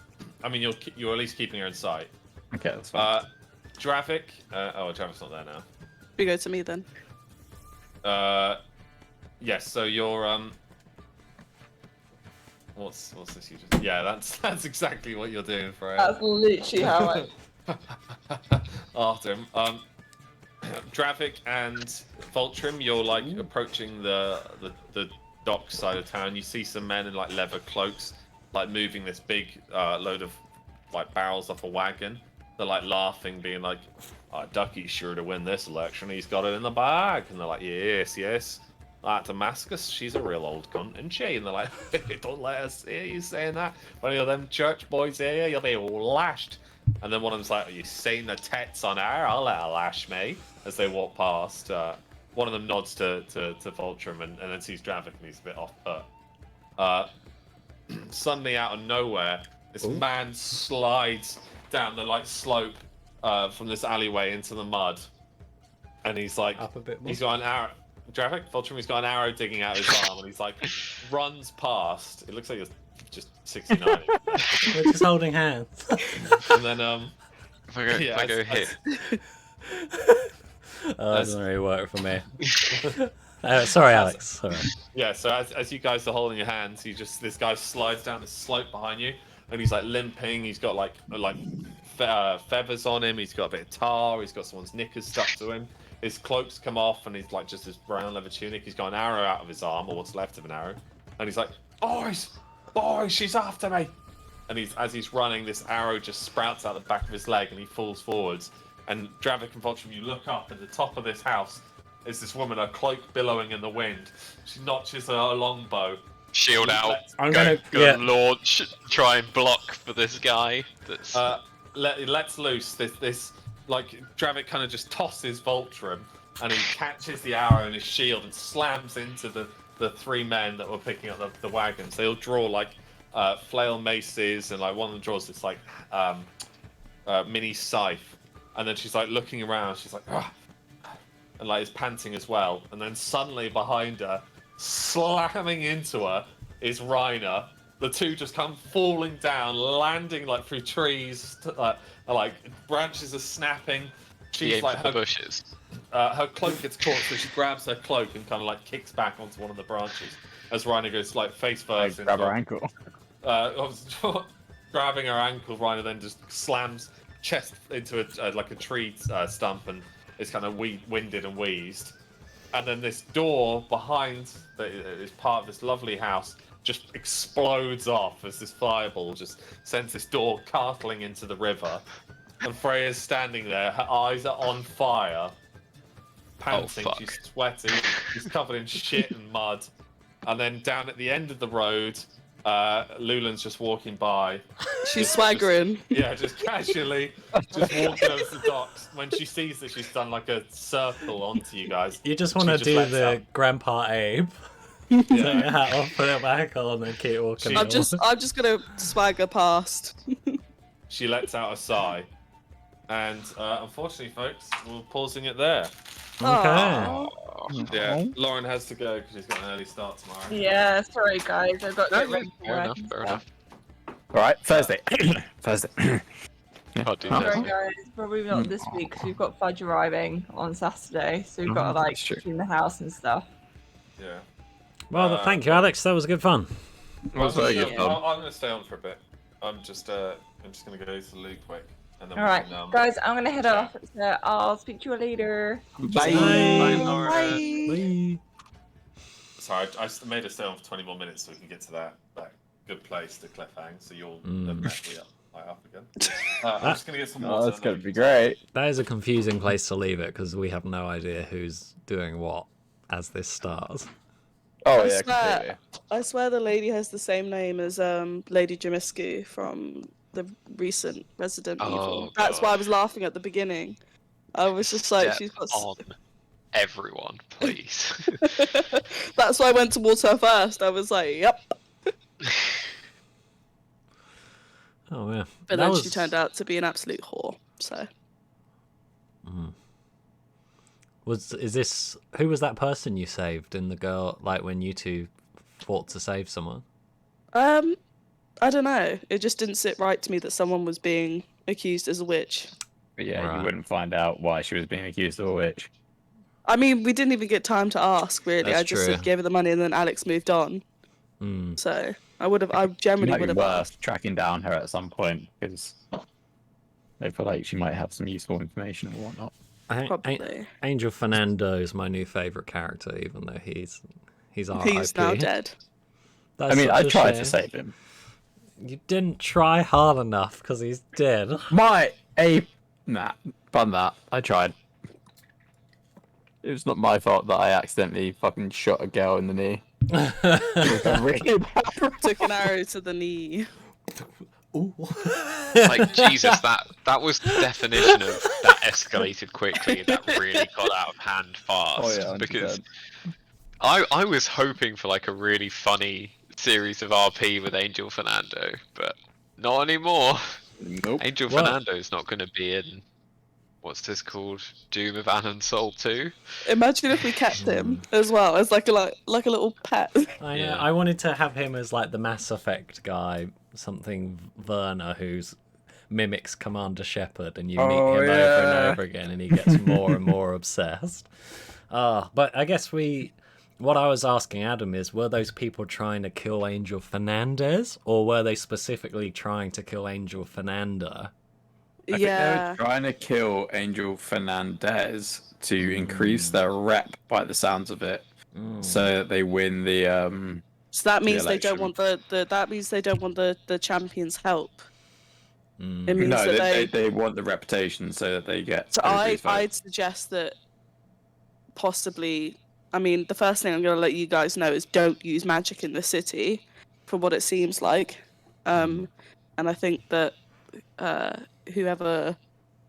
I mean, you're at least keeping her in sight. Okay, that's fine. Dravik. Dravik's not there now. You go to me then. Yes. So you're What's this? Yeah, that's exactly what you're doing, Freya. That's literally how I. After him. Dravik and Voltrim, you're like approaching the dock side of town. You see some men in like leather cloaks, like moving this big load of like barrels off a wagon. They're like laughing, being like, Ducky's sure to win this election. He's got it in the bag. And they're like, yes. Like Damascus, she's a real old cunt, isn't she? And they're like, don't let us hear you saying that. One of them church boys here, you'll be lashed. And then one of them's like, are you seeing the tits on her? I'll let her lash me. As they walk past, one of them nods to Voltrim and then sees Dravik and he's a bit off put. Suddenly out of nowhere, this man slides down the like slope from this alleyway into the mud. And he's like, Up a bit more. he's got an arrow. Dravik, Voltrim, he's got an arrow digging out his arm, and he's like runs past. It looks like he's just 69. We're just holding hands. And then If I go hit. That doesn't really work for me. Sorry, Alex. Sorry. Yeah, so as you guys are holding your hands, this guy slides down the slope behind you, and he's like limping. He's got like feathers on him. He's got a bit of tar. He's got someone's knickers stuck to him. His cloak's come off, and he's like just his brown leather tunic. He's got an arrow out of his arm, or what's left of an arrow, and he's like, boys, she's after me. And as he's running, this arrow just sprouts out the back of his leg, and he falls forwards. And Dravik and Voltrim, you look up at the top of this house. Is this woman, her cloak billowing in the wind? She notches her longbow. Shield out. I'm Go gonna launch. Try and block for this guy. That's. Let's loose this. Like Dravik kind of just tosses Voltrim, and he catches the arrow in his shield and slams into the three men that were picking up the wagons. They all draw like flail maces, and like one of them draws this like mini scythe. And then she's like looking around. She's like, ah, and like is panting as well. And then suddenly behind her, slamming into her, is Reiner. The two just come falling down, landing like through trees. Like branches are snapping. She's like the bushes. Her cloak gets caught, so she grabs her cloak and kind of like kicks back onto one of the branches. As Reiner goes like face first. Grab her ankle. Grabbing her ankle, Reiner then just slams chest into a tree stump and is kind of winded and wheezed. And then this door behind is part of this lovely house just explodes off as this fireball just sends this door cartling into the river. And Freya's standing there, her eyes are on fire, panting, she's sweating, she's covered in shit and mud. And then down at the end of the road, Lulan's just walking by. She's swaggering. Just casually, just walking over the docks. When she sees that she's done like a circle onto you guys. You just want to do the Grandpa Abe. Take your hat off, put it back on, and keep walking. I'm just gonna swagger past. She lets out a sigh, and unfortunately, folks, we're pausing it there. Okay. Yeah, Lauren has to go because she's got an early start tomorrow. Yeah, sorry guys, I've got to get ready for Fair work enough. and Fair stuff. enough. Alright, Thursday. Thursday. I'll do Sorry that. guys, probably not this week because we've got Fudge arriving on Saturday, so we've got to like that's true. clean the house and stuff. Yeah. Well, thank you, Alex. That was good fun. Well, very good, Tom. I'm going to stay on for a bit. I'm just going to go to the loo quick. And then Alright, we can, guys, I'm gonna head off. So I'll speak to you later. Bye. Bye. Sorry, I made us stay on for 20 more minutes so we can get to that good place, the cliffhang. So you'll then back me up again. I'm just going to get some water. Oh, that's going to be great. That is a confusing place to leave it because we have no idea who's doing what as this starts. Oh, I yeah, swear- completely. I swear the lady has the same name as Lady Jamiscu from the recent Resident Evil. That's God. why I was laughing at the beginning. I was just like, Step she's got. on everyone, please. That's why I went towards her first. I was like, yep. Oh yeah. But That then was... she turned out to be an absolute whore. So Who was that person you saved in the girl, like when you two fought to save someone? I don't know. It just didn't sit right to me that someone was being accused as a witch. But yeah, Right. you wouldn't find out why she was being accused of a witch. I mean, we didn't even get time to ask, really. That's I just true. gave her the money and then Alex moved on. So I It generally might would be have worth asked. tracking down her at some point because they feel like she might have some useful information or whatnot. Probably. Angel Fernando is my new favorite character, even though he's RIP. He's now dead. That's I mean, such I a tried to shame. save him. You didn't try hard enough because he's dead. Nah, fun that. I tried. It was not my fault that I accidentally fucking shot a girl in the knee. It was a really bad Took an arrow to the knee. Like Jesus, that was the definition of that escalated quickly. That really got out of hand fast. Oh, yeah, 100%. Because I was hoping for like a really funny series of RP with Angel Fernando, but not anymore. Nope. Angel What? Fernando's not going to be in. What's this called? Doom of Anonsol 2? Imagine if we kept him as well as like a little pet. I know. Yeah. I wanted to have him as like the Mass Effect guy, something Werner, who's mimics Commander Shepard, and you meet him over and over again, and he gets more and more obsessed. But I guess what I was asking Adam is, were those people trying to kill Angel Fernandez, or were they specifically trying to kill Angel Fernanda? I think they were trying to kill Angel Fernandez to increase their rep by the sounds of it, so that they win the So that means they election. don't want the champion's help. It means No, that they want the reputation so that they get. So everybody's vote. I'd suggest that possibly. I mean, the first thing I'm going to let you guys know is don't use magic in the city, for what it seems like. And I think that whoever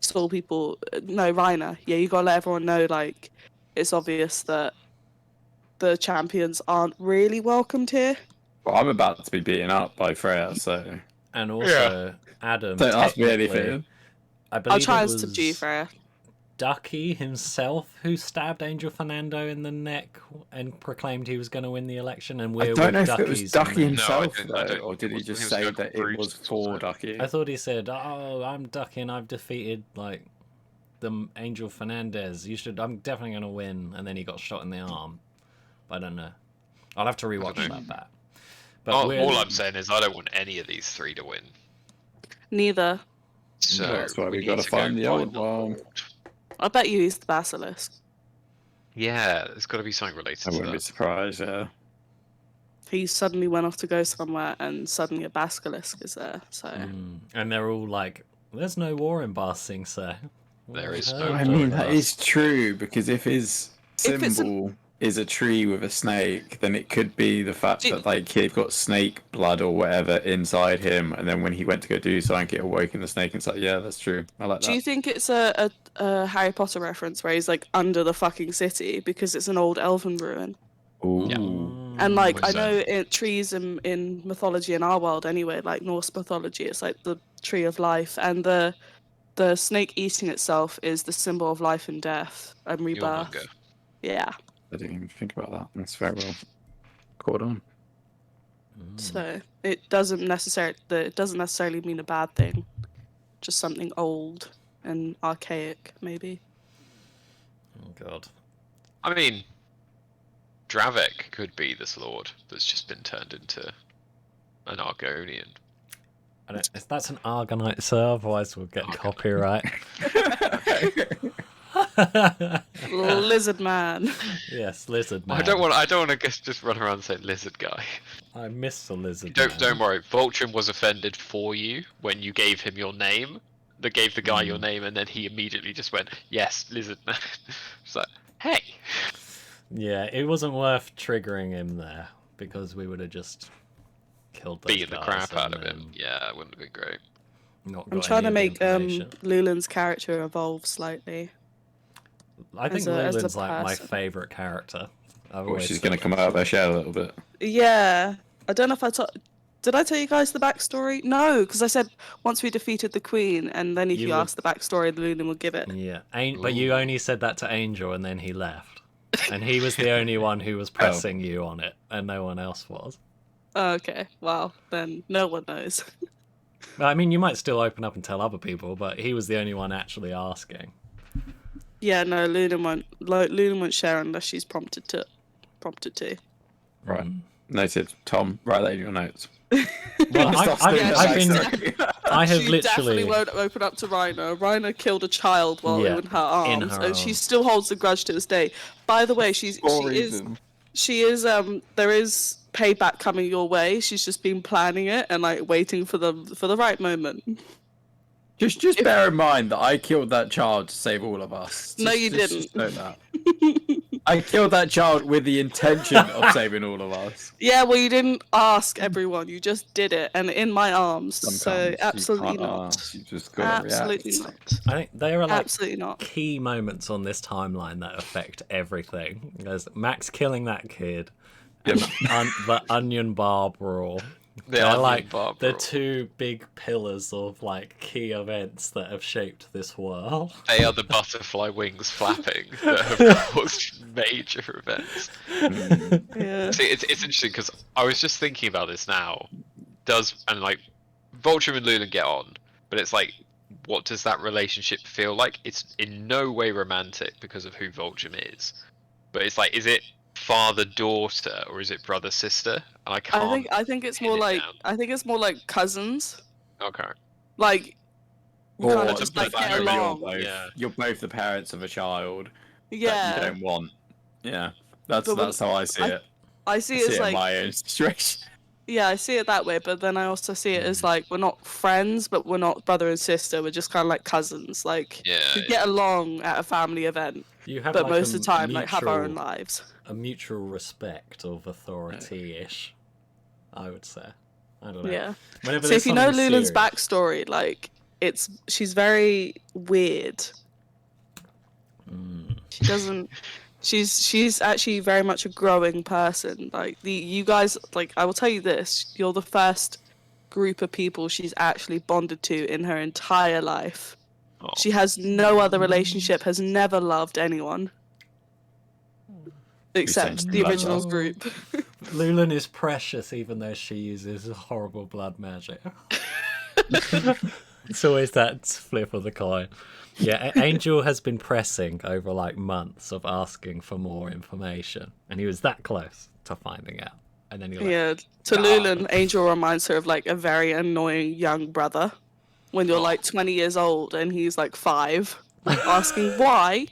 saw people, Reiner, yeah, you got to let everyone know, like, it's obvious that the champions aren't really welcomed here. Well, I'm about to be beaten up by Freya, so. And also, Adam. Don't ask me technically, anything. I believe I'll try it and was subdue Freya. Ducky himself who stabbed Angel Fernando in the neck and proclaimed he was going to win the election, and we're I don't know with if it was Ducky's Ducky name. himself, No, I don't or did he think just it was say Ducky that it Bruce was or for something. Ducky? I thought he said, "Oh, I'm Ducky and I've defeated like the Angel Fernandez. I'm definitely going to win." And then he got shot in the arm. But I don't know. I'll have to rewatch know. that. But All I'm saying is I don't want any of these three to win. Neither. So That's why we need gotta to go find the old the one. Lord. I bet you he's the basilisk. Yeah, there's got to be something related I to wouldn't be that. surprised. Yeah. He suddenly went off to go somewhere, and suddenly a basilisk is there. So and they're all like, "There's no war in Ba Sing Se." There is Heard no I of mean, that. that is true because if his If it's a- symbol is a tree with a snake, then it could be the fact Do- that like he'd got snake blood or whatever inside him, and then when he went to go do something, it awoken the snake inside. Yeah, that's true. I like do you that. think it's a Harry Potter reference where he's like under the fucking city because it's an old elven ruin? Ooh. And like What's I know trees in mythology in our world anyway, like Norse mythology, it's like the tree of life, and the snake eating itself is the symbol of life and death and rebirth. Yormungandr. Yeah. I didn't even think about that. That's very well caught on. So it doesn't necessarily mean a bad thing. Just something old and archaic, maybe. Oh god. I mean, Dravek could be this lord that's just been turned into an Argonian. If that's an Argonite, sir, otherwise we'll get copyright. Lizard man. Yes, lizard man. I don't want to just run around and say lizard guy. I miss the lizard man. Don't worry. Voltron was offended for you when you gave him your name. They gave the guy your name, and then he immediately just went, "Yes, lizard man." It's like, hey. Yeah, it wasn't worth triggering him there because we would have just killed those Beating the guys crap out and of him. Yeah, it wouldn't have been great. Not I'm got trying any to of the make information. Lulan's character evolve slightly. I think as a Lulan's like my person. favourite character. I've Well, always she's said going to come out of her shell a little bit. Yeah. I don't know if Did I tell you guys the backstory? No, because I said once we defeated the queen, and then if You you would- ask the backstory, Lunan will give it. Yeah, but you only said that to Angel, and then he left, and he was the only one who was pressing you on it, and no one else was. Okay, well then no one knows. Well, I mean, you might still open up and tell other people, but he was the only one actually asking. Yeah, no, Lunan won't share unless she's prompted to. Right. Noted. Tom, write that in your notes. Well, Stop I stealing have the been. backstory. I have She literally. definitely won't open up to Rhino. Rhino killed a child while Yeah, in her arms, in her and she arms. still holds the grudge to this day. By the way, she is there is payback coming your way. She's just been planning it and like waiting for the right moment. Just bear in mind that I killed that child to save all of us. No, you didn't. Just know that. I killed that child with the intention of saving all of us. Yeah, well, you didn't ask everyone. You just did it, and in my arms. So Sometimes absolutely you can't not. ask, you just gotta Absolutely react. not. I think there are like Absolutely not. key moments on this timeline that affect everything. There's Max killing that kid, and the Onion Bar brawl. They're like the two big pillars of like key events that have shaped this world. They are the butterfly wings flapping that have caused major events. Yeah. See, it's interesting because I was just thinking about this now. Vulture and Luna get on, but it's like, what does that relationship feel like? It's in no way romantic because of who Vulture is, but it's like, is it father-daughter or is it brother-sister? And I can't. I think it's more like cousins. Okay. Like you Or kind of just the like fact get that along. You're both the parents of a child that Yeah. you don't want. Yeah, that's But how I see it. I see I it see as it in like my own situation. yeah, I see it that way, but then I also see it as like we're not friends, but we're not brother and sister. We're just kind of like cousins. Like we get along at a family event, You have but like most a of the time like have our own mutual- lives. A mutual respect of authority-ish, I would say. I don't know. Yeah. Whenever So there's if you know something Lunan's serious- backstory, like she's very weird. She doesn't. She's actually very much a growing person. Like you guys, like I will tell you this: you're the first group of people she's actually bonded to in her entire life. Oh. She has no other relationship. Has never loved anyone except the original group. Lulan is precious, even though she uses horrible blood magic. It's always that flip of the coin. Yeah, Angel has been pressing over like months of asking for more information, and he was that close to finding out. And then you're like, Yeah, to Lulan, Angel reminds her of like a very annoying young brother when you're like 20 years old and he's like 5, asking why.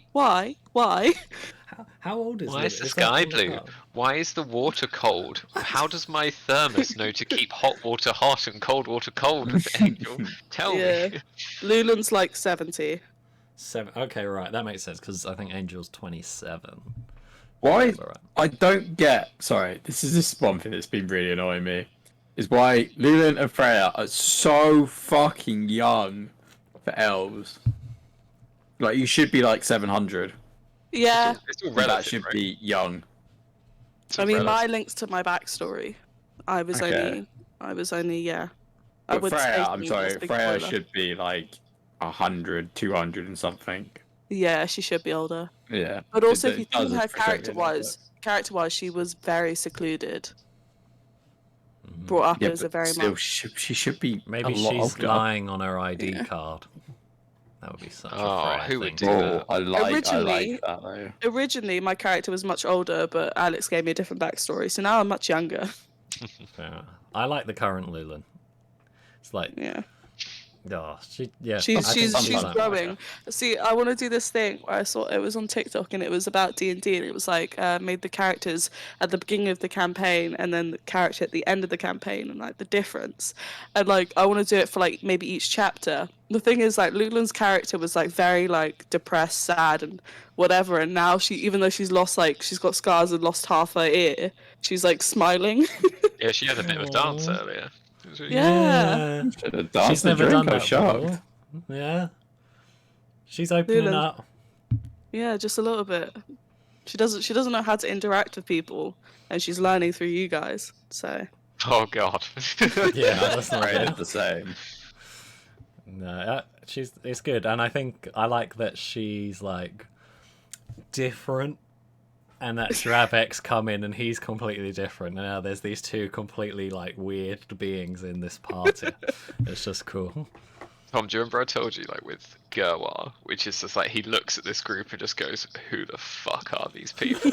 How old is Why Lulan? is the that sky all the blue? time? Why is the water cold? How does my thermos know to keep hot water hot and cold water cold? Angel, tell Yeah. me. Lulan's like 70. 7. Okay, right, that makes sense because I think Angel's 27. Why? Right. I don't get. Sorry, this is one thing that's been really annoying me. Is why Lulan and Freya are so fucking young for elves. Like you should be like 700. Yeah, It's all That relative, should right? be young. It's I all mean, relative. my links to my backstory. I was only, yeah. I But would Freya, say I'm sorry, that's a big Freya spoiler. should be like 100, 200 and something. Yeah, she should be older. Yeah. But also, It if you does think her frustrate me a little character-wise, she was very secluded. Brought up Yeah, as a but very still, much. she should be Maybe a lot she's older. lying on her ID card. That would be such Oh, a Freya who would thing do to that? Oh, I like Originally- that though. Originally, my character was much older, but Alex gave me a different backstory, so now I'm much younger. Yeah. I like the current Lulan. It's like, Yeah. oh, She's sometimes- growing. See, I want to do this thing where I saw it was on TikTok and it was about D&D and it was like made the characters at the beginning of the campaign and then the character at the end of the campaign and like the difference. And like I want to do it for like maybe each chapter. The thing is like Lulan's character was like very like depressed, sad and whatever, and now she, even though she's lost like she's got scars and lost half her ear, she's like smiling. Yeah, she had a bit of a dance earlier. It was really Yeah. Should have danced She's the never drink, done I that was shocked. before. Yeah. She's opening Lulan. up. Yeah, just a little bit. She doesn't know how to interact with people, and she's learning through you guys. So Oh god. Yeah, that's not Right, good. the same. No, it's good, and I think I like that she's like different, and that Dravek's come in and he's completely different. And now there's these two completely like weird beings in this party. It's just cool. Tom, do you remember I told you, like, with Gerwar, which is just like, he looks at this group and just goes, who the fuck are these people?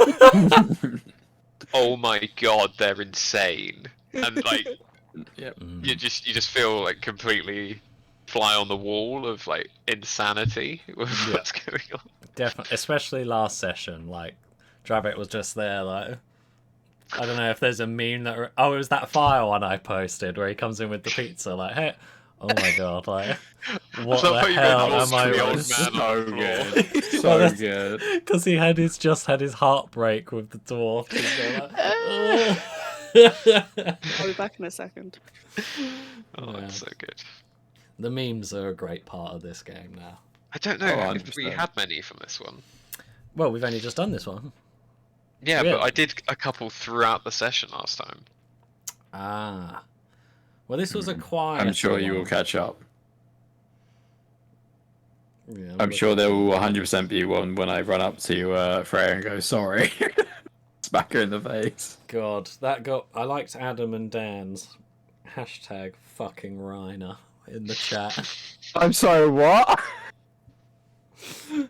Oh my god, they're insane. And, like, Yep. you just feel, like, completely fly on the wall of, like, insanity with what's going on. Definitely, especially last session. Like, Dravek was just there, like. I don't know if there's a meme that. Oh, it was that fire one I posted where he comes in with the pizza, like, hey. Oh my god, like, what love how the you hell went am I the old with? man on So the floor. good. So Well, good. Because he had just had his heartbreak with the dwarf. I'll be back in a second. Oh, Yeah. it's so good. The memes are a great part of this game now. I don't know Oh, if we 100%. had many from this one. Well, we've only just done this one. Yeah, Really? but I did a couple throughout the session last time. Ah. Well, this was a quiet. I'm sure you will catch up. Yeah, I'm sure there will 100% be one when I run up to Freya and go, sorry. Smack her in the face. God, that got. I liked Adam and Dan's hashtag fucking Reiner in the chat. I'm sorry, what? Right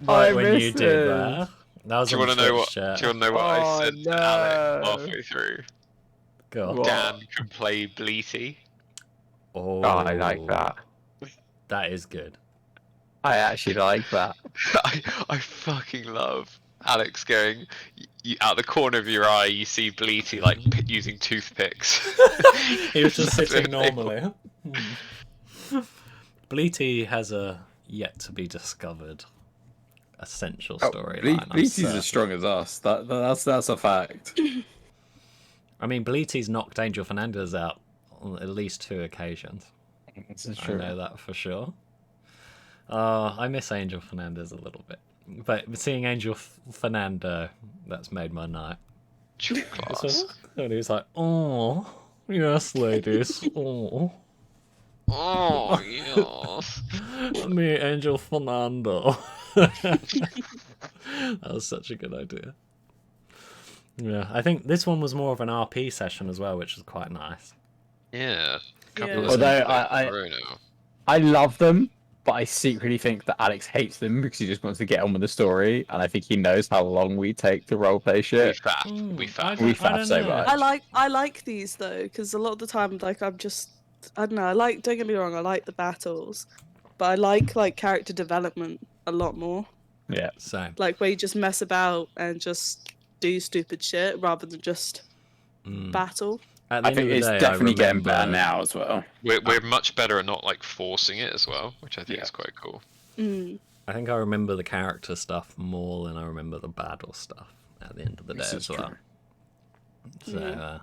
I when you missed did it. that. That was Do you on want to know Twitch what? chat. Do you want to know what I Oh, said to Alex no. halfway through? Go on. What? Dan can play Bleaty. Oh, I like that. That is good. I actually like that. I fucking love Alex going. You, out the corner of your eye, you see Bleaty like using toothpicks. He was just That's sitting really normally. Bleaty has a yet to be discovered essential storyline. I'm Bleaty's certain. as strong as us. That's a fact. I mean, Bleaty's knocked Angel Fernandez out on at least 2 occasions. This I know that for sure. I miss Angel Fernandez a little bit. But seeing Angel Fernando, that's made my night. class. And he's like, oh, yes, ladies. Oh, Oh yes. me, Angel Fernando. That was such a good idea. Yeah, I think this one was more of an RP session as well, which was quite nice. Yeah. Couple Yeah. of Although sessions I- in a row now. I love them, but I secretly think that Alex hates them because he just wants to get on with the story, and I think he knows how long we take to roleplay We shit. faff. We I faff. don't- We I faff don't so know. much. I like these though, because a lot of the time, like I don't know. Don't get me wrong. I like the battles, but I like character development a lot more. Yeah. Same. Like where you just mess about and just do stupid shit rather than just battle. At the I end think of the it's day, definitely I getting remember, better now as well. We're much better at not like forcing it as well, which I think is quite cool. I think I remember the character stuff more than I remember the battle stuff at the end of the day This as is well. true. So,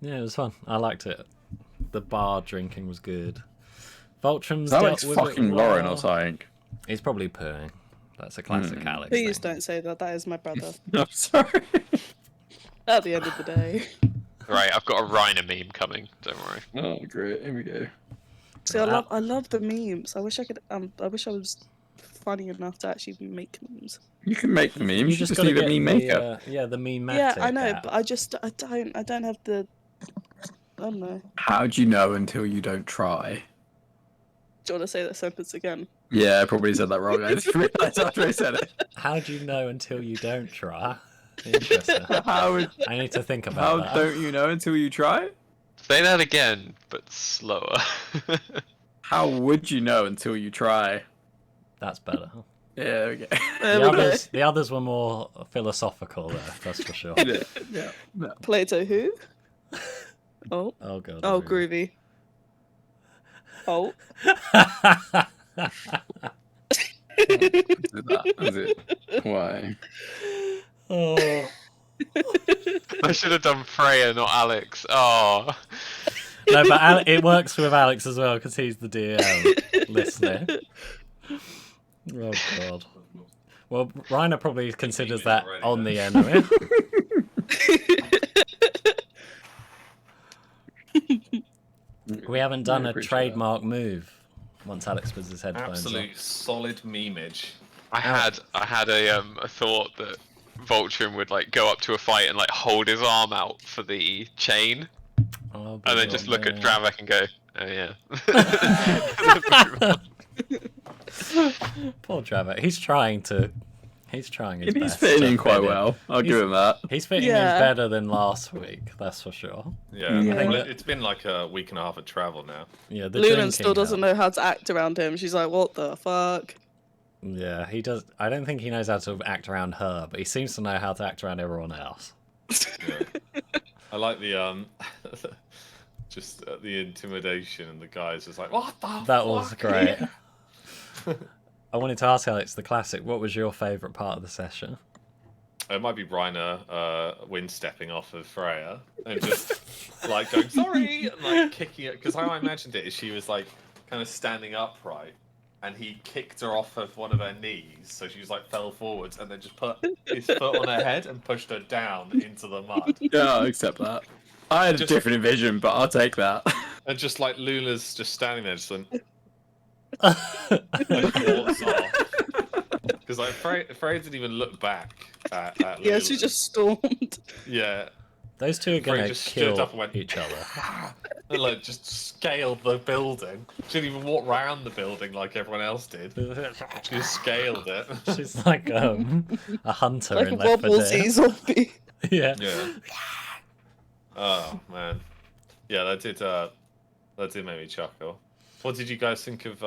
yeah, it was fun. I liked it. The bar drinking was good. Voltram's That dealt looks with fucking it Lauren well. or something. He's probably pooing. That's a classic Alex Please thing. don't say that. That is my brother. I'm sorry. At the end of the day. Right, I've got a Reiner meme coming. Don't worry. Oh, great. Here we go. See, I love the memes. I wish I could. I wish I was funny enough to actually make memes. You can make the memes. You just gotta need a get meme the, maker. yeah, the meme. Yeah, I know, but I don't have the. I don't know. How do you know until you don't try? Do you want to say that sentence again? Yeah, I probably said that wrong. I just realized after I said it. How do you know until you don't try? Interesting. How would, I need to think how about that. don't you know until you try? Say that again, but slower. How would you know until you try? That's better. Yeah, okay. The others were more philosophical there, that's for sure. Yeah. No. Plato who? Oh. Oh god. Oh, groovy. Oh. Is it? Why? Oh. I should have done Freya, not Alex. Oh. No, but it works with Alex as well because he's the DM listener. Oh god. Well, Reiner probably considers that on the enemy. We haven't done Really a appreciate that. trademark move once Alex puts his headphones Absolute solid memeage. I had a thought that Voltron would like go up to a fight and like hold his arm out for the chain, on. Oh, and then just look at Dravik and go, "Oh yeah." Poor Dravik. He's trying his He's best. fitting to in quite fit well. I'll He's- give him that. He's fitting Yeah. in better than last week, that's for sure. Yeah, Yeah. well, it's been like a week and a half of travel now. Yeah, the Lunan still drinking doesn't helped. know how to act around him. She's like, what the fuck? Yeah, he does. I don't think he knows how to act around her, but he seems to know how to act around everyone else. Yeah. I like the just the intimidation, and the guys just like, what the That was fuck?" great. I wanted to ask Alex the classic. What was your favourite part of the session? It might be Reiner wind stepping off of Freya and just like going sorry and like kicking it, because how I imagined it is she was like kind of standing upright and he kicked her off of one of her knees, so she was like fell forwards and then just put his foot on her head and pushed her down into the mud. Yeah, I'll accept that. I had a Just- different vision, but I'll take that. And just like Lula's just standing there just like walks off. Because like Freya didn't even look back at Yeah, Lula. she just stormed. Yeah. Those two are Freya gonna just stood kill up and went, each other. and like just scaled the building. She didn't even walk around the building like everyone else did. She just scaled it. She's like a hunter Like a in Left 4 World War Z Dead. zombie. Yeah. Yeah. Oh man. Yeah, that did make me chuckle. What did you guys think of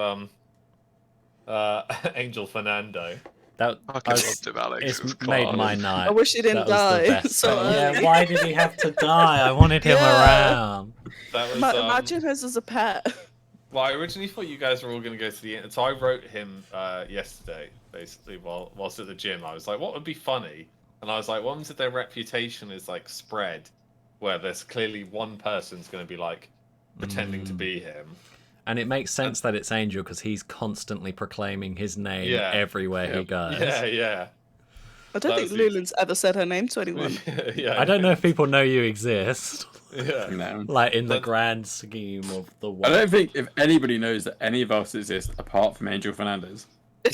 Angel Fernando? That I I was- loved him, Alex. it's It was made class. my night. I wish he didn't That was the die. best So part. Yeah, early. why did he have to die? I wanted him Yeah. around. That was Imagine his as a pet. Well, I originally thought you guys were all going to go to the end, so I wrote him yesterday, basically, whilst at the gym. I was like, what would be funny? And I was like, what if their reputation is like spread, where there's clearly one person's going to be like pretending to be him. And it makes sense that it's Angel because he's constantly proclaiming his name Yeah. everywhere he Yep. goes. Yeah, yeah. I don't That think was the- Lulan's ever said her name to anyone. Yeah. I don't know if people know you exist, Yeah. No. like in the But- grand scheme of the I world. don't think if anybody knows that any of us exist apart from Angel Fernandez. But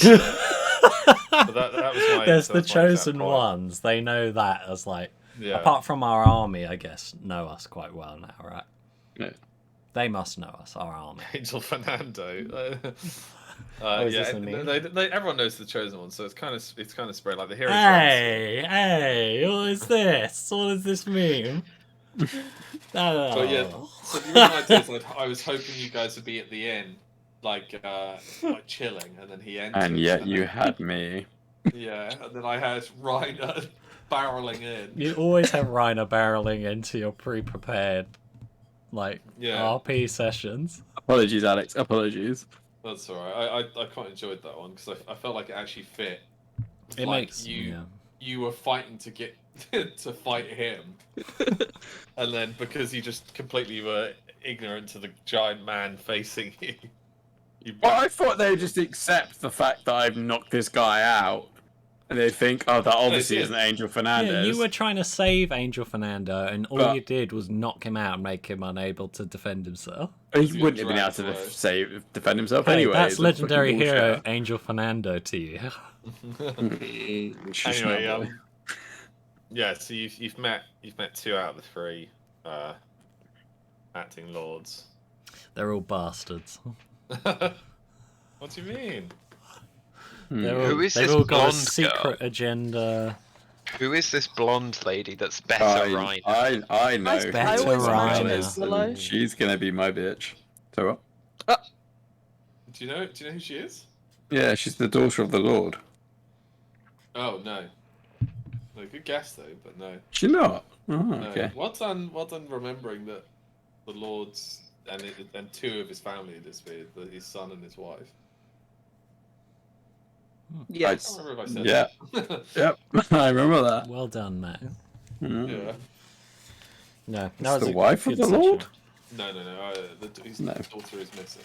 that was my. There's that the was my exact chosen point. ones. They know that as like, Yeah. apart from our army, I guess, know us quite well now, right? Yeah. They must know us, our army. Angel Fernando. is Yeah, this a meme? everyone knows the chosen one, so it's kind of spread like the heroes. Hey, what is this? What does this mean? Oh. But yeah, so the reason I did is I was hoping you guys would be at the end, like chilling, and then he enters. And yet you then- had me. Yeah, and then I had Reiner barreling in. You always have Reiner barreling into your pre-prepared, like, Yeah. RP sessions. Apologies, Alex. Apologies. That's alright. I quite enjoyed that one because I felt like it actually fit. It Like, makes you were fighting to get to fight him, and then because you just completely were ignorant to the giant man facing you. Well, I thought they'd just accept the fact that I've knocked this guy out. And they'd think, oh, that obviously did. isn't Angel Yeah, Fernandez. you were trying to save Angel Fernando, and all But- you did was knock him out and make him unable to defend himself. He You wouldn't have been able dragged to away. defend himself Hey, anyway. that's It's a legendary fucking hero bullshit. Angel Fernando to you. Anyway, yeah. So you've met 2 out of the 3 acting lords. They're all bastards. What do you mean? They're all, Who is they've this all got a blonde secret girl? agenda. Who is this blonde lady that's better, right? I know. I who Better always Reiner. imagine is, it's Willow. and she's gonna be my bitch. So what? Do you know who she is? Yeah, she's the daughter of the Lord. Oh no. No, good guess though, but no. She's not. Oh, No. okay. Well done remembering that the lords and 2 of his family this be his son and his wife. I Yes. don't remember if I said Yeah. that. Yep, I remember that. Well done, Matt. Mm. Yeah. No, It's the wife of good the session. Lord? No. His No. daughter is missing.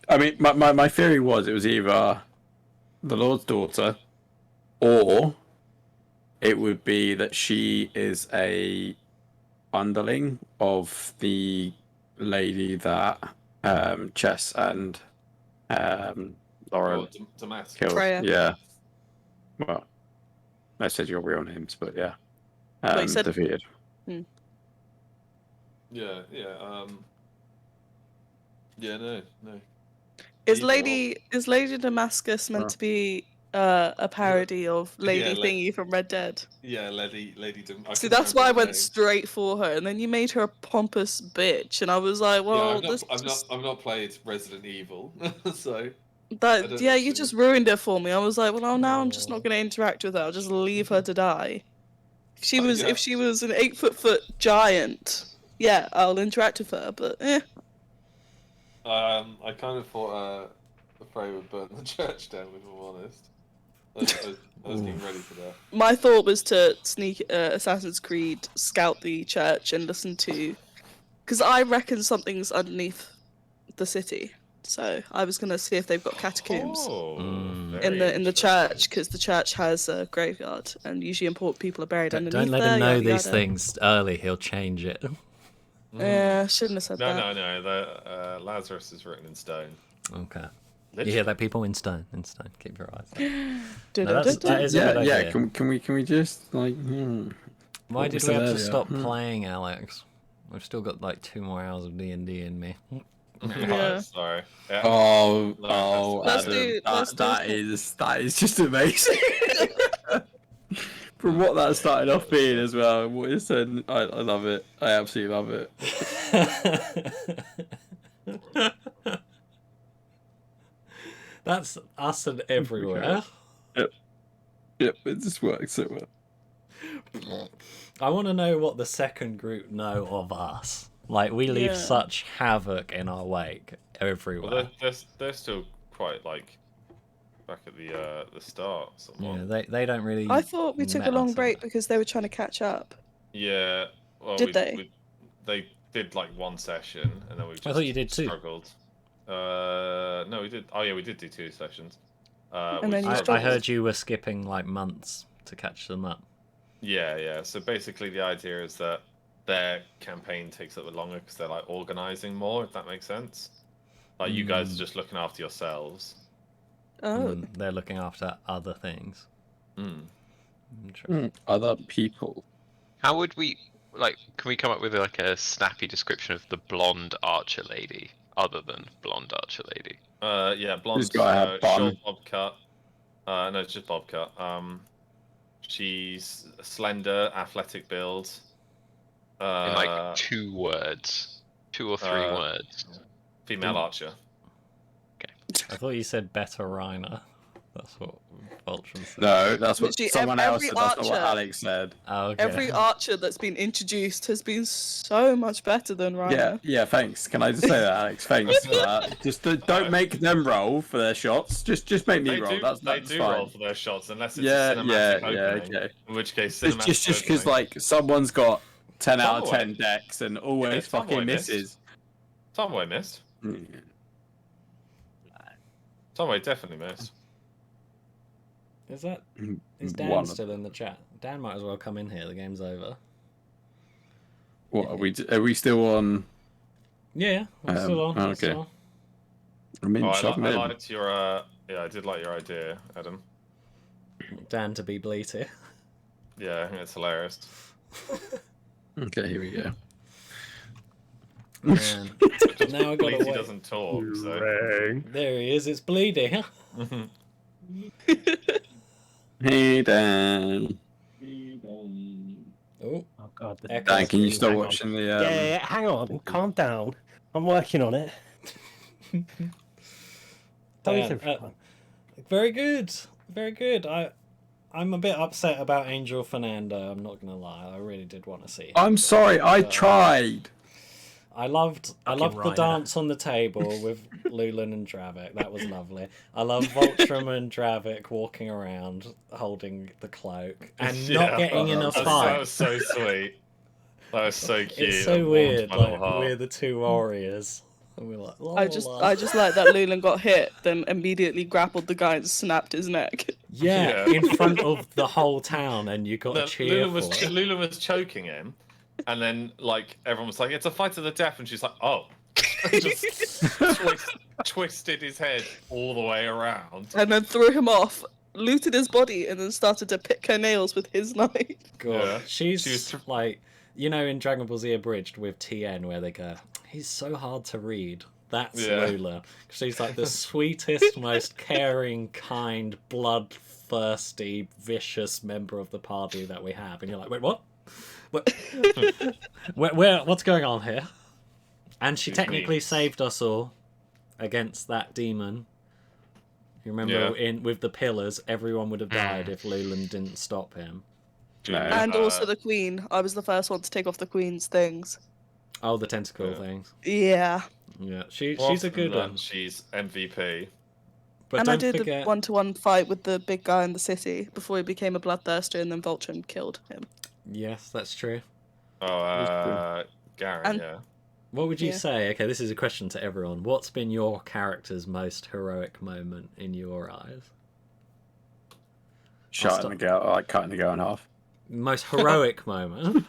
I mean, my theory was it was either the Lord's daughter, or it would be that she is a underling of the lady that Chess and Lauren Oh, Damask. killed. Freya. Yeah. Well, I said your real names, but yeah. Well, you said- Defeated. Yeah, no. Is Either Lady Damascus meant to be a parody of Lady Yeah, Thingy from Red Dead? Yeah, Lady See, that's why I went straight for her, and then you made her a pompous bitch, and I was like, well, I've not played Resident Evil, so you just ruined it for me. I was like, well, now I'm just not going to interact with her. I'll just leave her to die. If she was an 8-foot giant, yeah, I'll interact with her, but I kind of thought Frey would burn the church down, if I'm honest. I was getting ready for that. My thought was to sneak Assassin's Creed, scout the church, and listen to, because I reckon something's underneath the city. So I was gonna see if they've got catacombs in the church, because the church has a graveyard, and usually important people are buried underneath. Don't let there, him know yada, these yada. things early. He'll change it. Yeah, shouldn't have said that. No. Lazarus is written in stone. Okay. Literally. You hear that, people? In stone. Keep your eyes there. That is a good idea. Yeah. Can we just like? Why what did was we have said to earlier? stop playing, Alex? We've still got like 2 more hours of D&D in me. Yeah. Sorry. Yeah. Oh, Let's Adam, do- let's do that is just amazing. From what that started off being as well, what you said, I love it. I absolutely love it. That's us and everywhere. Yep, it just works so well. I want to know what the second group know of us. Like, we leave Yeah. such havoc in our wake everywhere. Well, they're still quite like back at the start. Somewhat. Yeah, they don't really. I thought we took a met long us, break because they were trying to catch up. Yeah. Well, Did they? They did like one session, and then we just I thought you did 2. struggled. No, we did. Oh yeah, we did do 2 sessions. And we then you I struggled. heard you were skipping like months to catch them up. Yeah. So basically, the idea is that their campaign takes a little bit longer because they're like organizing more. If that makes sense. Like you guys are just looking after yourselves. Oh, And they're looking after other things. Mm. Interesting. Other people. How would we like? Can we come up with like a snappy description of the blonde archer lady, other than blonde archer lady? Yeah, blonde, This guy had bun. short bob cut. No, it's just bob cut. She's slender, athletic build. In like 2 words, 2 or 3 words. Female archer. I thought you said better Reiner. That's what Voltron said. No, that's what Literally, someone else every said. That's not what archer- Alex said. Oh, okay. every archer that's been introduced has been so much better than Ryan. Yeah, thanks. Can I just say that, Alex? Thanks for that. Just don't make them roll for their shots. Just make me They roll. do, That's they fine. do roll for their shots unless it's Yeah, a cinematic yeah, opening. okay. In which case, It's cinematic just because opening- like someone's got 10 out of Tomboy. 10 decks and always Tomboy fucking missed. misses. Tomboy missed. Tomboy definitely missed. Is Dan One of still in the chat? Dan might as well come in here. The game's over. What are we still on? Yeah, I'm still on. I'm okay. still on. I mean, Oh, shove 'em I in. liked your yeah, I did like your idea, Adam. Dan to be bleated. Yeah, I think it's hilarious. Okay, here we go. Man. Now I gotta Bleedy wait. doesn't talk, so. There he is. It's bleeding. Hey, Dan. Oh, Oh god. The Echo. Dan, can you start Hang on. watching the? Yeah, hang on. Calm down. I'm working on it. How is Dan, everyone? very good. Very good. I'm a bit upset about Angel Fernando. I'm not gonna lie. I really did want to see him. I'm sorry, I tried. I loved the Reiner. dance on the table with Lulan and Dravik. That was lovely. I love Voltram and Dravik walking around holding the cloak and not getting in a That fight. was so sweet. That was so cute. It's That so warmed weird. my little Like heart. we're the 2 warriors, and we're like. I just like that Lulan got hit, then immediately grappled the guy and snapped his neck. Yeah, Yeah. in front of the whole town, and you got to cheer Lula for it. Lula was choking him, And then like everyone was like, "It's a fight to the death," and she's like, "Oh," just twisted his head all the way around. And then threw him off, looted his body, and then started to pick her nails with his knife. God, Yeah. she's She was like, you know, in Dragon Ball Z Abridged with TN, where they go, "He's so hard to read." That's Yeah. Lula. She's like the sweetest, most caring, kind, bloodthirsty, vicious member of the party that we have. And you're like, wait, what? What? What's going on here? And she She's technically mean. saved us all against that demon. You remember with the pillars, everyone would have died if Lulan didn't stop him. No. And also the queen. I was the first one to take off the queen's things. Oh, the tentacle Yeah. things. Yeah. Yeah, she's Well, a good one. She's MVP. But And don't I did forget, the one-to-one fight with the big guy in the city before he became a bloodthirster, and then Voltron killed him. yes, that's true. Oh, Gary, And- yeah. What would you Yeah. say? Okay, this is a question to everyone. What's been your character's most heroic moment in your eyes? Shutting the girl, like cutting the girl in half. Most heroic moment?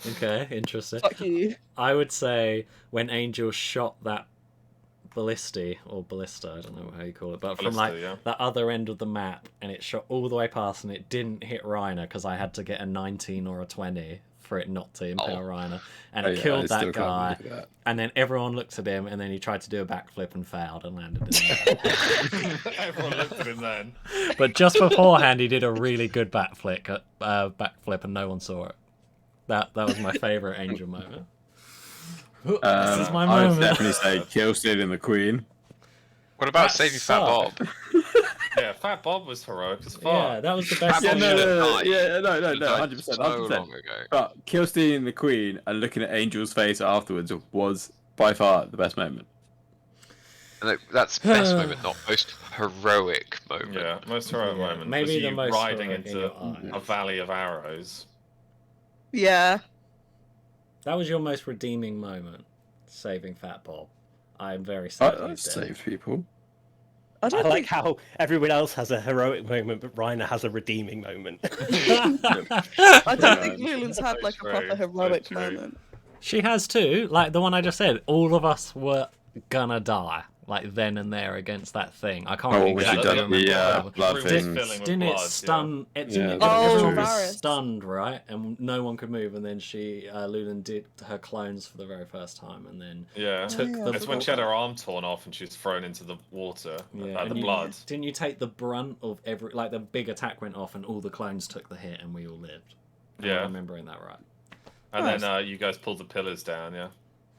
Okay, interesting. Fuck you. I would say when Angel shot that ballista, I don't know how you call it, but from like Ballista, yeah. the other end of the map, and it shot all the way past, and it didn't hit Reiner because I had to get a 19 or a 20 for it not to impale Reiner, and it killed I that still can't guy. believe that. And then everyone looked at him, and then he tried to do a backflip and failed and landed in the Everyone looked at him then. But just beforehand, he did a really good backflip, and no one saw it. That was my favorite Angel moment. This is my I would moment. definitely say kill stealing the queen. What about That saving Fat sucked. Bob? Yeah, Fat Bob was heroic as fuck. Yeah, that was the best. Fat Bob Yeah, should have died. no, He died 100%, so 100%. long ago. But kill stealing the queen and looking at Angel's face afterwards was by far the best moment. And that's best moment, not most heroic moment. Yeah, most heroic Yeah, moment maybe was the you most riding heroic in into your eyes. a valley of arrows. Yeah. That was your most redeeming moment, saving Fat Bob. I'm very sad I he's dead. saved people. I I don't like think. how everyone else has a heroic moment, but Reiner has a redeeming moment. I don't think Lulan's had like a true, proper so heroic true. moment. She has too. Like the one I just said, all of us were gonna die, like then and there against that thing. I can't Oh, really when she exactly done remember the, what happened. blood Room was thing. filling with Didn't blood, it stun? It didn't. Yeah, It, that's everyone true. was Varys. stunned, right? And no one could move. And then Lulan did her clones for the very first time, and then Yeah. took yeah, the. That's when she had her arm torn off and she was thrown into the water. Yeah, The and blood. Didn't you take the brunt of every? Like the big attack went off, and all the clones took the hit, and we all lived. Am I Yeah. remembering that right? And then you guys pulled the pillars down, yeah.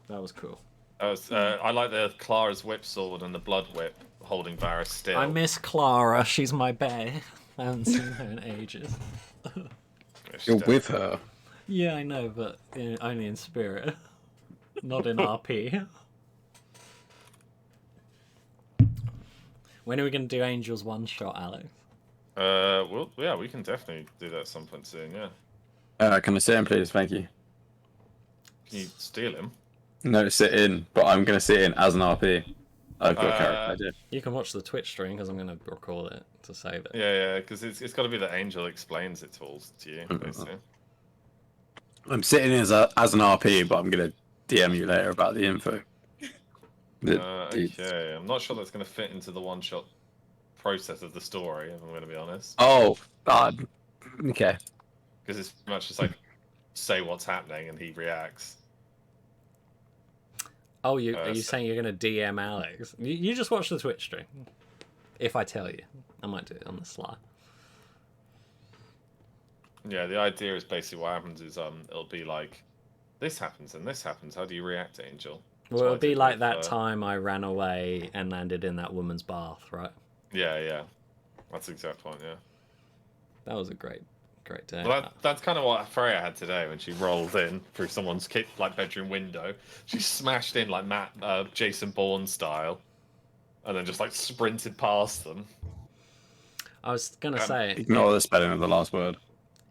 That was cool. That was, I like the Clara's whip sword and the blood whip holding Varys still. I miss Clara. She's my bae. I haven't seen her in ages. Yeah, she's You're dead. with her. Yeah, I know, but only in spirit, not in RP. When are we going to do Angels one shot, Alex? Well, yeah, we can definitely do that at some point soon, yeah. Can I sit in, please? Thank you. Can you steal him? No, sit in, but I'm going to sit in as an RP. I've got a character idea. You can watch the Twitch stream because I'm going to record it to save it. Yeah, because it's got to be that Angel explains it all to you, basically. I'm sitting in as an RP, but I'm going to DM you later about the info. Okay, I'm not sure that's going to fit into the one-shot process of the story, if I'm going to be honest. Oh, God. Okay. Because it's pretty much just like, say what's happening and he reacts. Oh, are you so- saying you're going to DM Alex? You just watch the Twitch stream. If I tell you. I might do it on the sly. Yeah, the idea is basically what happens is it'll be like, this happens and this happens. How do you react, Angel? Well, So I it'll be did like with, that time I ran away and landed in that woman's bath, right? Yeah. That's the exact point, yeah. That was a great day. Well, that's kind of what Freya had today when she rolled in through someone's bedroom window. She smashed in like Jason Bourne style, and then just like sprinted past them. I was gonna say, Ignore the spelling of the last word.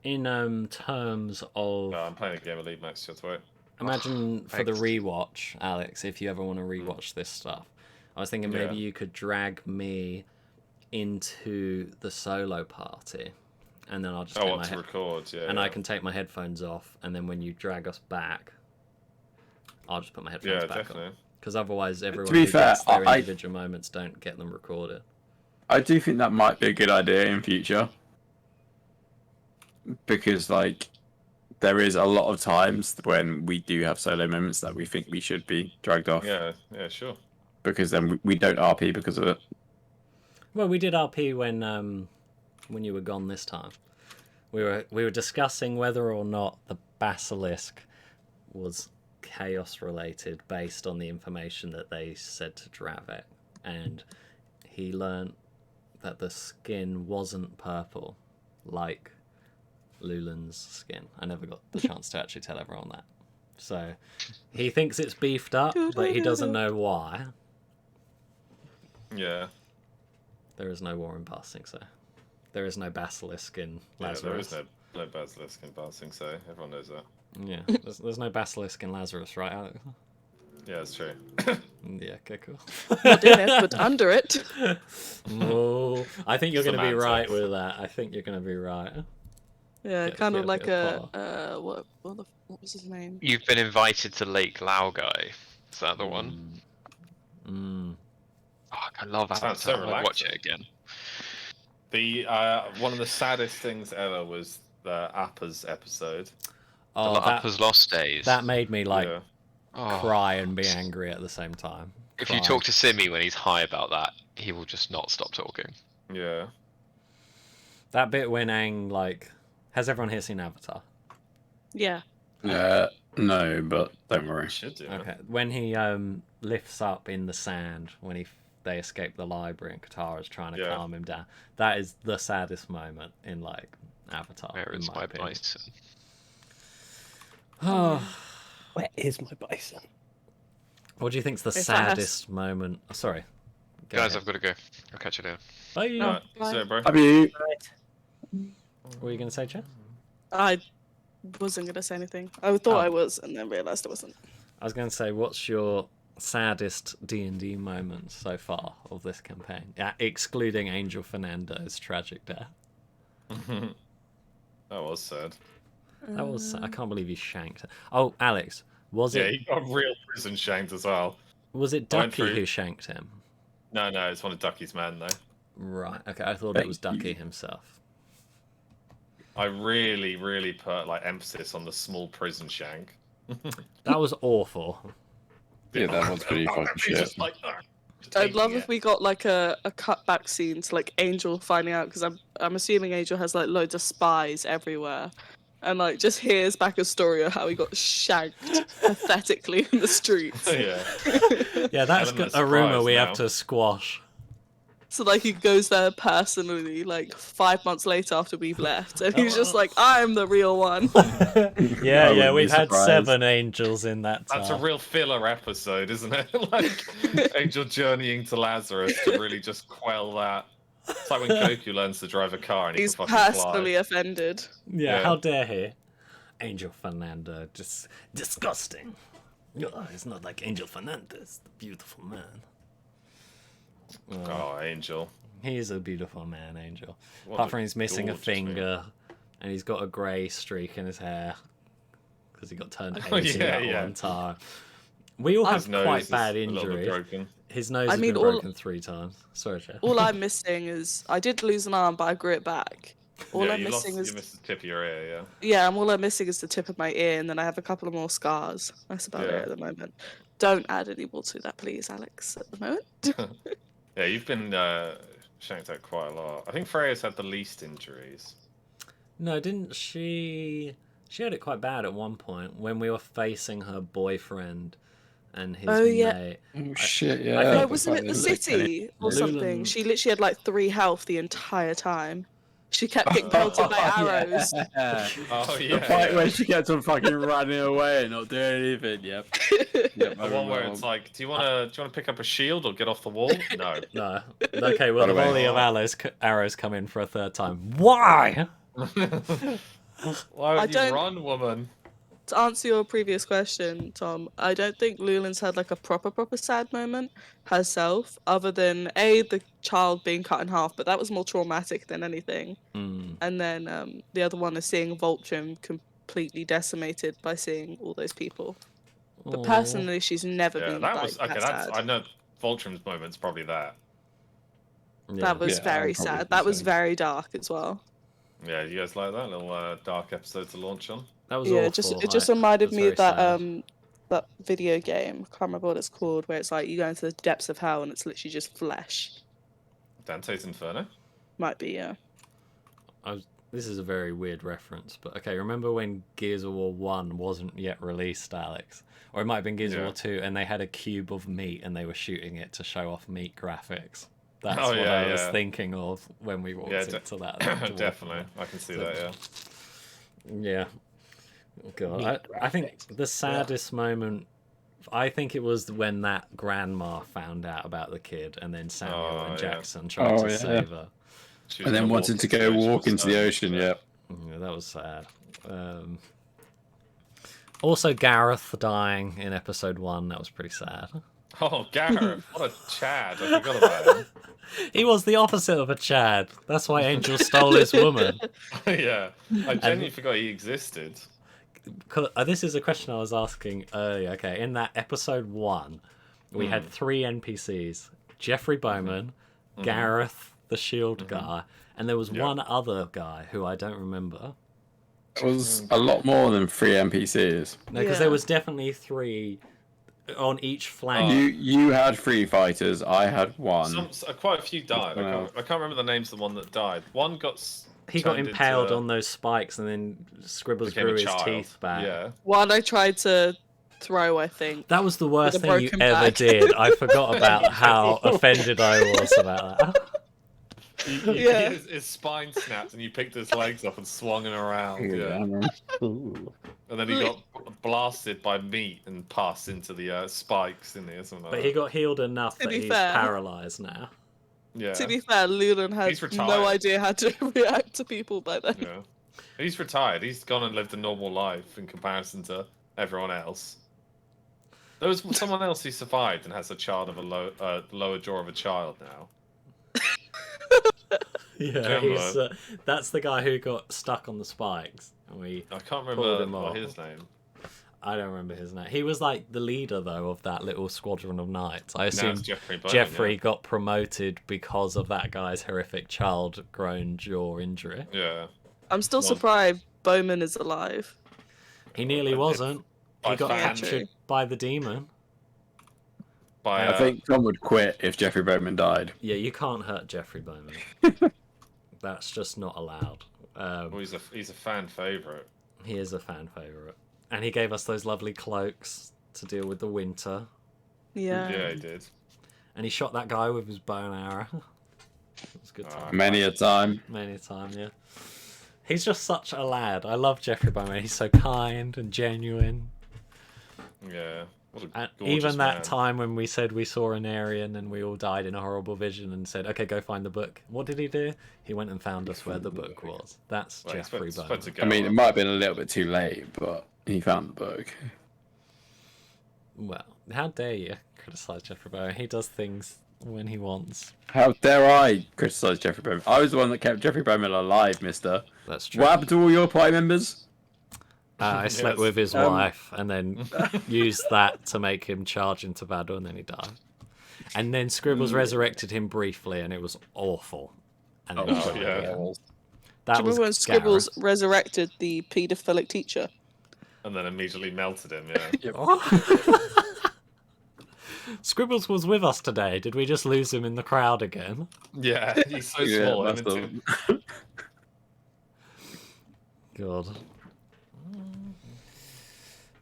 in terms of, I'm playing a game of League Max just wait. imagine for the thanks. rewatch, Alex, if you ever want to rewatch this stuff, I was thinking maybe Yeah. you could drag me into the solo party, and then I'll just Oh, take what my to record? Yeah. and yeah. I can take my headphones off, and then when you drag us back, I'll just put my headphones Yeah, back definitely. on. Because otherwise, everyone be who fair, gets their I- individual moments don't get them recorded. I do think that might be a good idea in future. Because, like, there is a lot of times when we do have solo moments that we think we should be dragged off. Yeah, sure. Because then we don't RP because of it. Well, we did RP when you were gone this time. We were discussing whether or not the basilisk was chaos related based on the information that they said to Dravek, and he learnt that the skin wasn't purple like Lulan's skin. I never got the chance to actually tell everyone that. So he thinks it's beefed up, but he doesn't know why. Yeah. There is no war in passing, so there is no basilisk in Lazarus. Yeah, there is no basilisk in passing, so everyone knows that. Yeah, there's no basilisk in Lazarus, right, Alex? Yeah, it's true. Yeah, okay, cool. Not in it, but under it. Oh, I think you're going to be Semantics. right with that. I think you're going to be right. Yeah, Get- kind get of a like bit of a what was his name? You've been invited to Lake Laogai. Is that the one? Mm. Oh, I love Sounds so Avatar. I'd watch relaxing. it again. The one of the saddest things ever was the Appa's episode. Oh, the that, Upper's Lost Days. that made me like Yeah. Oh. cry and be angry at the same time. If you talk to Simi when he's high about that, he will just not stop talking. Yeah. That bit when Aang, like, has everyone here seen Avatar? Yeah. No, but don't worry. Should do. Okay, when he lifts up in the sand when they escape the library and Katara's trying to Yeah. calm him down. That is the saddest moment in like Avatar. Where in is my opinion. bison? Oh, Where is my bison? what do you think's the If that saddest moment? Oh, sorry, Go Guys, ahead. I've got to go. I'll catch you later. Bye. No. Alright, Bye. see you, bro. Have you? What were you going to say, Chad? I wasn't gonna say anything. I thought Oh. I was, and then realised I wasn't. I was going to say, what's your saddest D&D moment so far of this campaign? Yeah, excluding Angel Fernando's tragic death. That was sad. That was. I can't believe you shanked her. Oh, Alex, was Yeah, it he got real prison shanked as well. was it I went Ducky through- who shanked him? No, it's one of Ducky's men, though. Right. Okay, I thought it was Ducky himself. I really, really put like emphasis on the small prison shank. That was awful. Yeah, that was pretty fucking He's shit. just like, just I'd love taking if we got like a cutback scene to like Angel finding out, because I'm assuming Angel has like loads of spies everywhere, and like just hears back a story of how he got shanked pathetically in the streets. Yeah. Yeah, that's Element of a rumor surprise we now. have to squash. So like he goes there personally like 5 months later after we've left, and he's just like, I'm the real one. Yeah, wouldn't we've be had surprised. 7 angels in that time. That's a real filler episode, isn't it? Like Angel journeying to Lazarus to really just quell that. It's like when Goku learns to drive a car and he He's can fucking personally fly. offended. Yeah, Yeah. how dare he? Angel Fernando, just disgusting. Oh, it's not like Angel Fernandez, the beautiful man. Oh, Angel. He's a beautiful man, Angel. What Apart a from he's missing a gorgeous man. finger, and he's got a grey streak in his hair because he got turned Oh, 80 yeah, that yeah. one time. We all have His nose quite is bad a little bit injuries. broken. His nose I has mean, been all- broken 3 times. Sorry, Chad. All I'm missing is I did lose an arm, but I grew it back. All Yeah, I'm you missing you missed the tip of your ear, all I'm missing is the tip of my ear, and then I have a couple of more scars. That's about Yeah. it at the moment. Don't add any more to that, please, Alex. At the moment. yeah. Yeah, you've been shanked out quite a lot. I think Freya's had the least injuries. No, didn't she? She had it quite bad at one point when we were facing her boyfriend and his Oh, yeah. mate. Oh shit! I Yeah. think- No, wasn't it the city or something? Lulan- She literally had like 3 health the entire time. She kept getting pelted by arrows. Yeah. Oh The yeah. fight yeah. where she kept on fucking running away and not doing anything. Yep. Yep. The one where it's like, do you want to pick up a shield or get off the wall? No. No. Okay, well, By the the way- volley of arrows come in for a 3rd time. Why? Why would I you don't- run, woman? to answer your previous question, Tom, I don't think Lulin's had like a proper sad moment herself, other than the child being cut in half, but that was more traumatic than anything. And then the other one is seeing Voltrim completely decimated by seeing all those people. But personally, she's never been that like was okay. that sad. I know Voltrim's moment's probably that. That was very I'd probably sad. be That was saying. very dark as well. Yeah, you guys like that little dark episode to launch on? That was Yeah, awful. it just reminded was me of very that sad. that video game. I can't remember what it's called, where it's like you go into the depths of hell and it's literally just flesh. Dante's Inferno? Might be, yeah. This is a very weird reference, but okay, remember when Gears of War 1 wasn't yet released, Alex? Or it might have been Gears of War 2, and they had a cube of meat and they were shooting it to show off meat graphics. That's what I was thinking of when we walked into that. Definitely. I can see that, yeah. Yeah. God, I think the saddest moment, I think it was when that grandma found out about the kid, and then Samuel and Jackson tried to save her. And then wanted to go walk into the ocean, yeah. Yeah, that was sad. Also, Gareth dying in episode 1, that was pretty sad. Oh, Gareth, what a Chad. I forgot about him. He was the opposite of a Chad. That's why Angel stole his woman. Yeah, I genuinely forgot he existed. This is a question I was asking earlier. Okay, in that episode 1, we had 3 NPCs. Jeffrey Bowman, Gareth, the shield guy, and there was one other guy who I don't remember. It was a lot more than 3 NPCs. No, because there was definitely 3 on each flank. You had 3 fighters, I had 1. Quite a few died. I can't remember the names of the one that died. One got... He got impaled on those spikes, and then Scribbles grew his teeth back. Yeah. One I tried to throw, I think. That was the worst thing you broken ever back. did. I forgot about how offended I was about that. His spine snapped, and you picked his legs up and swung him around. Yeah. And then he got blasted by meat and passed into the spikes in there. But he got healed enough that he's paralyzed now. Yeah. To be fair, Lulan has no idea how to react to people by then. Yeah. He's retired. He's gone and lived a normal life in comparison to everyone else. There was someone else who survived and has a child of a lower jaw of a child now. Yeah, that's the guy who got stuck on the spikes. And I can't remember his name. I don't remember his name. He was like the leader, though, of that little squadron of knights. I assume Jeffrey got promoted because of that guy's horrific child-grown jaw injury. Yeah. I'm still surprised Bowman is alive. He nearly wasn't. He got captured by the demon. I think Tom would quit if Jeffrey Bowman died. Yeah, you can't hurt Jeffrey Bowman. That's just not allowed. He's a fan favourite. He is a fan favourite. And he gave us those lovely cloaks to deal with the winter. Yeah. Yeah, he did. And he shot that guy with his bow and arrow. It was a good time. Many a time. Many a time, yeah. He's just such a lad. I love Jeffrey Bowman. He's so kind and genuine. Yeah. And even that time when we said we saw an Aryan and we all died in a horrible vision and said, okay, go find the book. What did he do? He went and found us where the book was. That's Jeffrey Bowman. I mean, it might have been a little bit too late, but he found the book. Well, how dare you criticize Jeffrey Bowman? He does things when he wants. How dare I criticize Jeffrey Bowman? I was the one that kept Jeffrey Bowman alive, mister. That's true. What happened to all your party members? I slept with his wife and then used that to make him charge into battle, and then he died. And then Scribbles resurrected him briefly, and it was awful. And then Do you remember when Scribbles Gareth. resurrected the paedophilic teacher? And then immediately melted him, yeah. Scribbles was with us today. Did we just lose him in the crowd again? Yeah, he's so small, isn't he? God.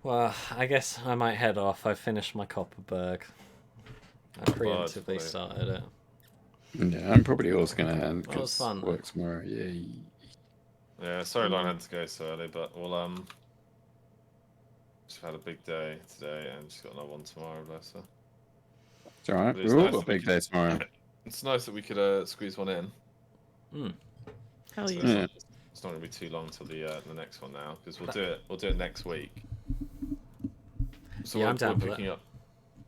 Well, I guess I might head off. I finished my Copperberg. I preemptively started it. Yeah, I'm probably also going to end That was because fun. work tomorrow. Yeah. Yeah, sorry Lauren had to go so early, but we'll just had a big day today and she's got another one tomorrow, bless her. It's alright, But it's we've all nice got a that we big day tomorrow. It's nice that we could squeeze one in. Hell So yeah. Yeah. It's not going to be too long till the next one now because we'll do it next week. So Yeah, we're, I'm down for picking up.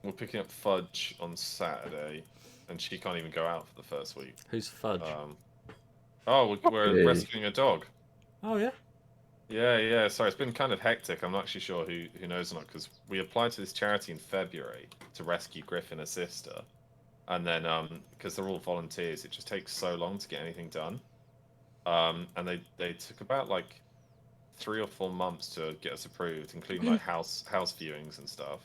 We're picking up Fudge on Saturday, and she can't even go out for the first week. Who's Fudge? We're Hey. rescuing a dog. Oh yeah. Yeah. Sorry, it's been kind of hectic. I'm not actually sure who knows or not, because we applied to this charity in February to rescue Griffin, a sister, and then because they're all volunteers, it just takes so long to get anything done. And they took about like 3 or 4 months to get us approved, including like house viewings and stuff,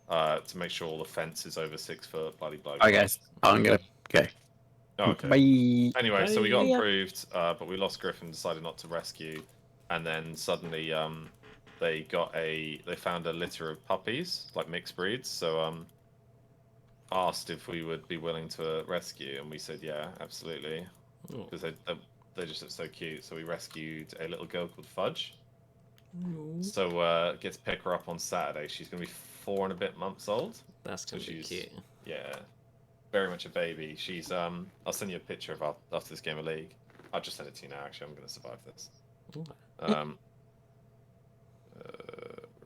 to make sure all the fence is over 6 foot. Bloody bloody. I guess I'm gonna go. Okay. Bye. Anyway, so we got Bye. approved, but we lost Griffin, decided not to rescue, and then suddenly they found a litter of puppies, like mixed breeds. So asked if we would be willing to rescue, and we said yeah, absolutely, Oh. because they just look so cute. So we rescued a little girl called Fudge. So get to pick her up on Saturday. She's gonna be 4 and a bit months old. That's gonna be cute. Yeah, very much a baby. She's I'll send you a picture of after this game of League. I'll just send it to you now. Actually, I'm gonna survive this. Where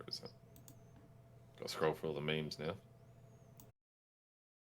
is it? Got to scroll through all the memes now.